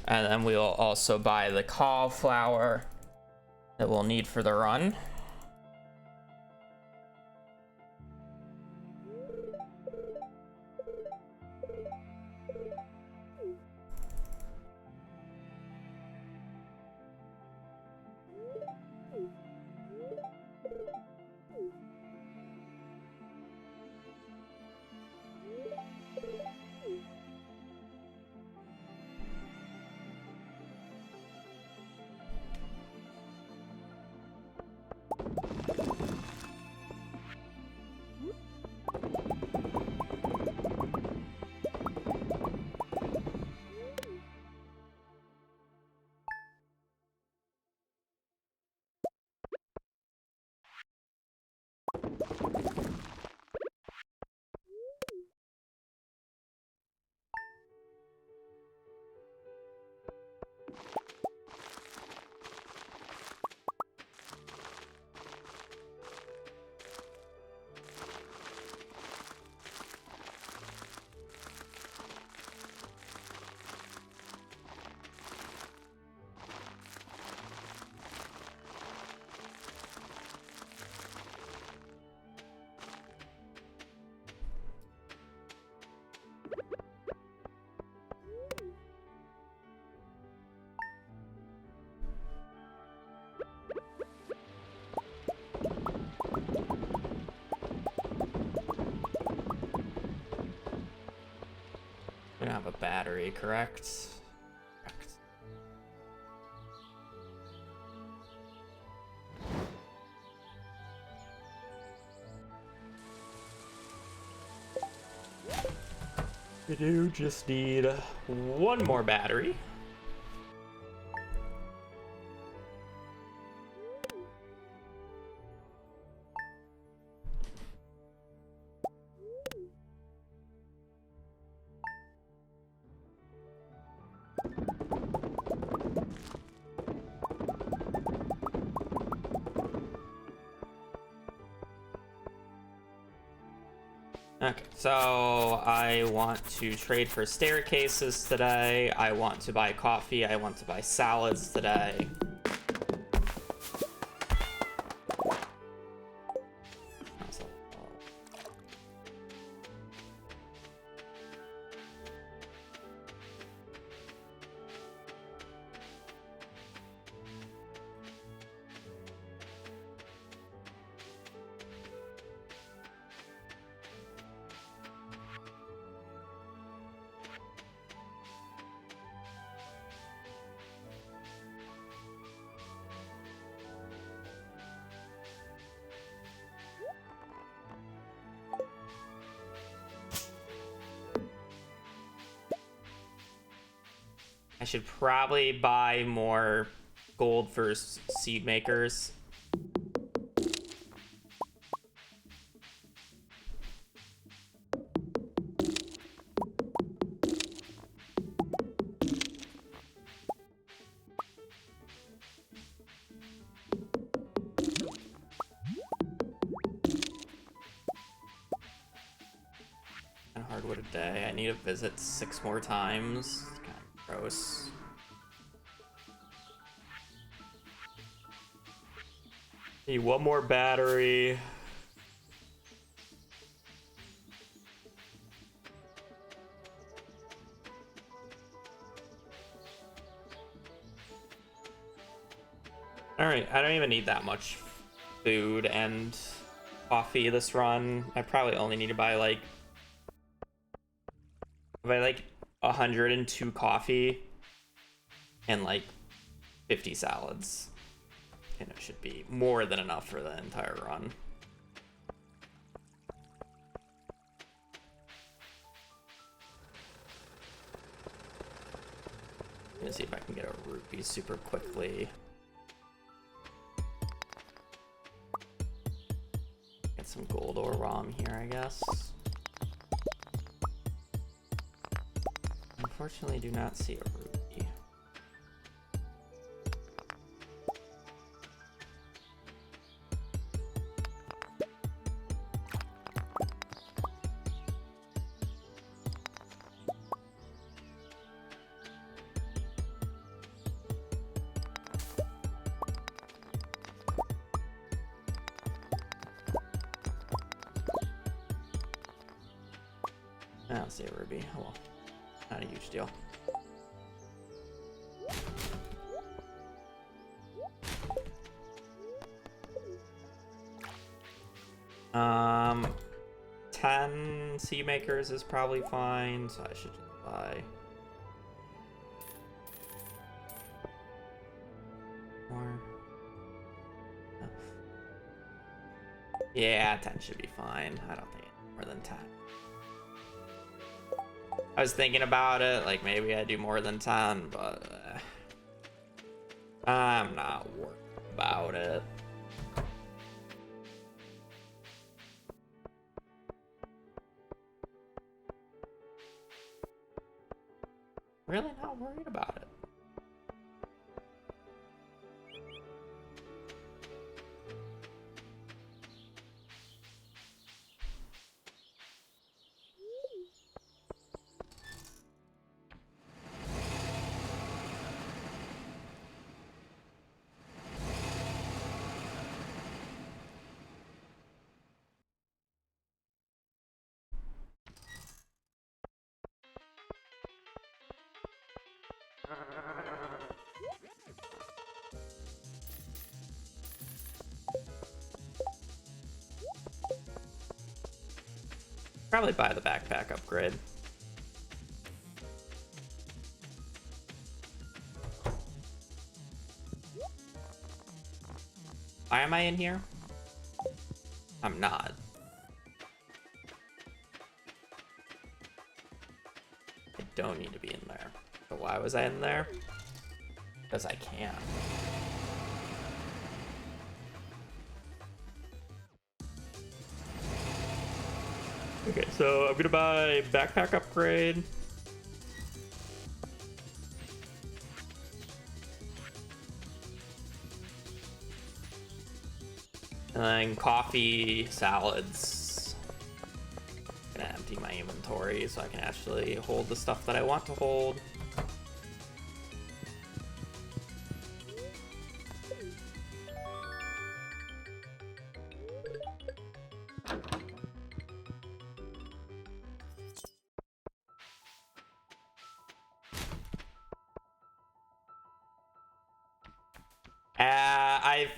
And then we'll also buy the cauliflower that we'll need for the run. We don't have a battery, correct? Correct. We do just need one more battery. Okay, so I want to trade for staircases today. I want to buy coffee. I want to buy salads today. I should probably buy more gold for seed makers. And hardwood a day. I need to visit 6 more times. It's kind of gross. Need one more battery. All right, I don't even need that much food and coffee this run. I probably only need to buy like 102 coffee and like 50 salads. And it should be more than enough for the entire run. I'm gonna see if I can get a rupee super quickly. gold or wrong here, I guess. Unfortunately, do not see a ruby. I don't see a ruby. Oh well. Not a huge deal. Um, 10 sea makers is probably fine, so I should just buy more. Oh. Yeah, 10 should be fine. I don't think it's more than 10. I was thinking about it, like maybe I do more than 10, but I'm not worried about it. Really not worried about it. Probably buy the backpack upgrade. Why am I in here? I'm not. I don't need to be in there. But why was I in there? Because I can. Okay, so I'm gonna buy backpack upgrade. And then coffee, salads. I'm gonna empty my inventory so I can actually hold the stuff that I want to hold.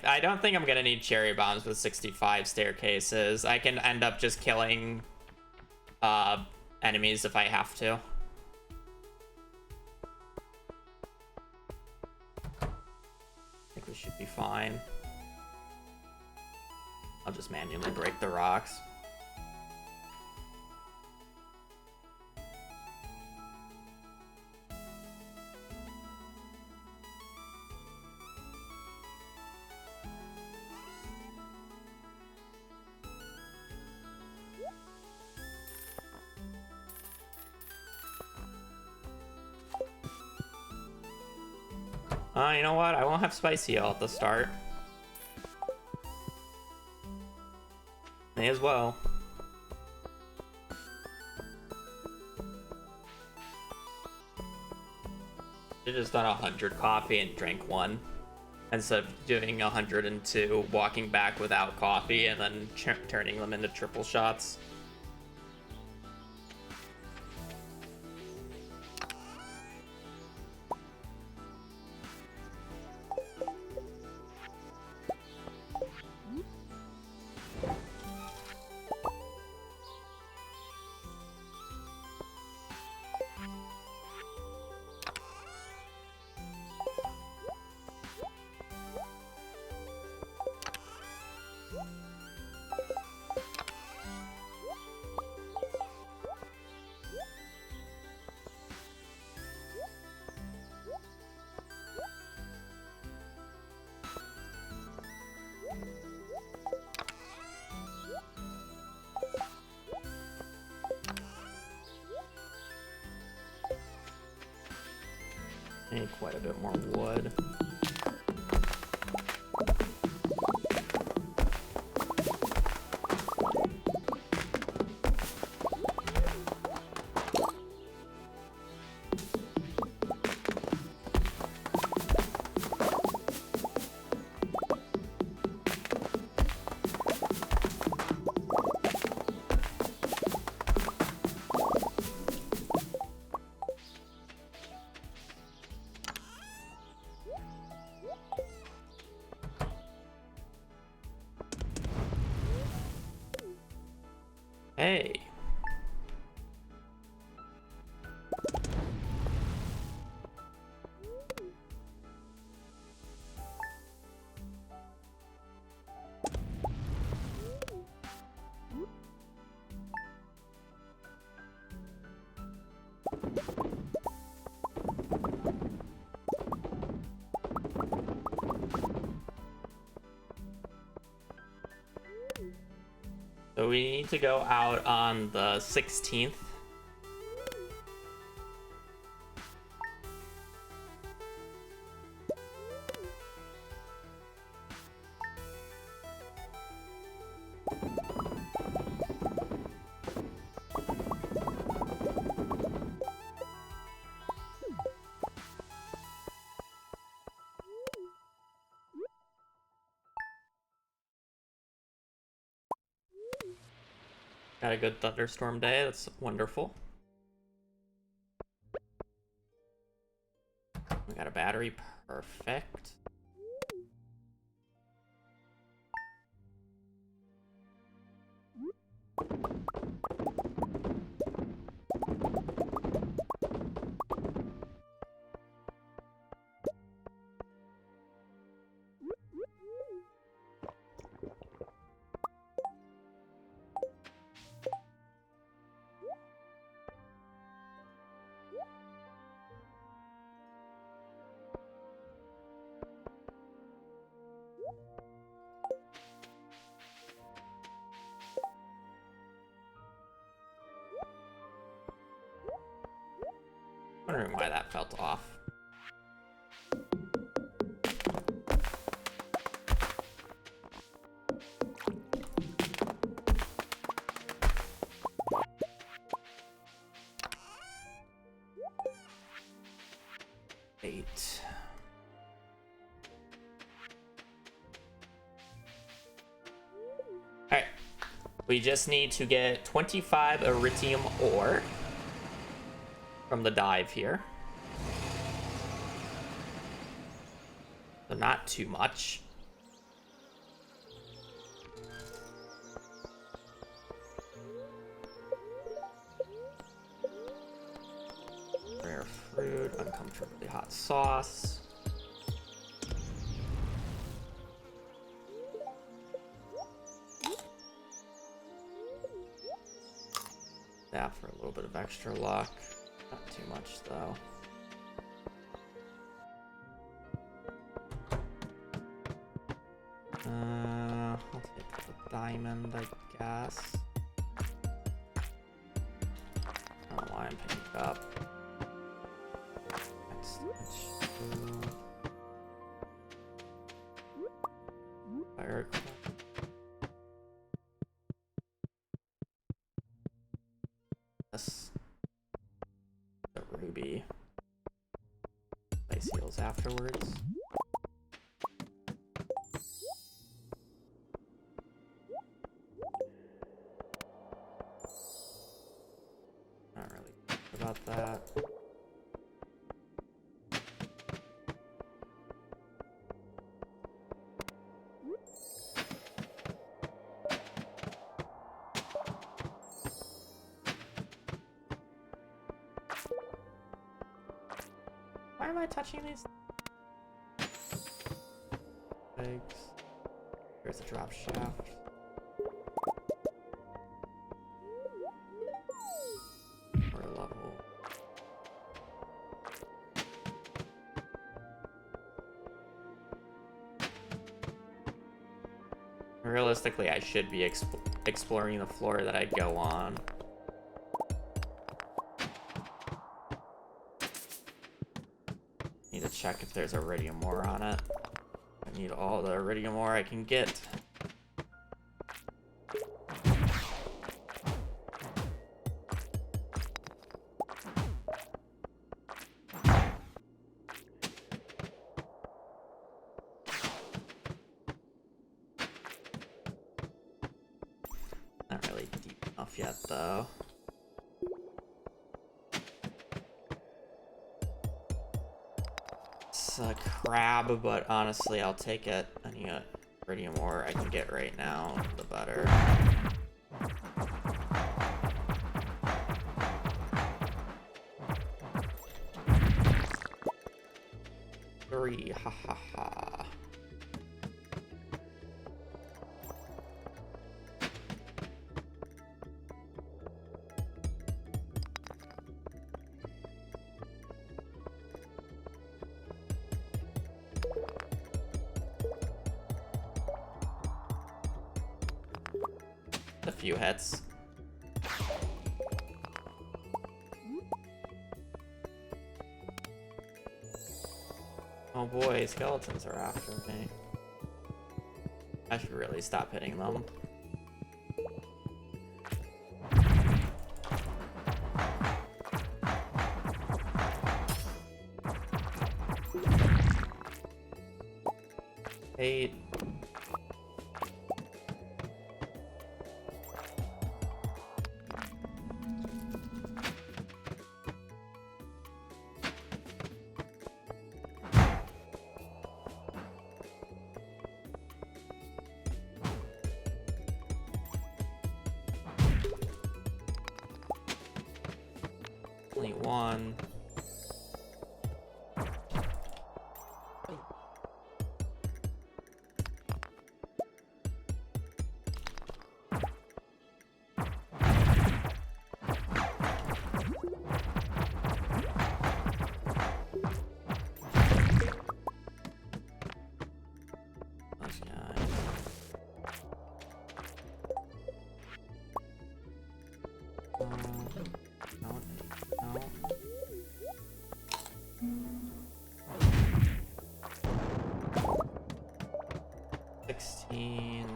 I don't think I'm gonna need cherry bombs with 65 staircases. I can end up just killing enemies if I have to. I think we should be fine. I'll just manually break the rocks. You know what? I won't have spicy ale at the start. May as well. Should've just done 100 coffee and drank one. Instead of doing 102, walking back without coffee and then turning them into triple shots. I need quite a bit more wood. Hey. So we need to go out on the 16th. Got a good thunderstorm day. That's wonderful. We got a battery. Perfect. Wondering why that felt off. Eight. All right. We just need to get 25 iridium ore from the dive here. So not too much. Rare fruit, uncomfortably hot sauce. That for a little bit of extra luck. Not too much though. I'll take the diamond, I guess. I don't know why I'm picking it up. Fire. Yes. The ruby. Place heals afterwards. Not really sure about that. Why am I touching these legs? Here's a drop shaft. Or a level. Realistically, I should be exploring the floor that I go on. to check if there's iridium ore on it. I need all the iridium ore I can get. Not really deep enough yet, though. It's a crab, but honestly, I'll take it. Any iridium ore I can get right now, the better. Three, ha ha ha. A few hits. Oh boy, skeletons are after me. I should really stop hitting them. Eight. Only one. Those guys. No. 16.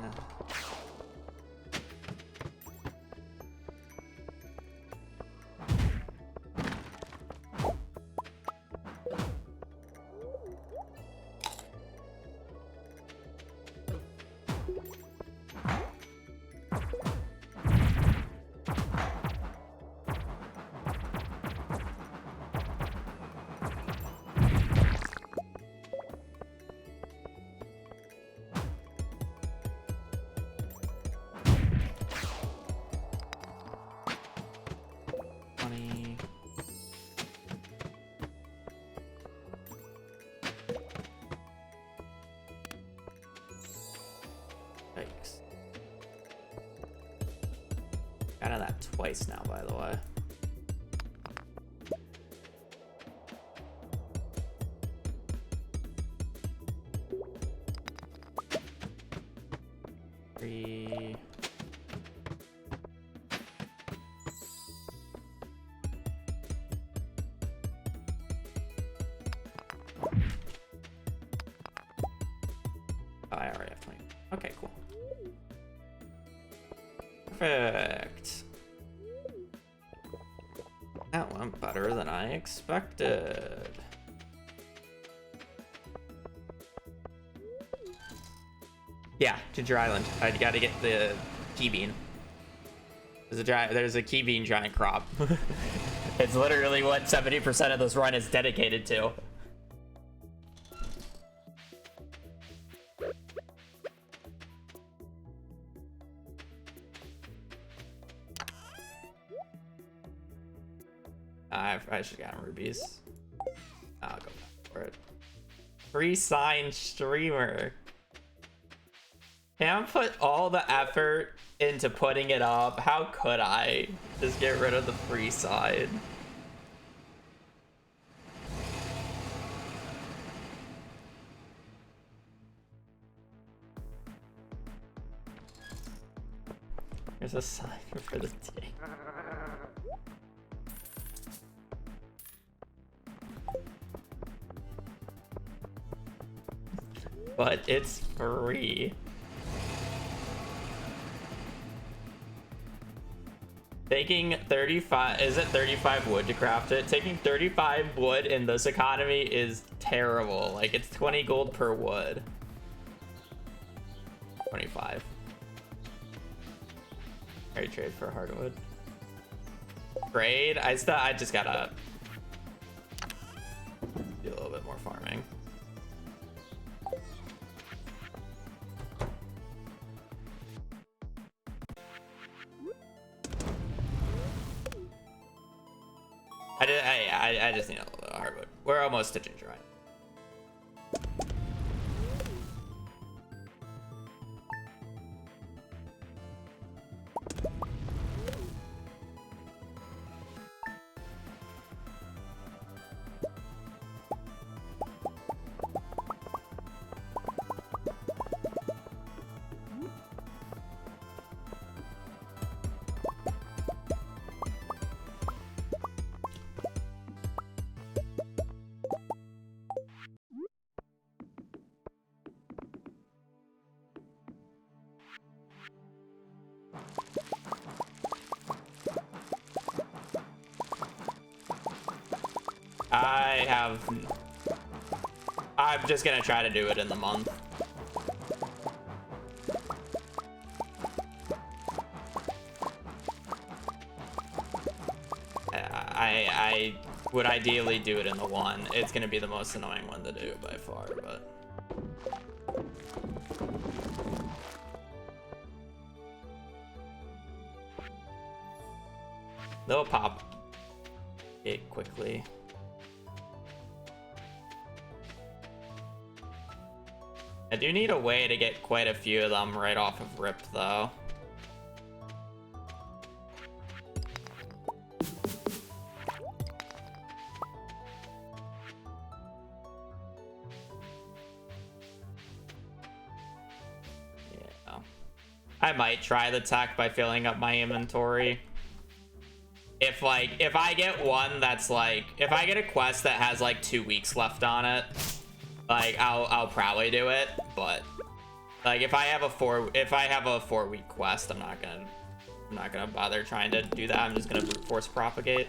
Yikes. Got on that twice now, by the way. Three. Oh, I already have 20. Okay, cool. Perfect. That went better than I expected. Yeah, Ginger Island. I gotta get the key bean. There's a key bean giant crop. It's literally what 70% of this run is dedicated to. I should have gotten rubies. I'll go back for it. Free sign streamer. Can't put all the effort into putting it up. How could I just get rid of the free side? There's a sign for the day. but it's free. Taking 35, is it 35 wood to craft it? Taking 35 wood in this economy is terrible. Like, it's 20 gold per wood. 25. Alright, trade for hardwood. Trade? I just gotta do a little bit more farming. I just need a little bit of hardwood. We're almost to ginger right. I'm just gonna try to do it in the month. I would ideally do it in the one. It's gonna be the most annoying one to do by far, but they'll pop it quickly. I do need a way to get quite a few of them right off of rip, though. Yeah. I might try the tech by filling up my inventory. If I get one that's like, if I get a quest that has like 2 weeks left on it, like I'll probably do it, but like if I have a 4-week quest, I'm not gonna bother trying to do that. I'm just gonna brute force propagate.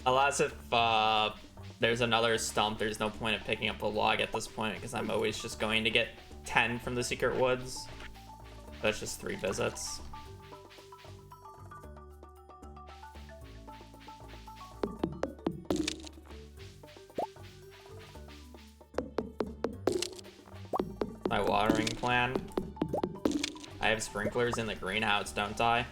Unless if there's another stump, there's no point of picking up a log at this point because I'm always just going to get 10 from the secret woods. That's just 3 visits. My watering plan. I have sprinklers in the greenhouse, don't I?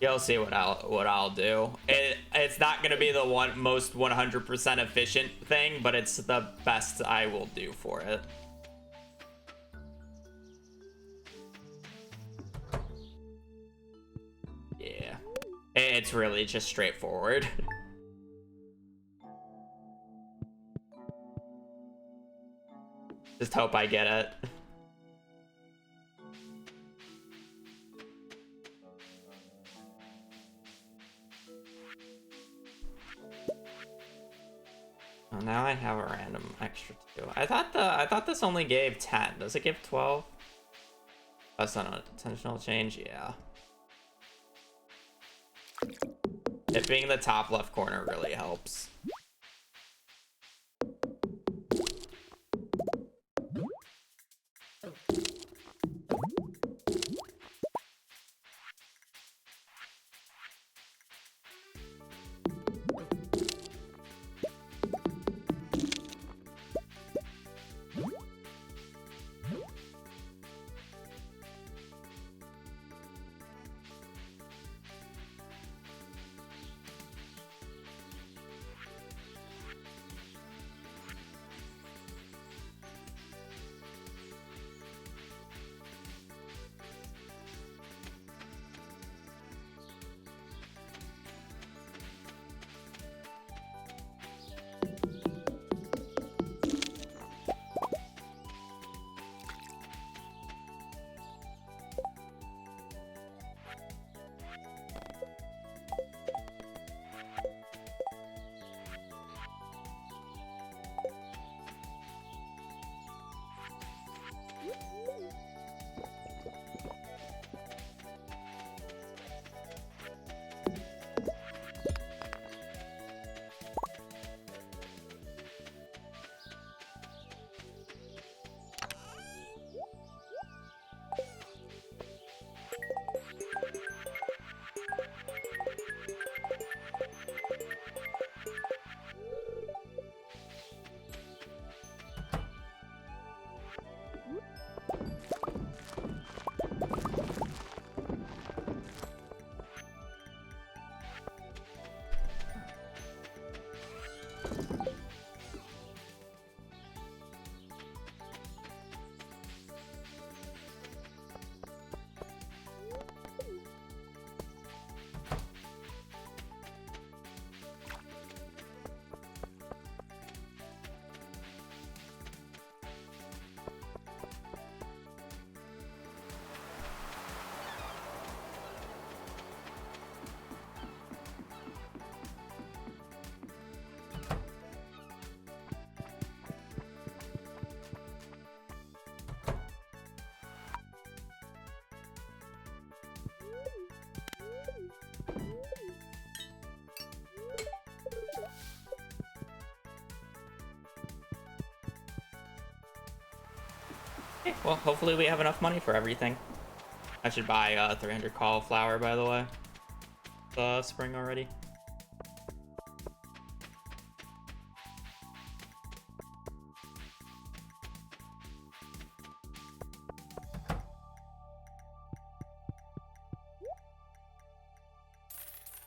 You'll see what I'll do. It's not gonna be the most 100% efficient thing, but it's the best I will do for it. Yeah, it's really just straightforward. Just hope I get it. Well, now I have a random extra 2. I thought this only gave 10. Does it give 12? That's not an intentional change. Yeah. It being the top left corner really helps. Okay, well, hopefully we have enough money for everything. I should buy 300 cauliflower, by the way. Spring already.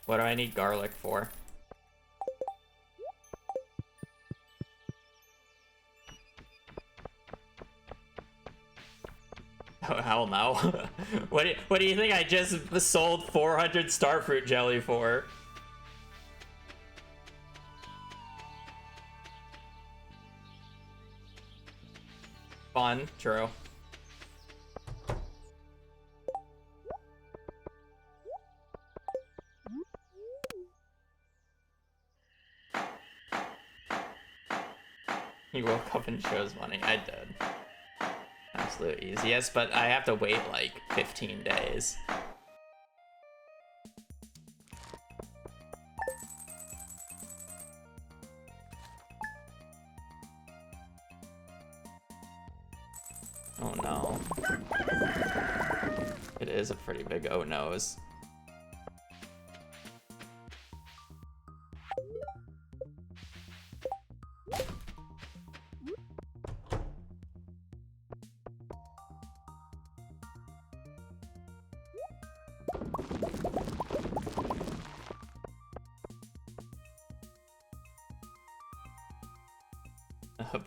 What do I need garlic for? Oh, hell no. What do you think I just sold 400 starfruit jelly for? Fun, true. You woke up and chose money. I did. Absolute easiest, but I have to wait like 15 days. Oh no. It is a pretty big oh-no's.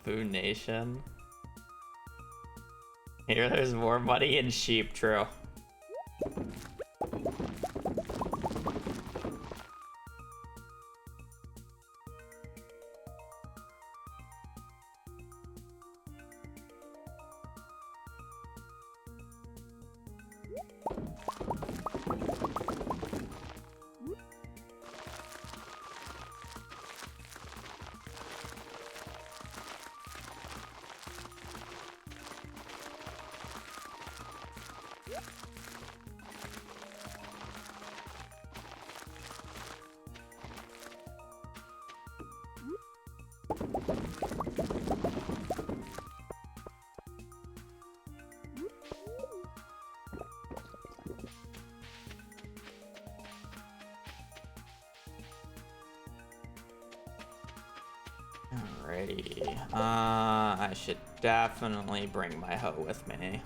Boo Nation. Here there's more money in sheep, true. Alrighty. I should definitely bring my hoe with me.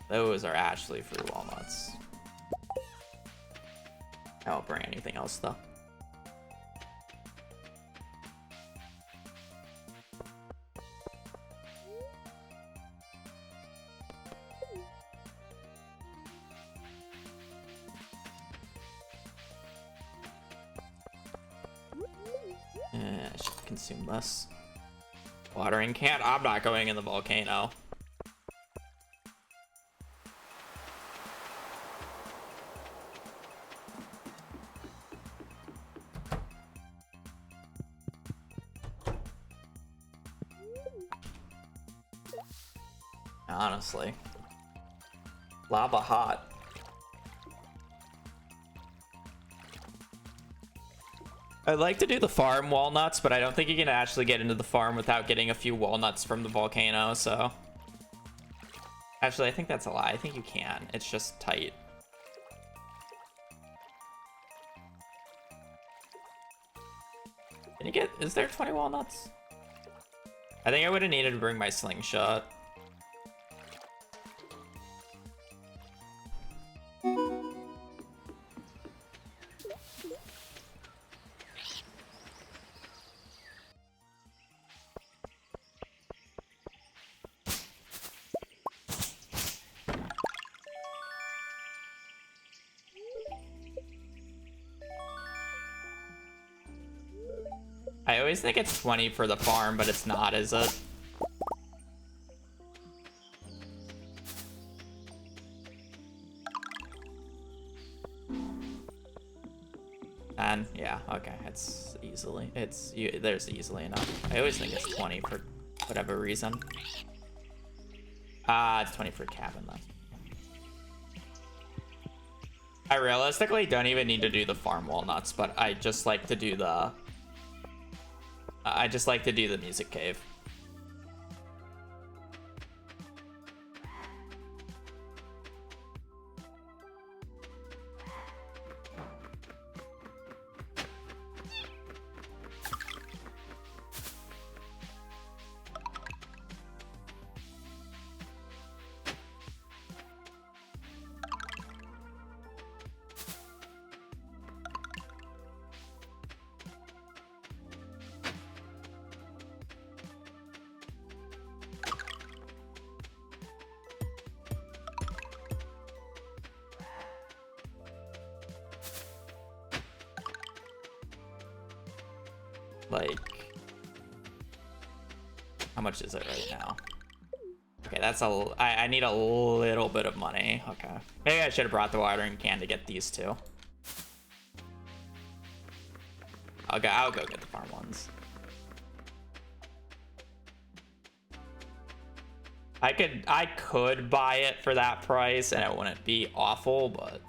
Those are actually free walnuts. I won't bring anything else though. I should consume less. Watering can. I'm not going in the volcano. Honestly. Lava hot. I'd like to do the farm walnuts, but I don't think you can actually get into the farm without getting a few walnuts from the volcano, so... Actually, I think that's a lie. I think you can. It's just tight. Can you get... Is there 20 walnuts? I think I would have needed to bring my slingshot. I always think it's 20 for the farm, but it's not, is it? And yeah, okay, it's easily, there's easily enough. I always think it's 20 for whatever reason. It's 20 for cabin though. I realistically don't even need to do the farm walnuts, but I just like to do the music cave. Like, how much is it right now? Okay, that's I need a little bit of money. Okay, maybe I should have brought the watering can to get these two. I'll go get the farm ones. I could buy it for that price and it wouldn't be awful, but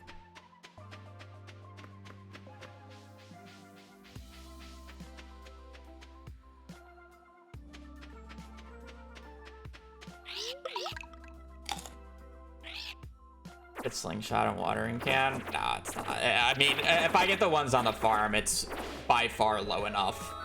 it's slingshot and watering can. Nah, it's not. I mean, if I get the ones on the farm, it's by far low enough.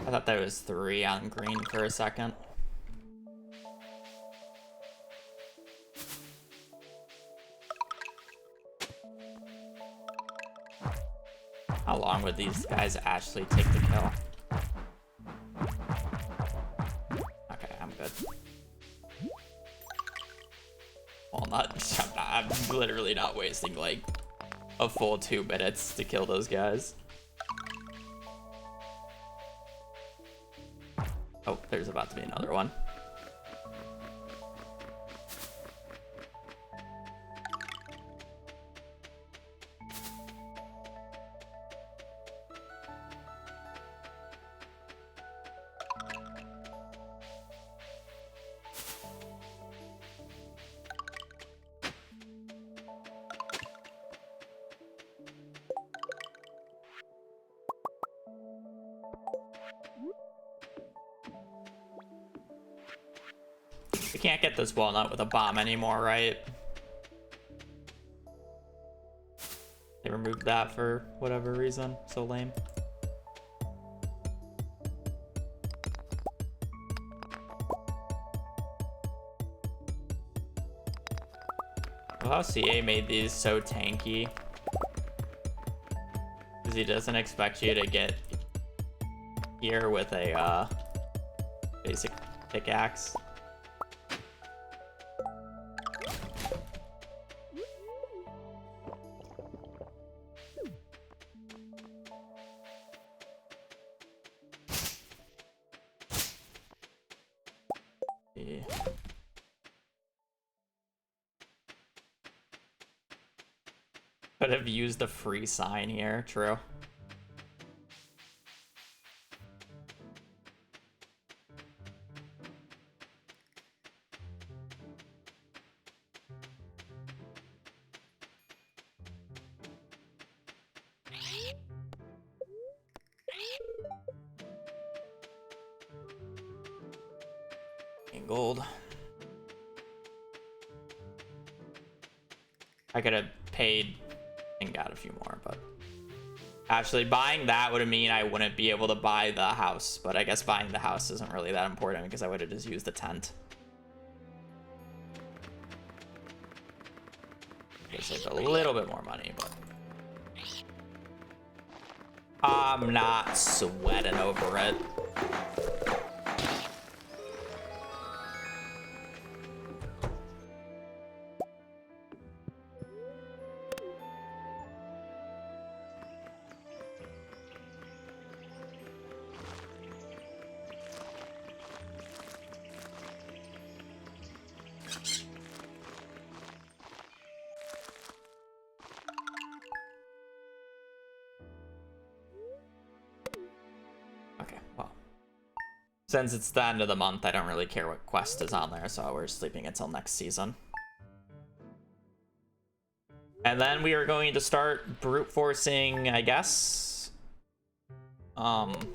I thought there was 3 on green for a second. How long would these guys actually take to kill? Okay, I'm good. Walnut. I'm literally not wasting like a full 2 minutes to kill those guys. Oh, there's about to be another one. We can't get this walnut with a bomb anymore, right? They removed that for whatever reason. So lame. Well, how CA made these so tanky. Because he doesn't expect you to get here with a basic pickaxe. Could have used the free sign here, true. And gold. I could have paid and got a few more, but actually buying that would mean I wouldn't be able to buy the house, but I guess buying the house isn't really that important because I would have just used the tent. It's like a little bit more money, but I'm not sweating over it. Since it's the end of the month, I don't really care what quest is on there, so we're sleeping until next season. And then we are going to start brute forcing, I guess, melons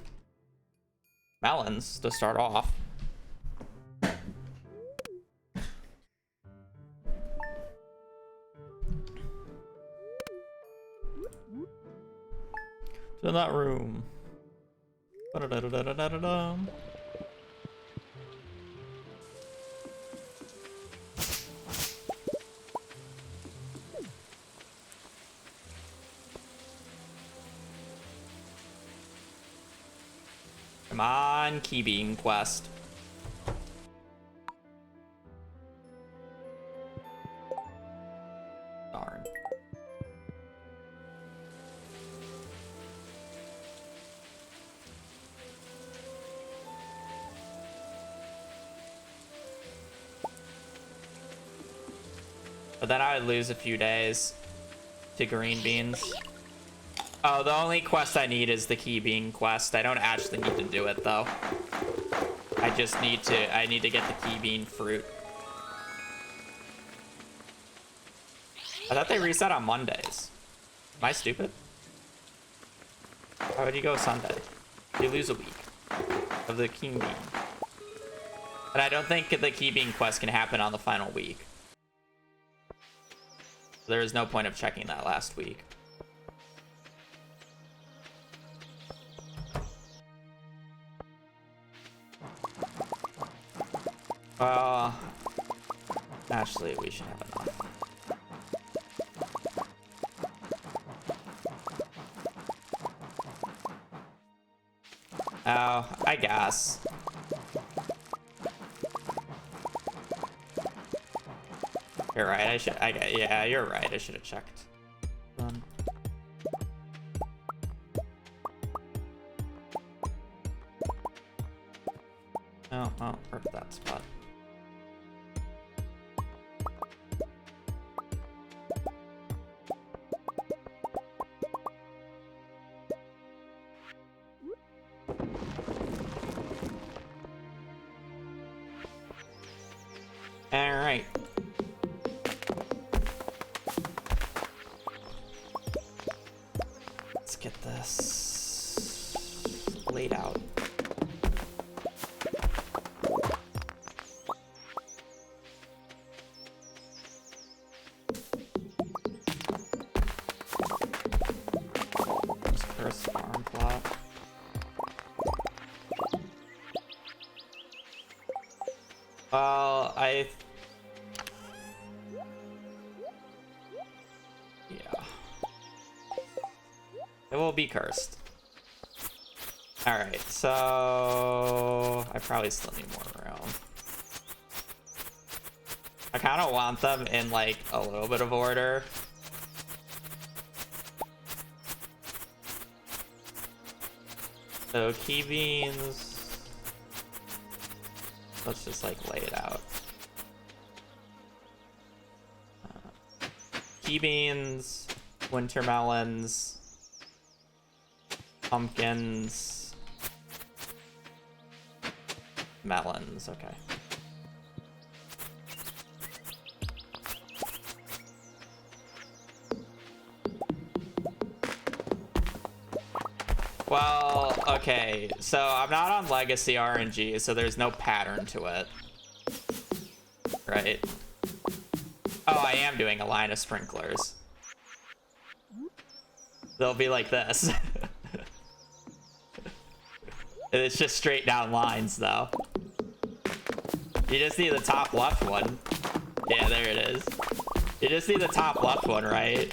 to start off. To that room. Da-da-da-da-da-da-da. Come on, key being quest. Darn. But then I would lose a few days to green beans. Oh, the only quest I need is the key bean quest. I don't actually need to do it though. I just need to, I need to get the key bean fruit. I thought they reset on Mondays. Am I stupid? Why would you go Sunday? You lose a week of the key bean. And I don't think the key bean quest can happen on the final week. There is no point of checking that last week. Actually, we should have enough. Oh, I guess. You're right. Yeah, you're right. I should have checked. Oh, rip that spot. All right. Let's get this laid out. This first farm plot. Well, yeah. It will be cursed. Alright, so I probably still need more room. I kind of want them in like a little bit of order. So key beans. Let's just like lay it out. Key beans, winter melons, pumpkins, melons, okay. Well, okay, so I'm not on Legacy RNG, so there's no pattern to it. Right? Oh, I am doing a line of sprinklers. They'll be like this. It's just straight down lines, though. You just need the top left one. Yeah, there it is. You just need the top left one, right?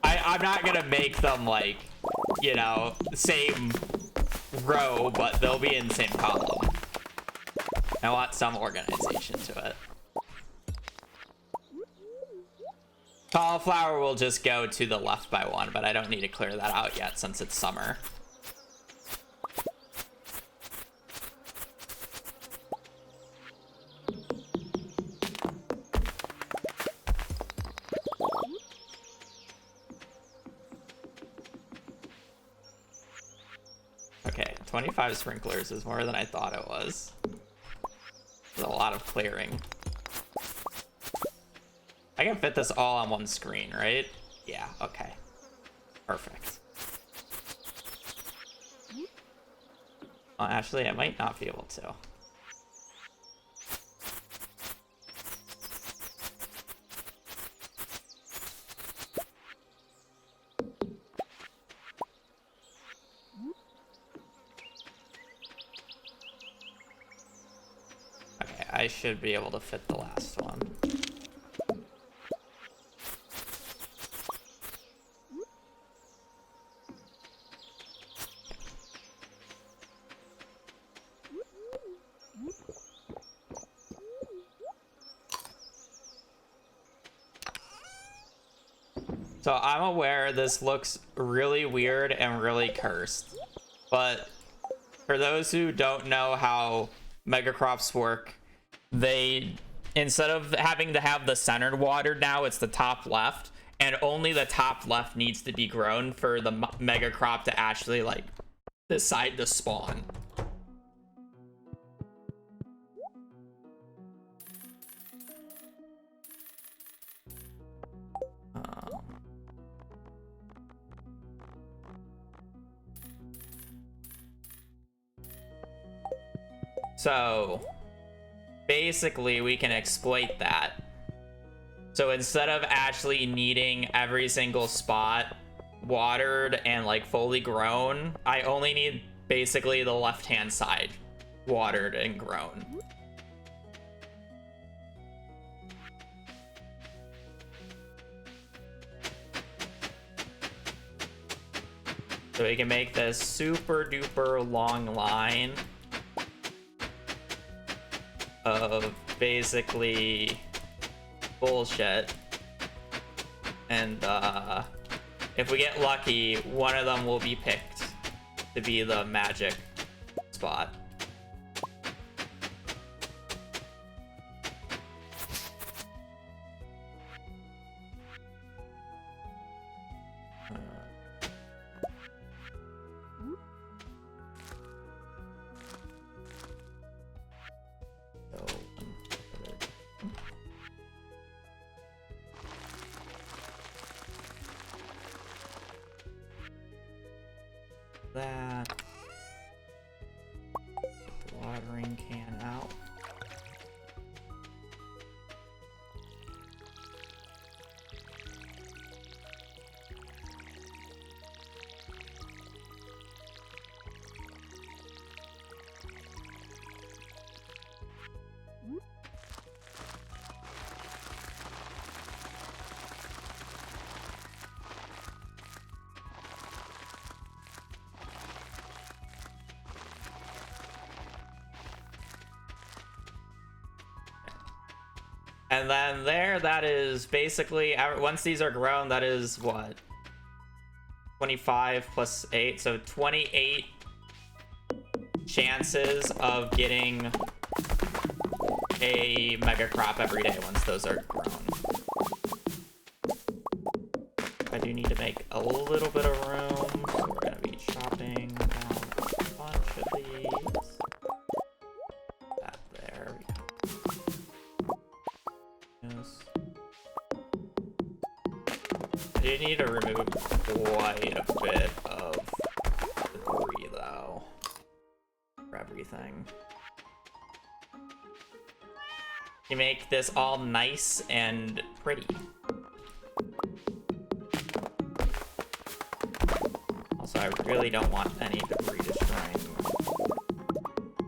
I'm not gonna make them, like, you know, same row, but they'll be in the same column. I want some organization to it. Cauliflower will just go to the left by one, but I don't need to clear that out yet since it's summer. Okay, 25 sprinklers is more than I thought it was. There's a lot of clearing. I can fit this all on one screen, right? Yeah, okay. Perfect. Well, actually, I might not be able to. Okay, I should be able to fit the last one. So I'm aware this looks really weird and really cursed, but for those who don't know how mega crops work, they, instead of having to have the centered watered now, it's the top left, and only the top left needs to be grown for the mega crop to actually like decide to spawn. So basically we can exploit that. So instead of actually needing every single spot watered and like fully grown, I only need basically the left hand side watered and grown. So we can make this super duper long line of basically bullshit. And if we get lucky, one of them will be picked to be the magic spot. That watering can out. And then there, that is basically, once these are grown, that is what? 25 plus 8, so 28 chances of getting a mega crop every day once those are grown. I do need to make a little bit of room, so we're gonna be chopping down a bunch of these. That there we go. Yes. I do need to remove quite a bit of debris though for everything. You make this all nice and pretty. Also, I really don't want any debris destroying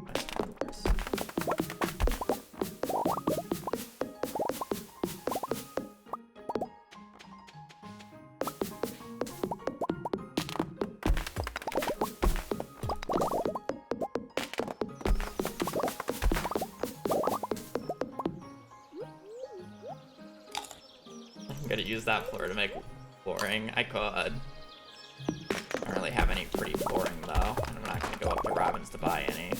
my sprinklers. I'm gonna use that floor to make flooring. I could. I don't really have any pretty flooring though, and I'm not gonna go up to Robin's to buy any.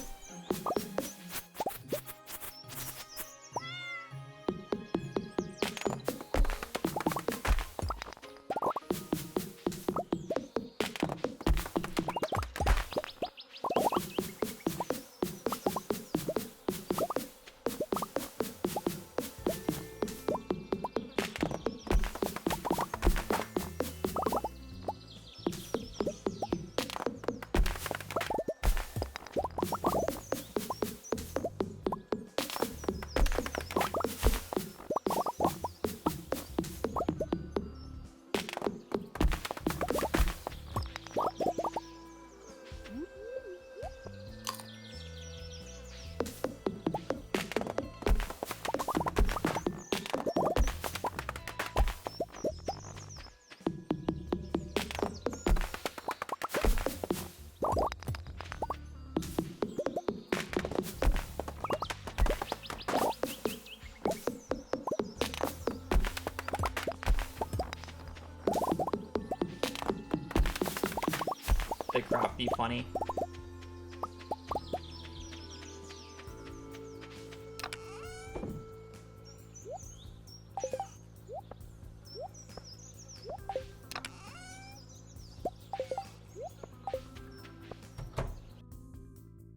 Big crop be funny.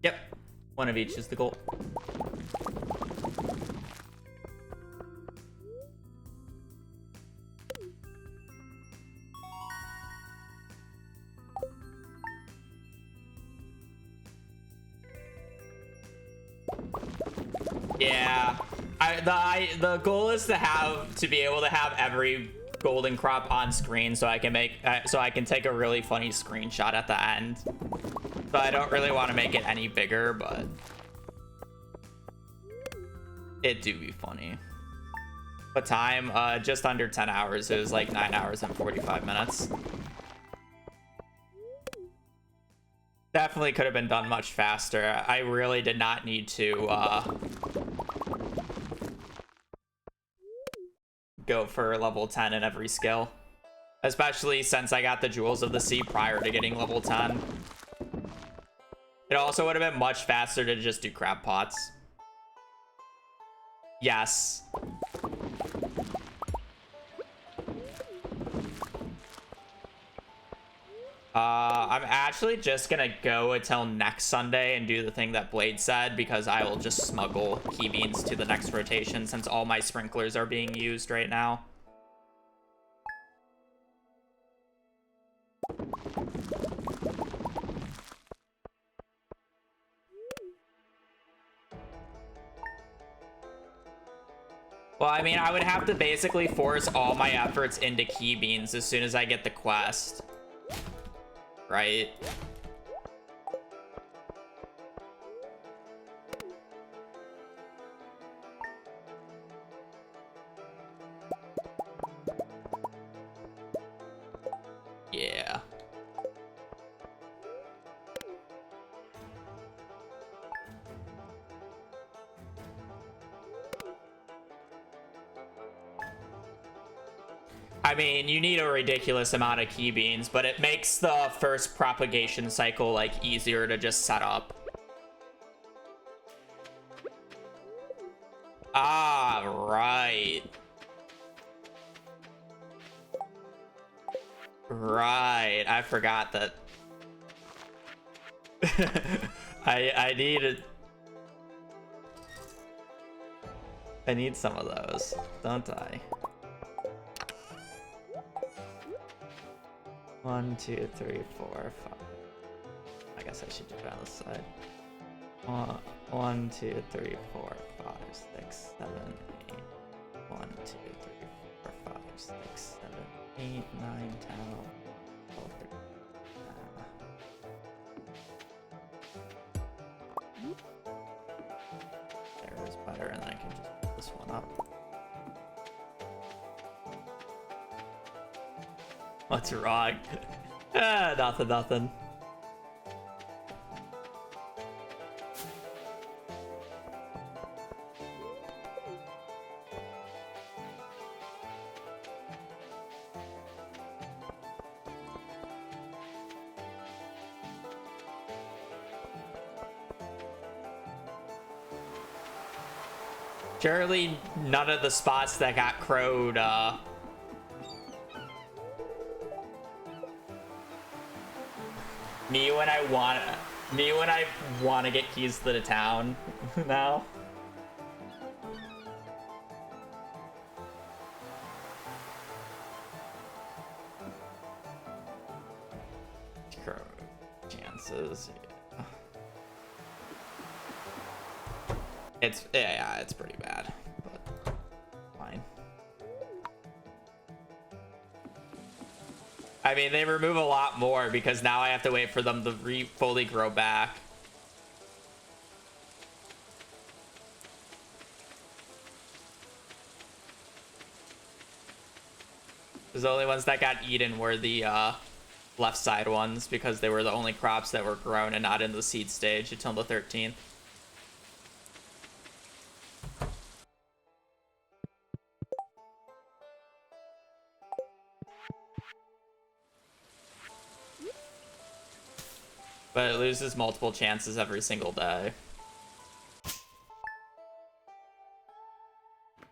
Yep, one of each is the goal. Yeah, the goal is to be able to have every golden crop on screen, so I can take a really funny screenshot at the end. So I don't really want to make it any bigger, but it do be funny. What time? Just under 10 hours. It was like 9 hours and 45 minutes. Definitely could have been done much faster. I really did not need to go for level 10 in every skill. Especially since I got the Jewels of the Sea prior to getting level 10. It also would have been much faster to just do crab pots. Yes. I'm actually just gonna go until next Sunday and do the thing that Blade said, because I will just smuggle key beans to the next rotation since all my sprinklers are being used right now. Well, I mean, I would have to basically force all my efforts into key beans as soon as I get the quest. Right? Yeah. I mean, you need a ridiculous amount of key beans, but it makes the first propagation cycle, like, easier to just set up. Ah, right. Right. I forgot that. I need some of those, don't I? 1, 2, 3, 4, 5. I guess I should do it on the side. 1, 2, 3, 4, 5, 6, 7, 8. 1, 2, 3, 4, 5, 6, 7, 8, 9, 10, 12, 13. There is better, and then I can just put this one up. What's wrong? Nothing. Surely none of the spots that got crowed, me when I wanna get keys to the town now. Crow chances. Yeah. It's pretty bad, but fine. I mean, they remove a lot more because now I have to wait for them to fully grow back. Because the only ones that got eaten were the left side ones, because they were the only crops that were grown and not in the seed stage until the 13th. But it loses multiple chances every single day.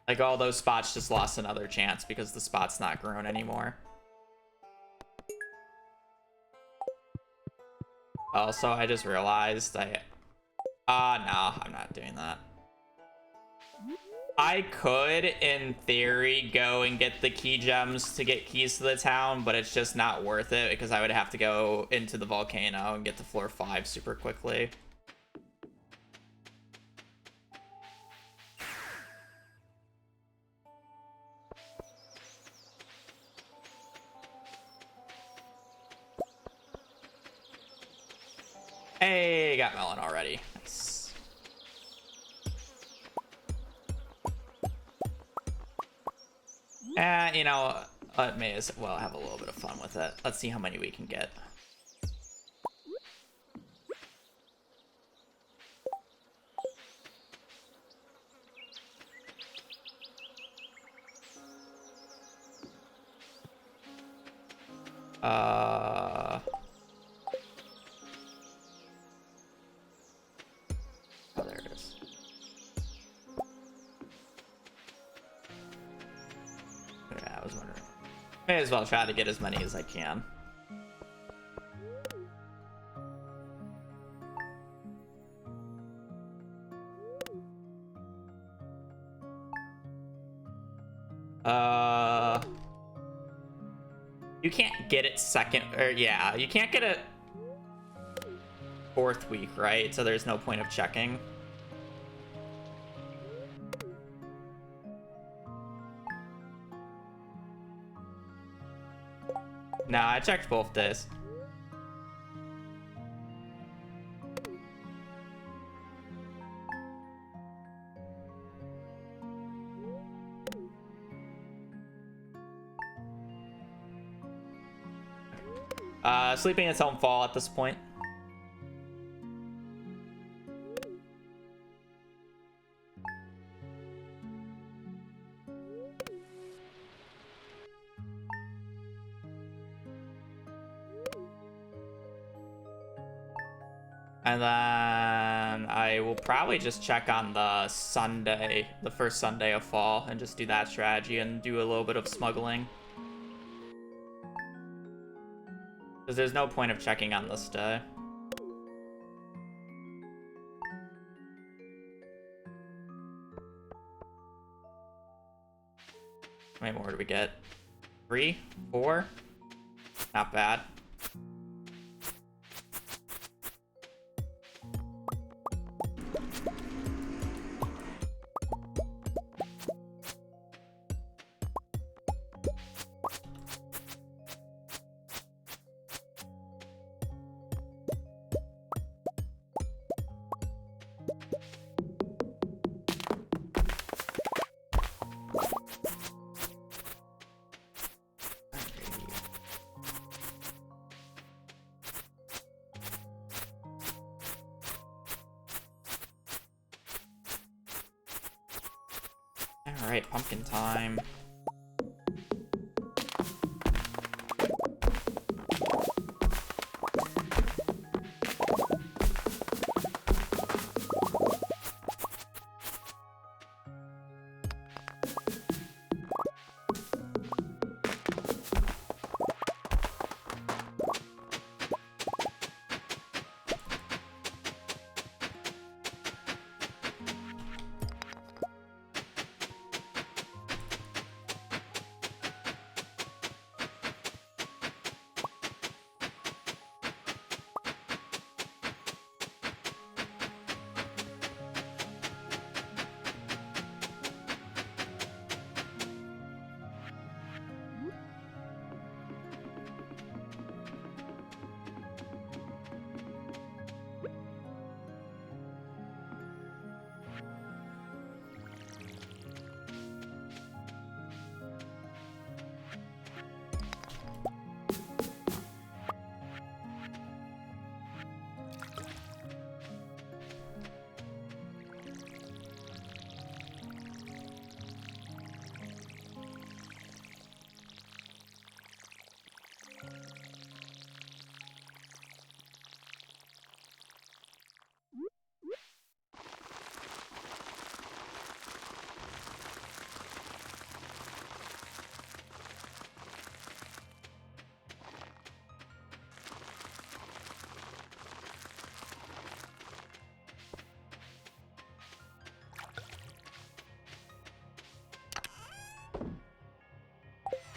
Like, all those spots just lost another chance because the spot's not grown anymore. Also, I just realized no, I'm not doing that. I could, in theory, go and get the key gems to get keys to the town, but it's just not worth it because I would have to go into the volcano and get to floor 5 super quickly. Hey, got melon already. Nice. You know, may as well have a little bit of fun with it. Let's see how many we can get. Oh, there it is. Yeah, I was wondering. May as well try to get as many as I can. You can't get it second, or yeah, you can't get it fourth week, right? So there's no point of checking. Nah, I checked both days. Sleeping its own fall at this point. And then I will probably just check on the Sunday, the first Sunday of fall, and just do that strategy and do a little bit of smuggling. Because there's no point of checking on this day. How many more do we get? 3? 4? Not bad. Alright, pumpkin time.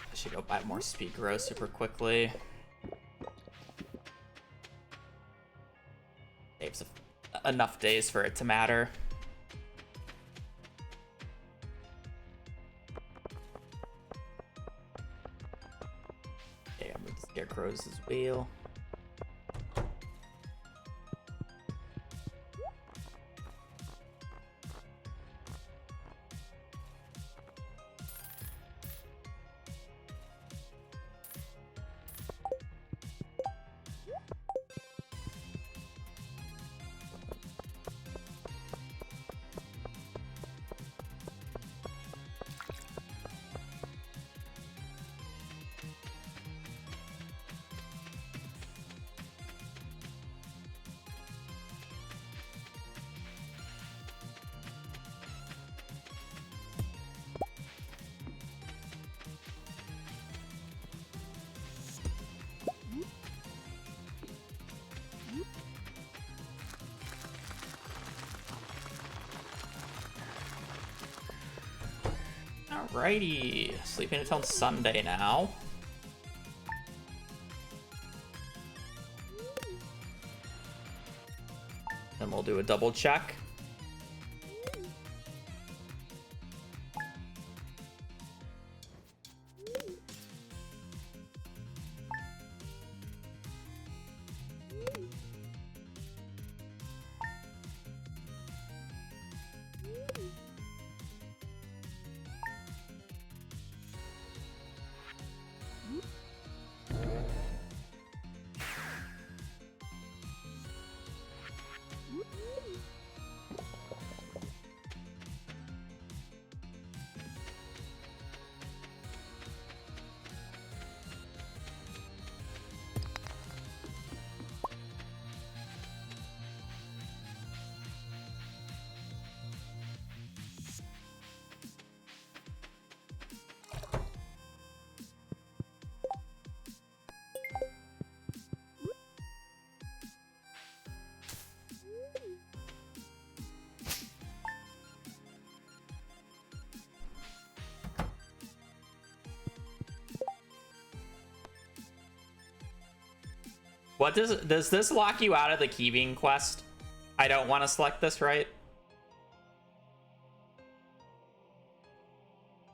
I should go buy more speed grow super quickly. Saves enough days for it to matter. Okay, I'm gonna scarecrows as well. Alrighty, sleeping until Sunday now. Then we'll do a double check. What does this lock you out of the Keybeam quest? I don't want to select this, right?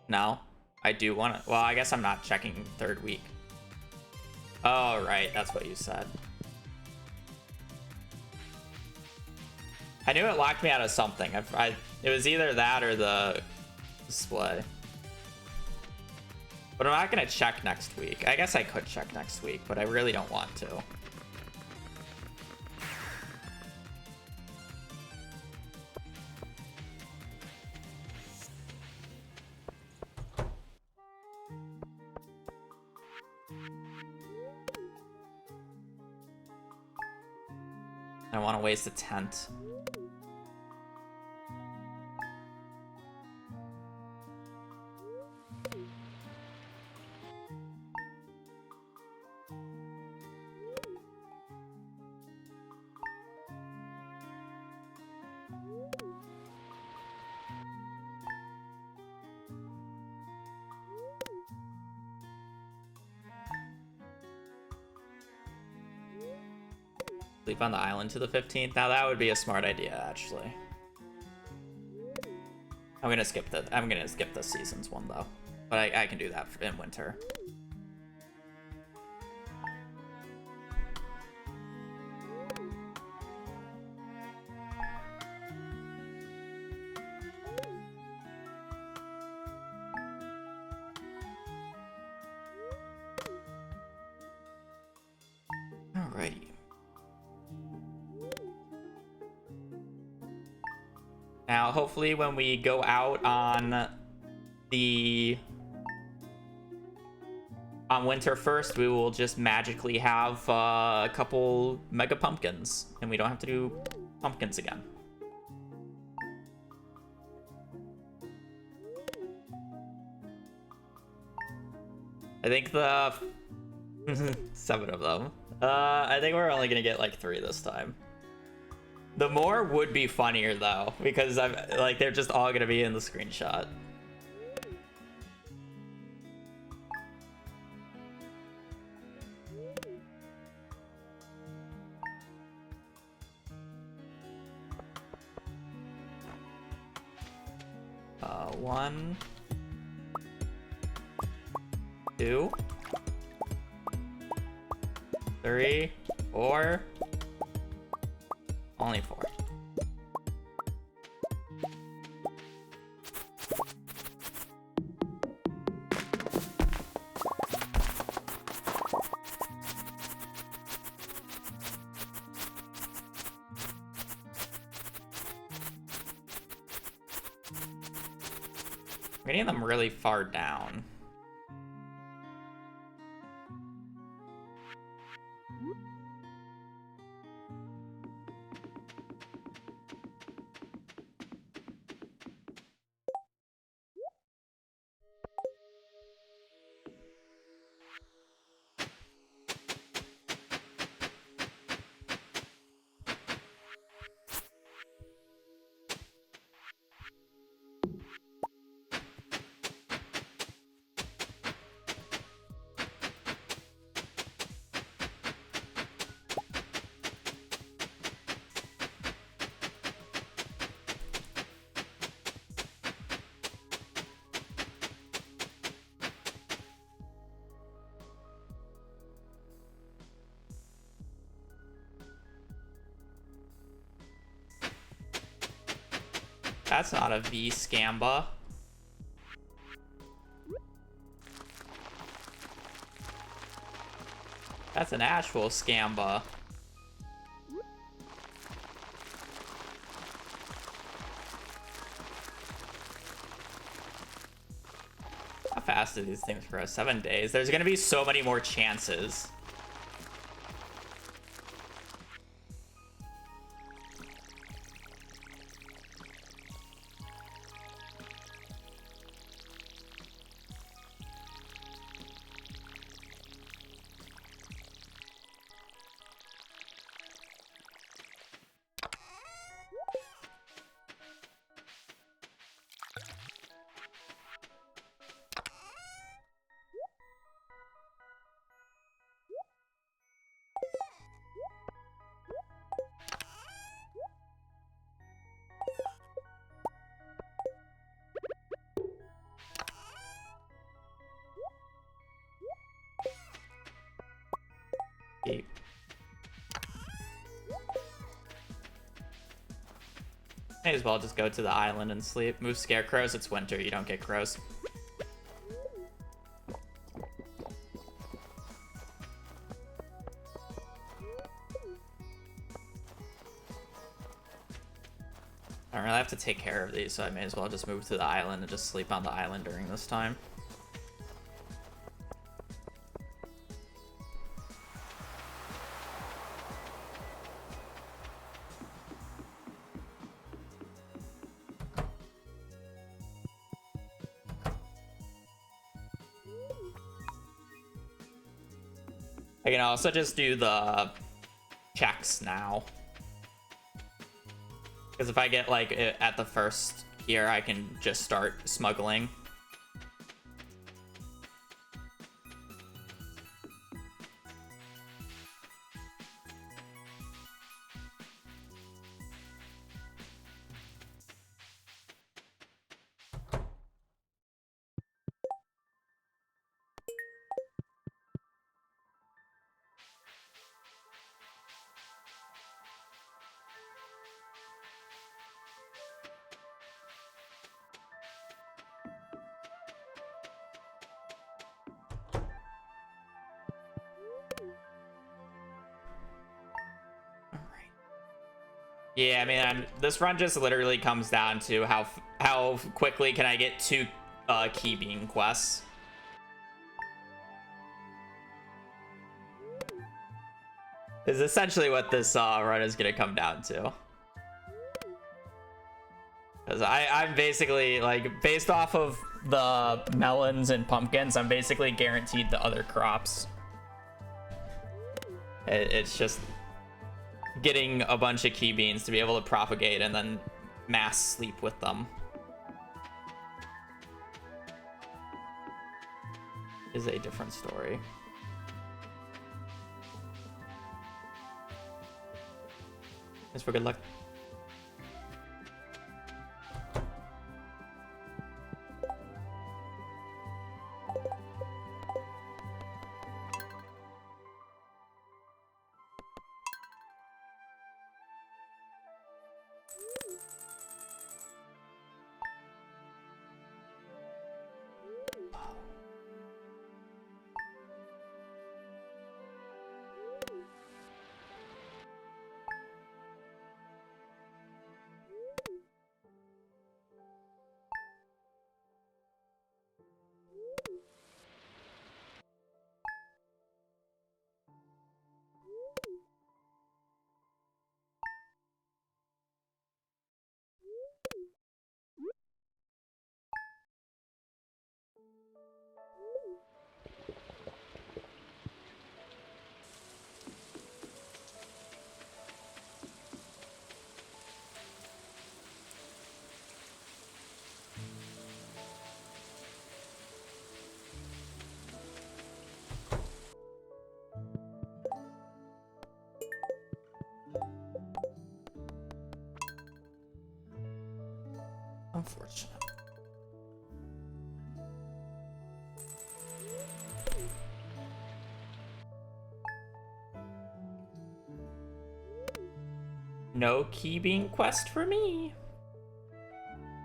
No, I do want to. Well, I guess I'm not checking third week. Oh, right, that's what you said. I knew it locked me out of something. It was either that or the display. But I'm not gonna check next week. I guess I could check next week, but I really don't want to. I don't want to waste a tent. Sleep on the island to the 15th. Now that would be a smart idea, actually. I'm gonna skip the seasons one though, but I can do that in winter. Alrighty. Now, hopefully when we go out on winter 1st, we will just magically have a couple mega pumpkins, and we don't have to do pumpkins again. I think the 7 of them. I think we're only gonna get like 3 this time. The more would be funnier though, because I'm like they're just all gonna be in the screenshot. One, 2, 3, 4. Only 4. We're getting them really far down. That's not a V Scamba. That's an actual Scamba. How fast do these things grow? 7 days. There's gonna be so many more chances. May as well just go to the island and sleep. Move scarecrows, it's winter, you don't get crows. I don't really have to take care of these, so I may as well just move to the island and just sleep on the island during this time. I can also just do the checks now. Because if I get, like, at the first here, I can just start smuggling. Yeah, I mean, this run just literally comes down to how quickly can I get 2 key bean quests. Is essentially what this run is gonna come down to. Because I'm basically, like, based off of the melons and pumpkins, I'm basically guaranteed the other crops. It's just getting a bunch of key beans to be able to propagate and then mass sleep with them is a different story. Thanks for good luck. Unfortunate. No key bean quest for me.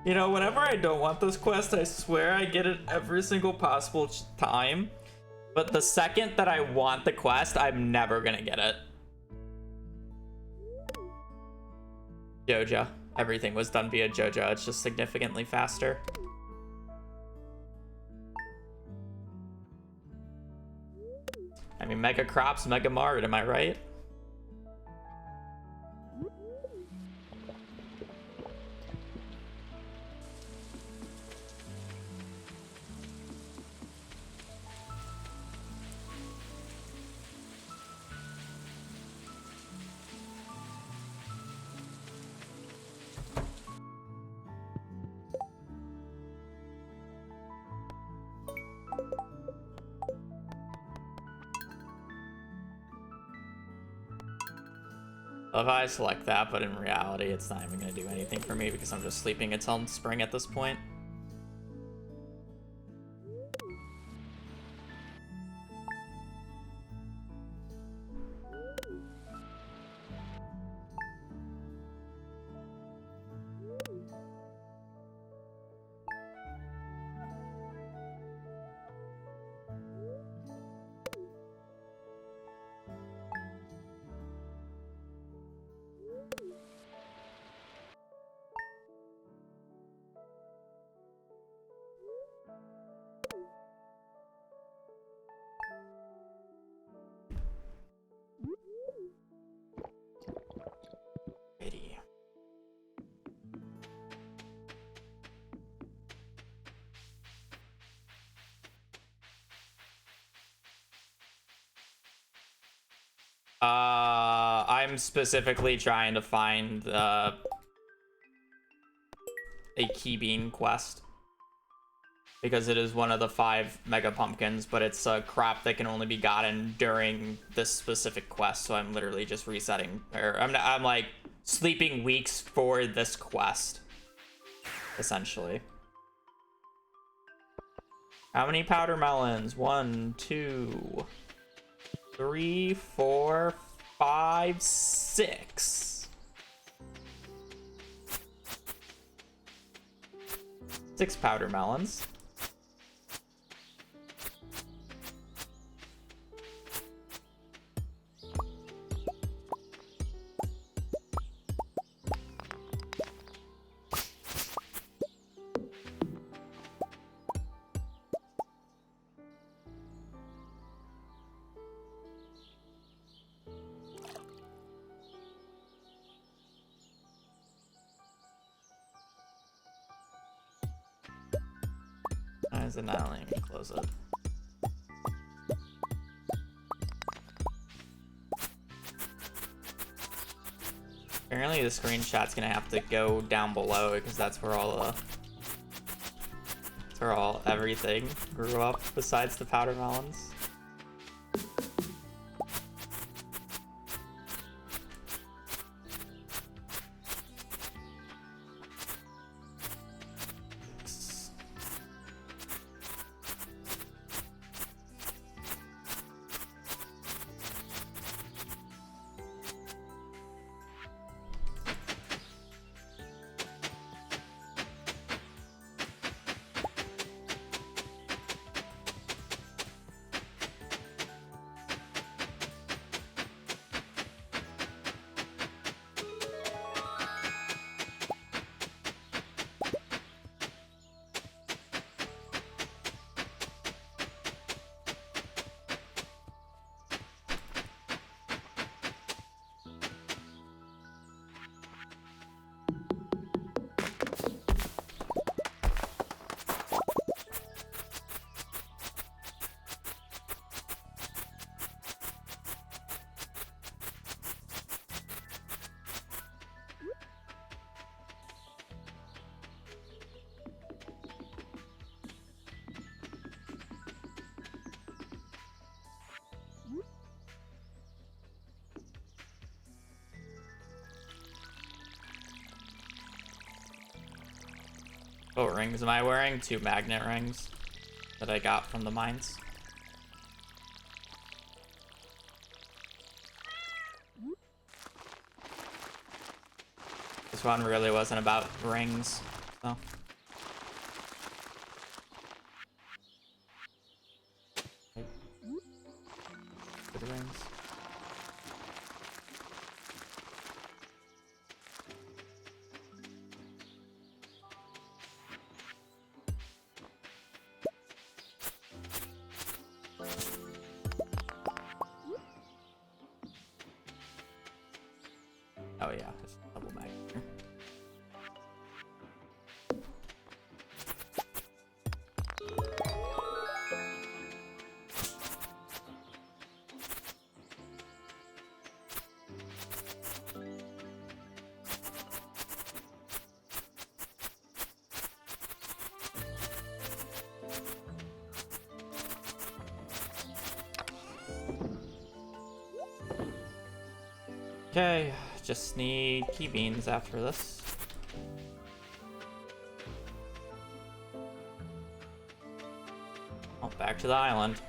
You know, whenever I don't want this quest, I swear I get it every single possible time. But the second that I want the quest, I'm never gonna get it. Jojo. Everything was done via Jojo. It's just significantly faster. I mean, Mega Crops, Mega Mart, am I right? If I select that, but in reality, it's not even going to do anything for me because I'm just sleeping until spring at this point. I'm specifically trying to find a key bean quest because it is one of the 5 mega pumpkins, but it's a crop that can only be gotten during this specific quest. So I'm literally just resetting, or I'm like sleeping weeks for this quest, essentially. How many powder melons? 1, 2, 3, 4, 5, 6. 6 powder melons. Why is it not letting me close it? Apparently the screenshot's gonna have to go down below because that's where everything grew up besides the powder melons. What rings am I wearing? 2 magnet rings that I got from the mines. This one really wasn't about rings, so. Oh yeah, it's double back here. Okay, just need key beans after this. Oh, back to the island.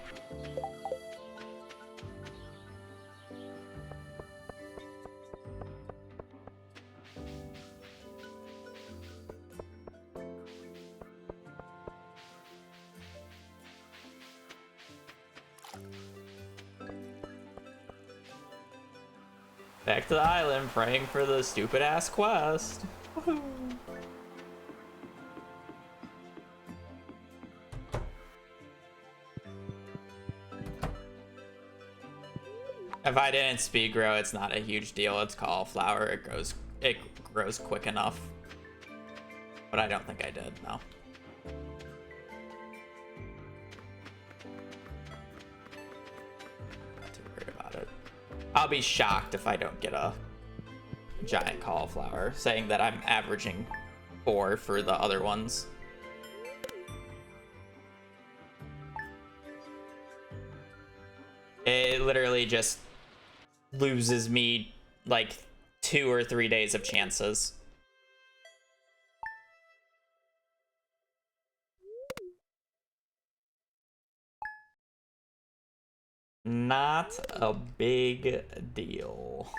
Back to the island, praying for the stupid ass quest. Woohoo. If I didn't speed grow, it's not a huge deal. It's cauliflower. It grows quick enough. But I don't think I did, no. Not too worried about it. I'll be shocked if I don't get a giant cauliflower, saying that I'm averaging 4 for the other ones. It literally just loses me like 2 or 3 days of chances. Not a big deal.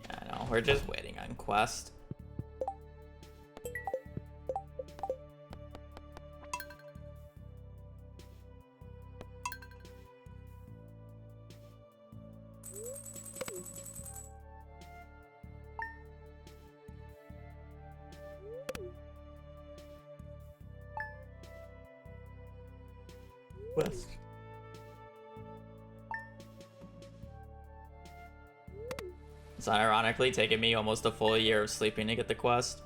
Yeah, I know, we're just waiting on quest. Quest. It's ironically taken me almost a full year of sleeping to get the quest.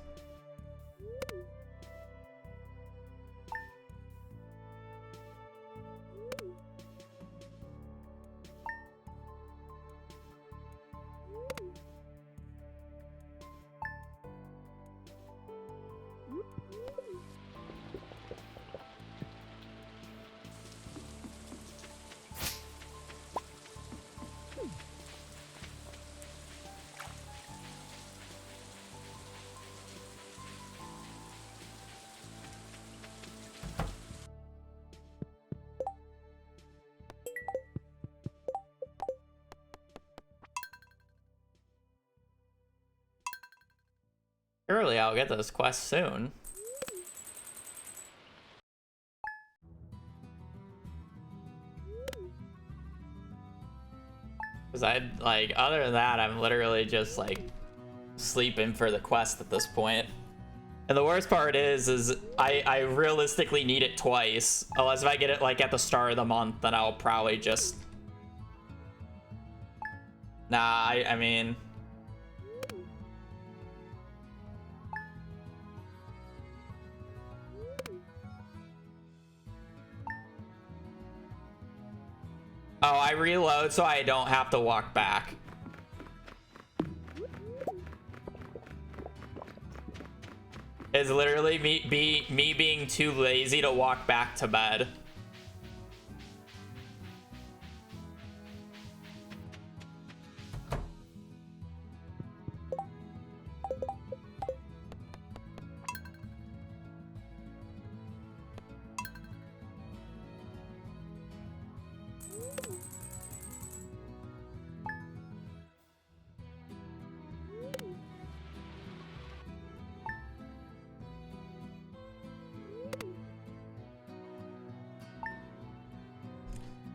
Surely I'll get those quests soon. Because like, other than that, I'm literally just, like, sleeping for the quest at this point. And the worst part is I realistically need it twice. Unless if I get it, like, at the start of the month, then I'll probably just... Nah, I mean... Oh, I reload so I don't have to walk back. It's literally me being too lazy to walk back to bed.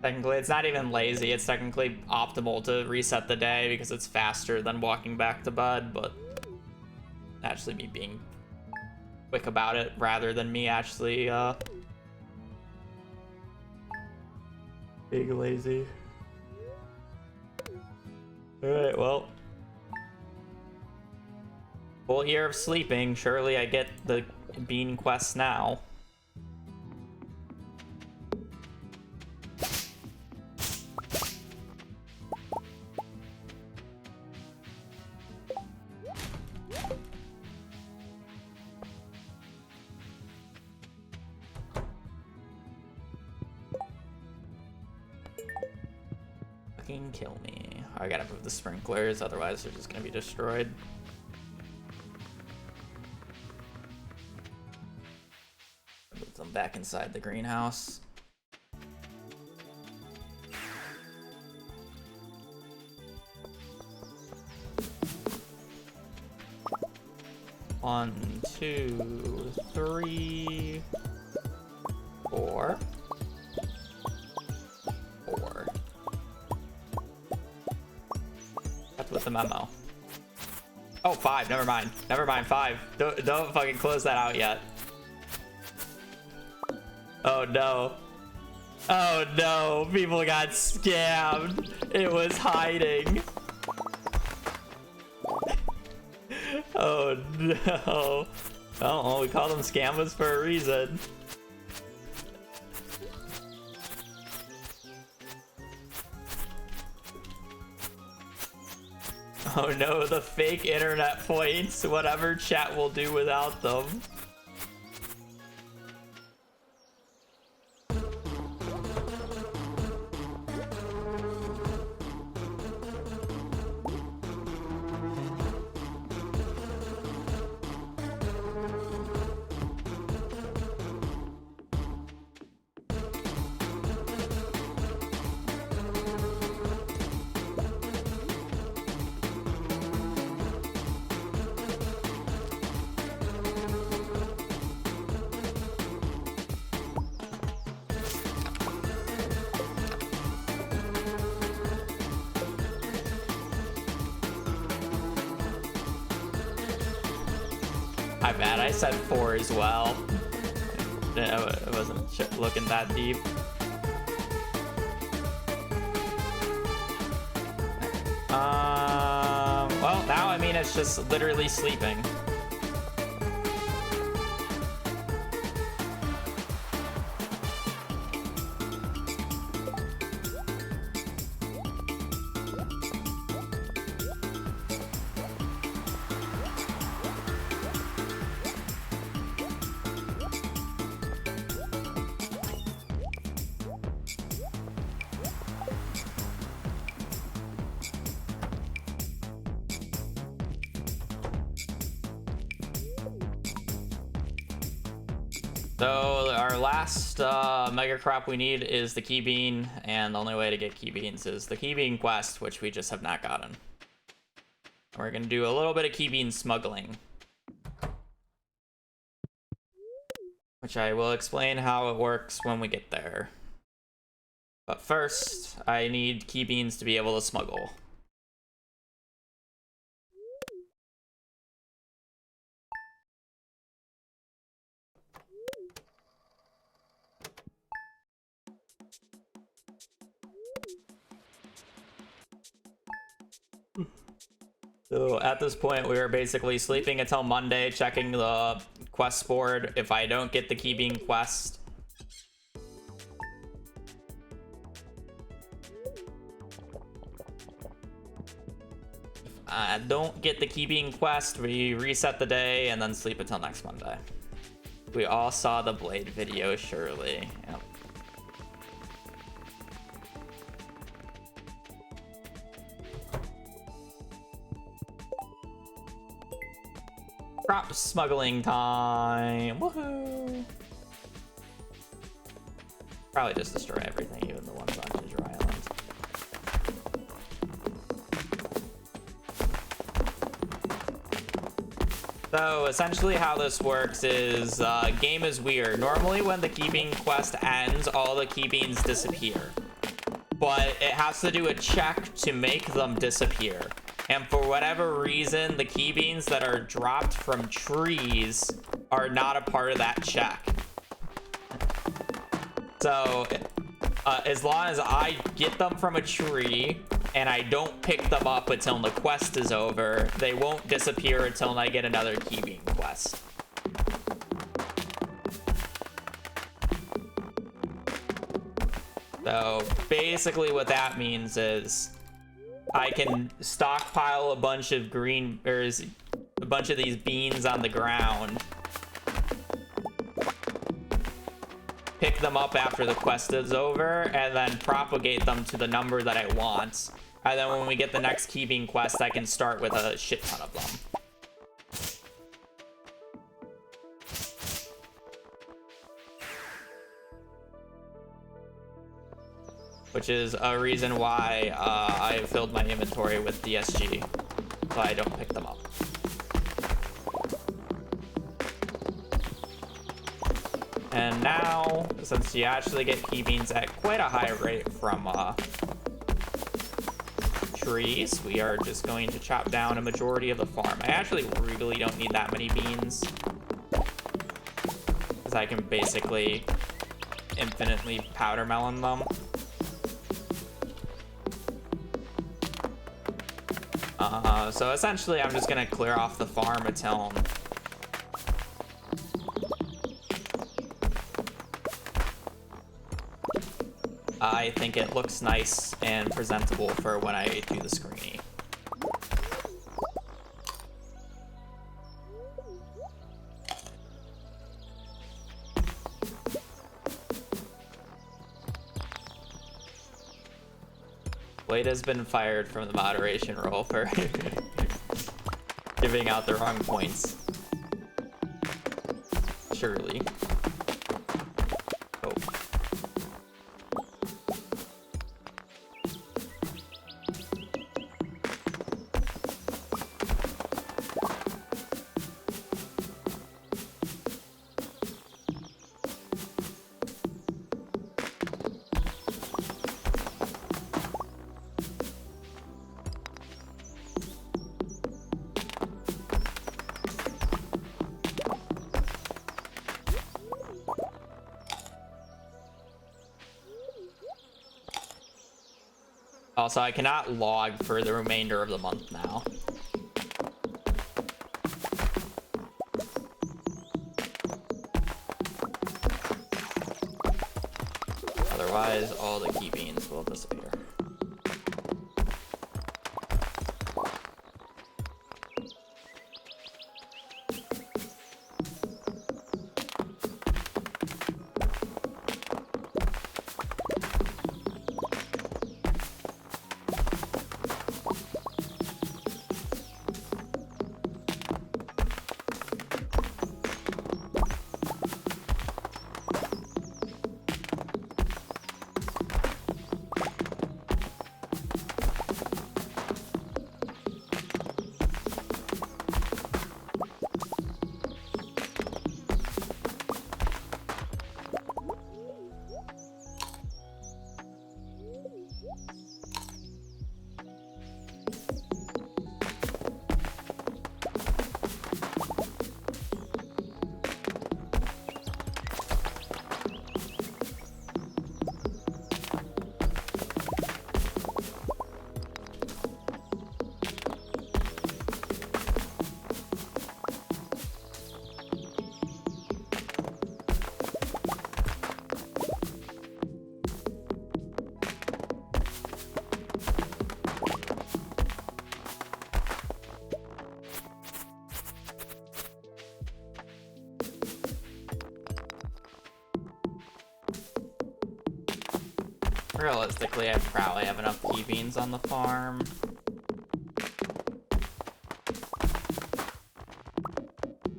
Technically, it's not even lazy. It's technically optimal to reset the day because it's faster than walking back to bed, but actually me being quick about it rather than me actually being lazy. Alright, well. Full year of sleeping. Surely I get the bean quest now. Fucking kill me. I gotta move the sprinklers, otherwise they're just gonna be destroyed. Move them back inside the greenhouse. One, two, three, four. That's with the memo. Oh, 5. Never mind. Never mind. 5. Don't fucking close that out yet. Oh no. Oh no. People got scammed. It was hiding. Oh no. Oh, we call them scammers for a reason. Oh no, the fake internet points. Whatever chat will do without them. My bad, I said 4 as well. I wasn't looking that deep. Well, now I mean it's just literally sleeping. So our last mega crop we need is the key bean, and the only way to get key beans is the key bean quest, which we just have not gotten. And we're gonna do a little bit of key bean smuggling, which I will explain how it works when we get there. But first, I need key beans to be able to smuggle. So at this point, we are basically sleeping until Monday, checking the quest board. If I don't get the key bean quest, we reset the day and then sleep until next Monday. We all saw the Blade video, surely. Yep. Crop smuggling time. Woohoo! Probably just destroy everything, even the ones on Ginger Island. So essentially how this works is game is weird. Normally when the key bean quest ends, all the key beans disappear. but it has to do a check to make them disappear. And for whatever reason, the key beans that are dropped from trees are not a part of that check. So as long as I get them from a tree and I don't pick them up until the quest is over, they won't disappear until I get another key bean quest. So basically what that means is I can stockpile a bunch of a bunch of these beans on the ground, pick them up after the quest is over, and then propagate them to the number that I want. And then when we get the next key bean quest, I can start with a shit ton of them. Which is a reason why I have filled my inventory with DSG, so I don't pick them up. And now, since you actually get key beans at quite a high rate from trees, we are just going to chop down a majority of the farm. I actually really don't need that many beans, because I can basically infinitely powder melon them. So essentially I'm just gonna clear off the farm until I think it looks nice and presentable for when I do the screeny. Blade has been fired from the moderation role for giving out the wrong points. Surely. Oh. Also, I cannot log for the remainder of the month now. Otherwise, all the key beans will disappear. Realistically, I probably have enough key beans on the farm.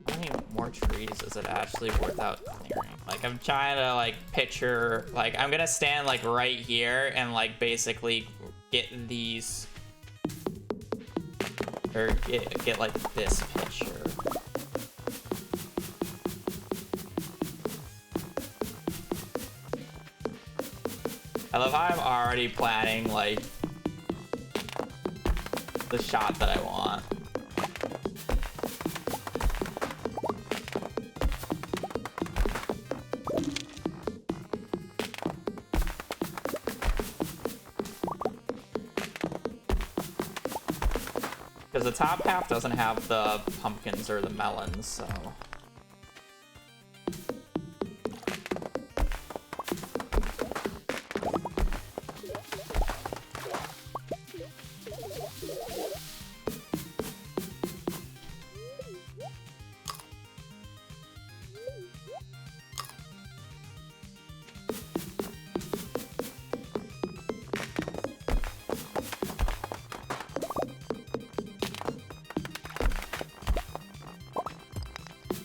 How many more trees is it actually worth out clearing? Like, I'm trying to, like, picture, like, I'm gonna stand, like, right here and, like, basically get these, or get like, this picture. I love how I'm already planning, like, the shot that I want. Because the top half doesn't have the pumpkins or the melons, so...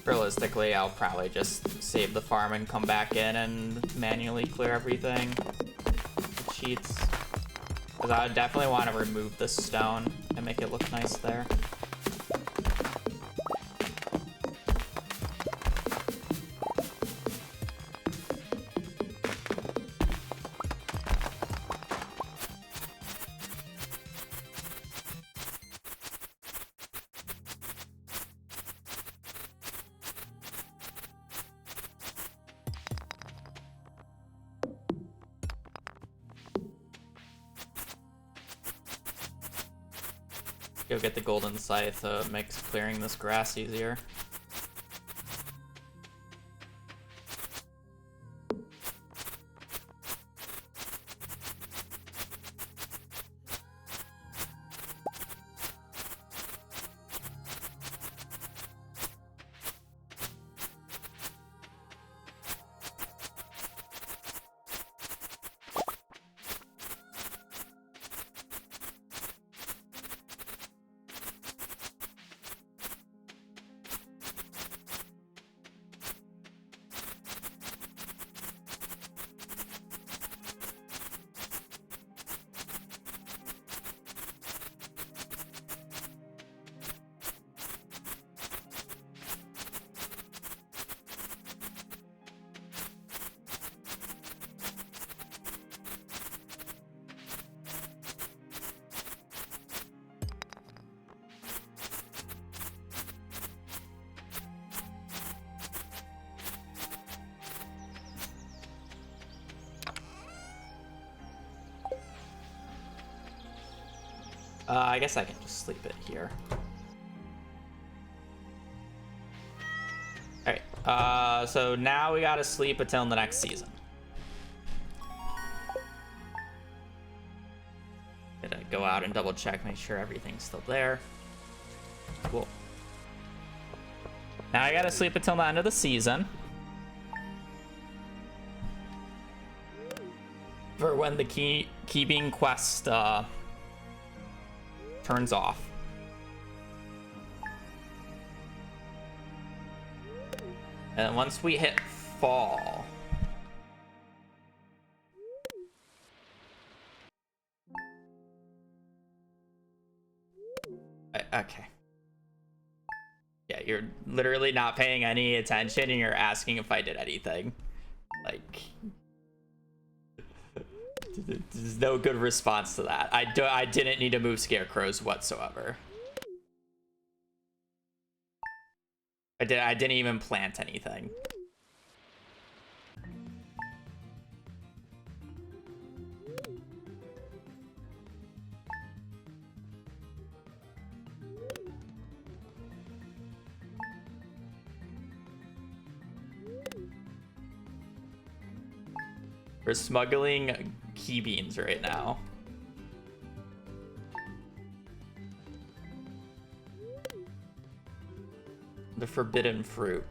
Realistically, I'll probably just save the farm and come back in and manually clear everything. The cheats. Because I would definitely want to remove the stone and make it look nice there. Go get the golden scythe, makes clearing this grass easier. I guess I can just sleep it here. Alright, so now we gotta sleep until the next season. Gotta go out and double check, make sure everything's still there. Cool. Now I gotta sleep until the end of the season. For when the key being quest, turns off. And once we hit fall, okay. Yeah, you're literally not paying any attention and you're asking if I did anything. Like, there's no good response to that. I didn't need to move scarecrows whatsoever. I didn't even plant anything. We're smuggling key beans right now. The forbidden fruit.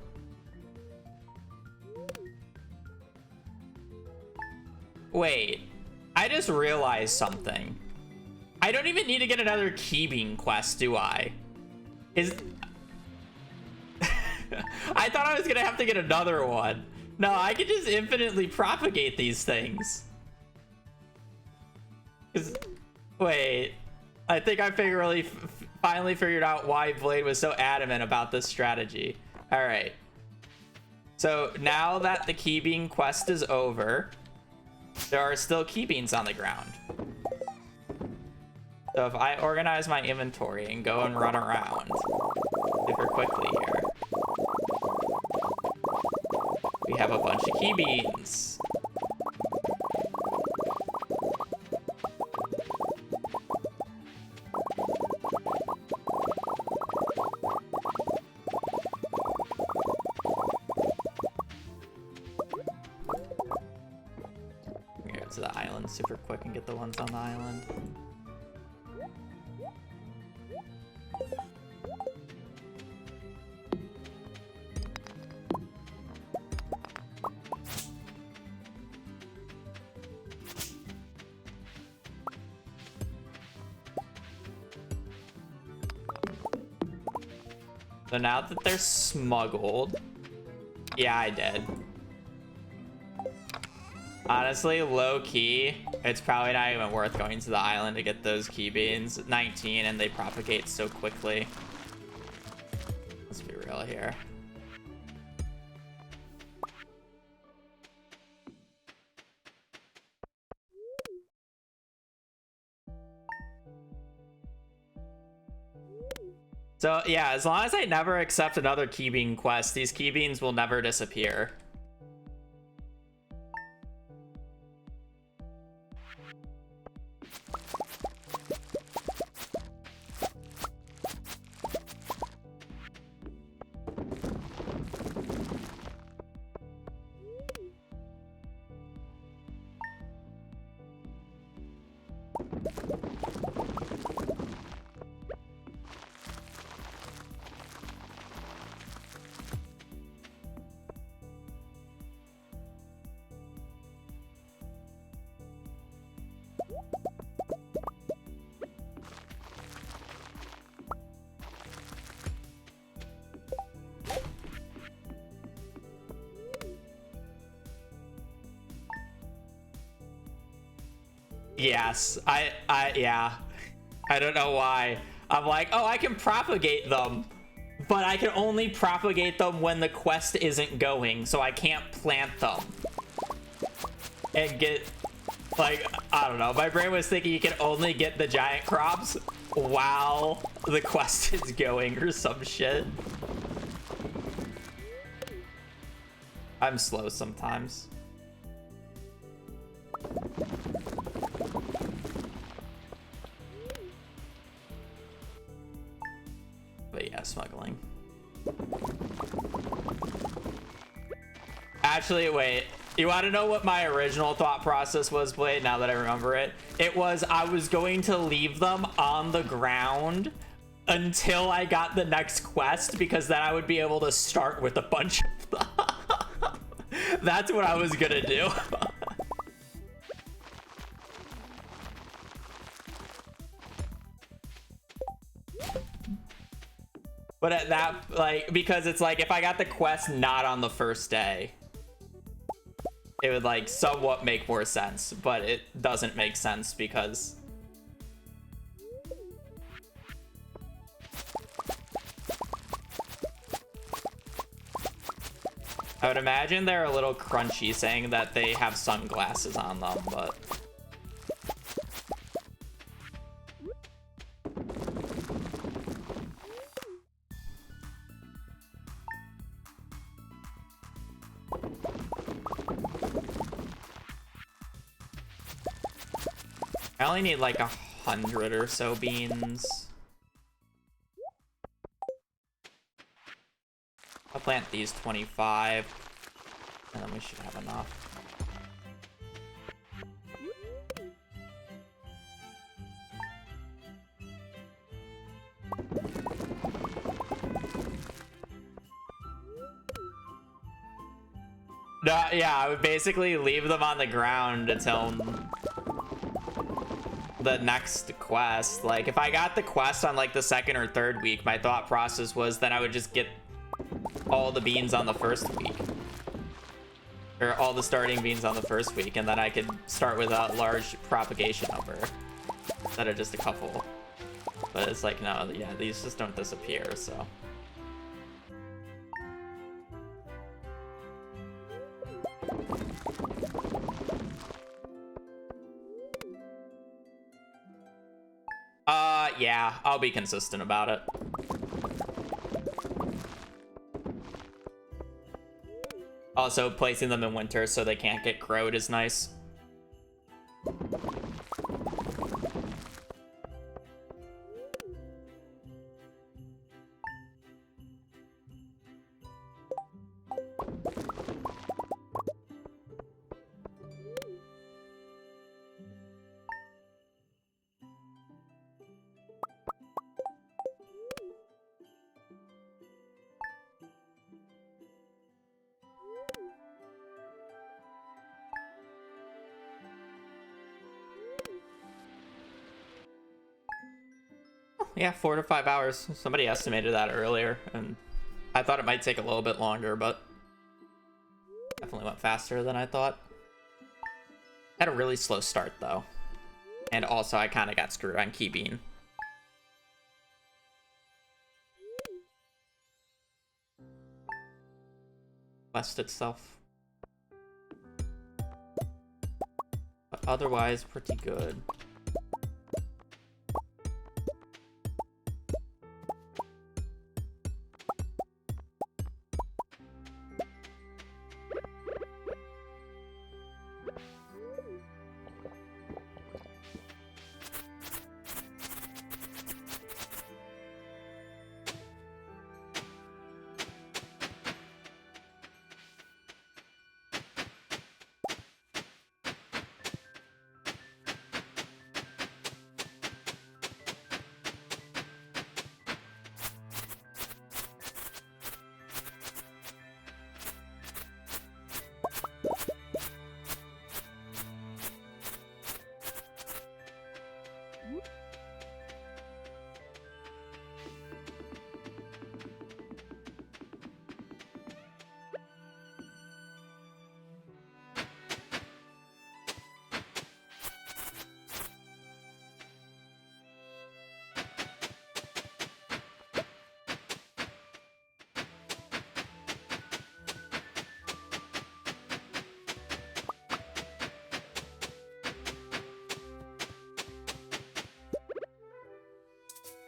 Wait, I just realized something. I don't even need to get another key bean quest, do I? I thought I was gonna have to get another one. No, I can just infinitely propagate these things. Wait, I think I finally figured out why Blade was so adamant about this strategy. All right. So now that the key bean quest is over, there are still key beans on the ground. So if I organize my inventory and go and run around super quickly here, we have a bunch of key beans. Go to the island super quick and get the ones on the island. So now that they're smuggled, yeah, I did. Honestly, low key, it's probably not even worth going to the island to get those key beans. 19 and they propagate so quickly. Let's be real here. So yeah, as long as I never accept another key bean quest, these key beans will never disappear. Yes, yeah. I don't know why. I'm like, oh, I can propagate them, but I can only propagate them when the quest isn't going, so I can't plant them. And get, like, I don't know. My brain was thinking you can only get the giant crops while the quest is going or some shit. I'm slow sometimes. But yeah, smuggling. Actually, wait. You want to know what my original thought process was, Blade, now that I remember it? It was I was going to leave them on the ground until I got the next quest, because then I would be able to start with a bunch of them. That's what I was gonna do. But at that, like, because it's like, if I got the quest not on the first day, it would, like, somewhat make more sense, but it doesn't make sense because I would imagine they're a little crunchy saying that they have sunglasses on them, but I only need like 100 or so beans. I'll plant these 25, and then we should have enough. No, yeah, I would basically leave them on the ground until the next quest. Like, if I got the quest on like the second or third week, my thought process was then I would just get all the beans on the first week, or all the starting beans on the first week, and then I could start with a large propagation number instead of just a couple. But it's like, no, yeah, these just don't disappear, so Yeah, I'll be consistent about it. Also, placing them in winter so they can't get crowed is nice. Yeah, 4 to 5 hours. Somebody estimated that earlier, and I thought it might take a little bit longer, but definitely went faster than I thought. Had a really slow start, though. And also, I kind of got screwed on Key Bean. Quest itself. But otherwise, pretty good.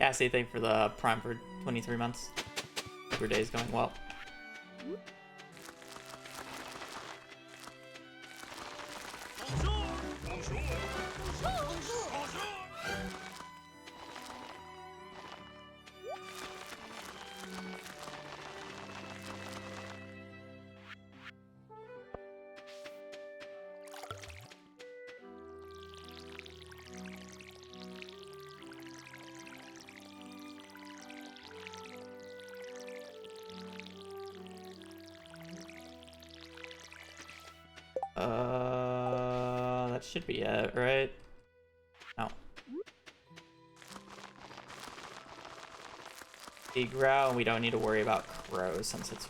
Yeah, same thing for the Prime for 23 months. Every day is going well. Bonjour. Bonjour. Bonjour. Bonjour. That should be it, right? No. Big growl, and we don't need to worry about crows since it's...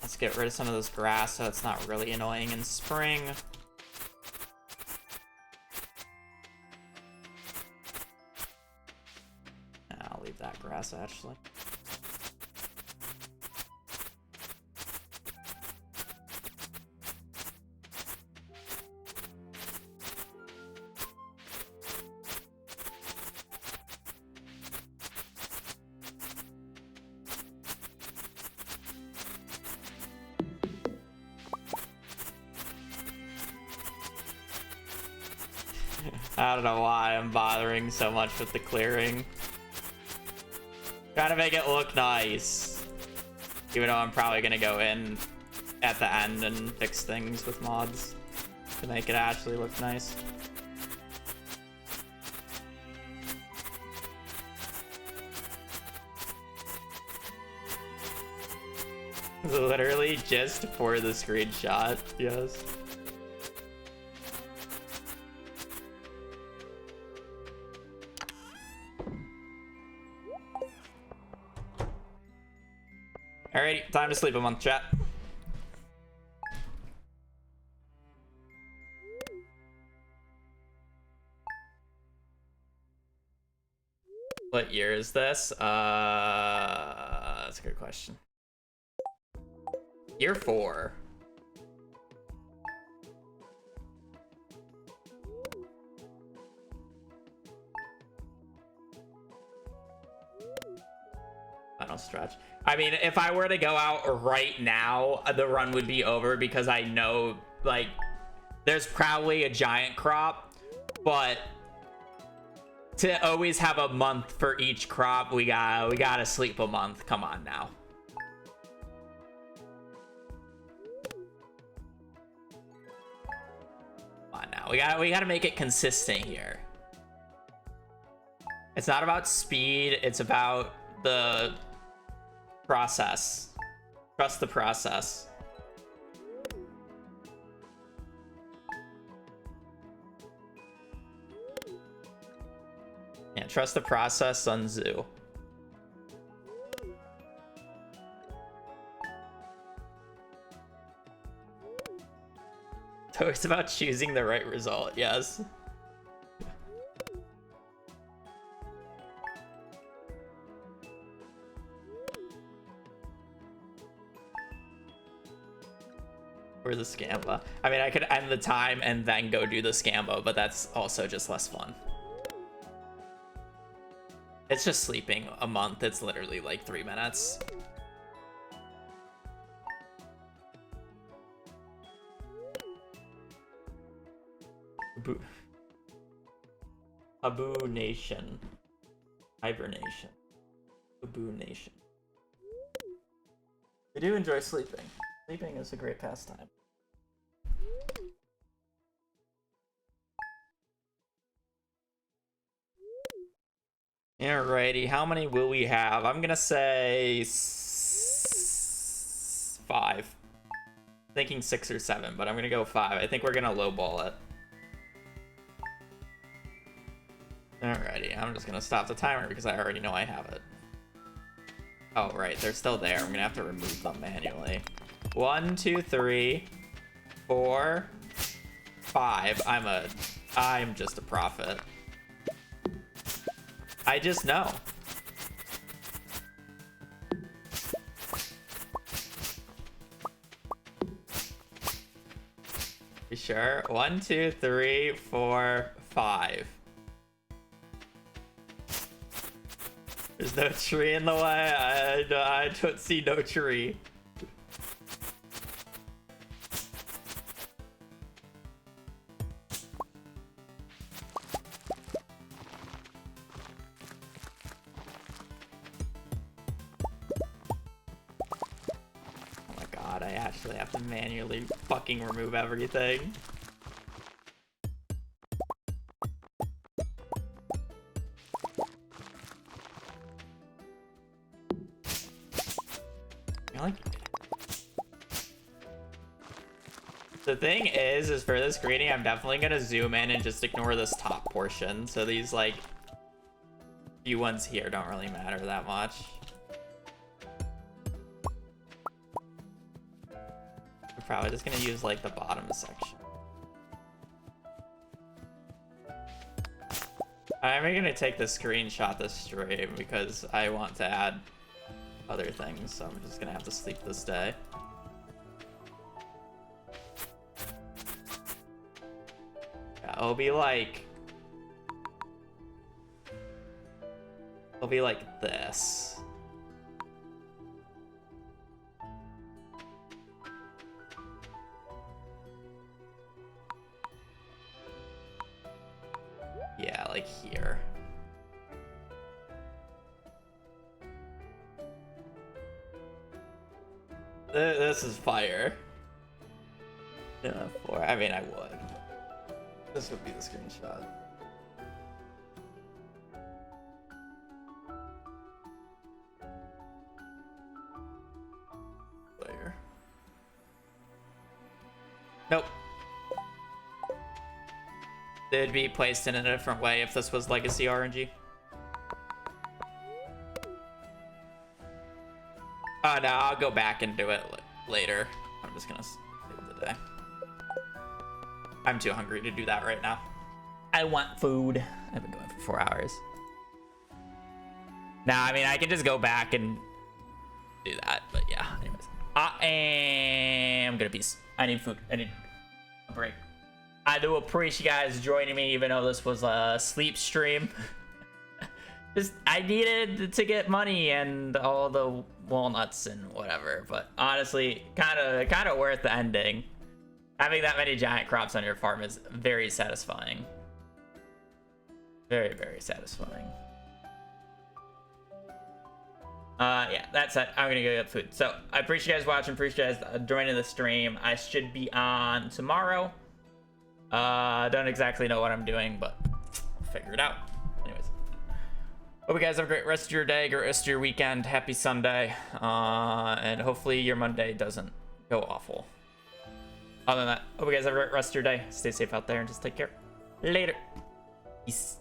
Let's get rid of some of this grass so it's not really annoying in spring. I'll leave that grass, actually. I don't know why I'm bothering so much with the clearing. Trying to make it look nice. Even though I'm probably gonna go in at the end and fix things with mods to make it actually look nice. Literally just for the screenshot, yes. Alrighty, time to sleep a month, chat. What year is this? That's a good question. Year 4. stretch. I mean, if I were to go out right now, the run would be over because I know, like, there's probably a giant crop, but to always have a month for each crop, we gotta sleep a month. Come on now. Come on now. We gotta make it consistent here. It's not about speed, it's about the process. Trust the process. Yeah, trust the process, Sun Tzu. So it's about choosing the right result, yes. Or the Scamba. I mean, I could end the time and then go do the Scamba, but that's also just less fun. It's just sleeping a month. It's literally like 3 minutes. Abu Nation. Hibernation. Abu Nation. I do enjoy sleeping. Sleeping is a great pastime. Alrighty, how many will we have? I'm gonna say 5. Thinking 6 or 7, but I'm gonna go 5. I think we're gonna lowball it. Alrighty, I'm just gonna stop the timer because I already know I have it. Oh, right, they're still there. I'm gonna have to remove them manually. 1, 2, 3, 4, 5. I'm just a prophet. I just know. You sure? 1, 2, 3, 4, 5. There's no tree in the way. I don't see no tree. Oh my god, I actually have to manually fucking remove everything. The thing is for this grading, I'm definitely gonna zoom in and just ignore this top portion. So these like few ones here don't really matter that much. I'm probably just gonna use like the bottom section. I'm gonna take the screenshot this stream because I want to add other things. So I'm just gonna have to sleep this day. It'll be like this. Yeah, like here. This is fire. Yeah, I mean, I would. This would be the screenshot. Player. Nope. They'd be placed in a different way if this was legacy RNG. Oh no, I'll go back and do it later. I'm just gonna save the day. I'm too hungry to do that right now. I want food. I've been going for 4 hours. Nah, I mean, I can just go back and do that, but yeah. Anyways, I am gonna peace. I need food. I need a break. I do appreciate you guys joining me, even though this was a sleep stream. Just I needed to get money and all the walnuts and whatever. But honestly, kind of worth the ending. Having that many giant crops on your farm is very satisfying. Very, very satisfying. Yeah, that's it. I'm gonna go get food. So I appreciate you guys watching. Appreciate you guys joining the stream. I should be on tomorrow. Don't exactly know what I'm doing, but I'll figure it out. Anyways, hope you guys have a great rest of your day, great rest of your weekend. Happy Sunday, and hopefully your Monday doesn't go awful. Other than that, hope you guys have a great rest of your day. Stay safe out there and just take care. Later. Peace.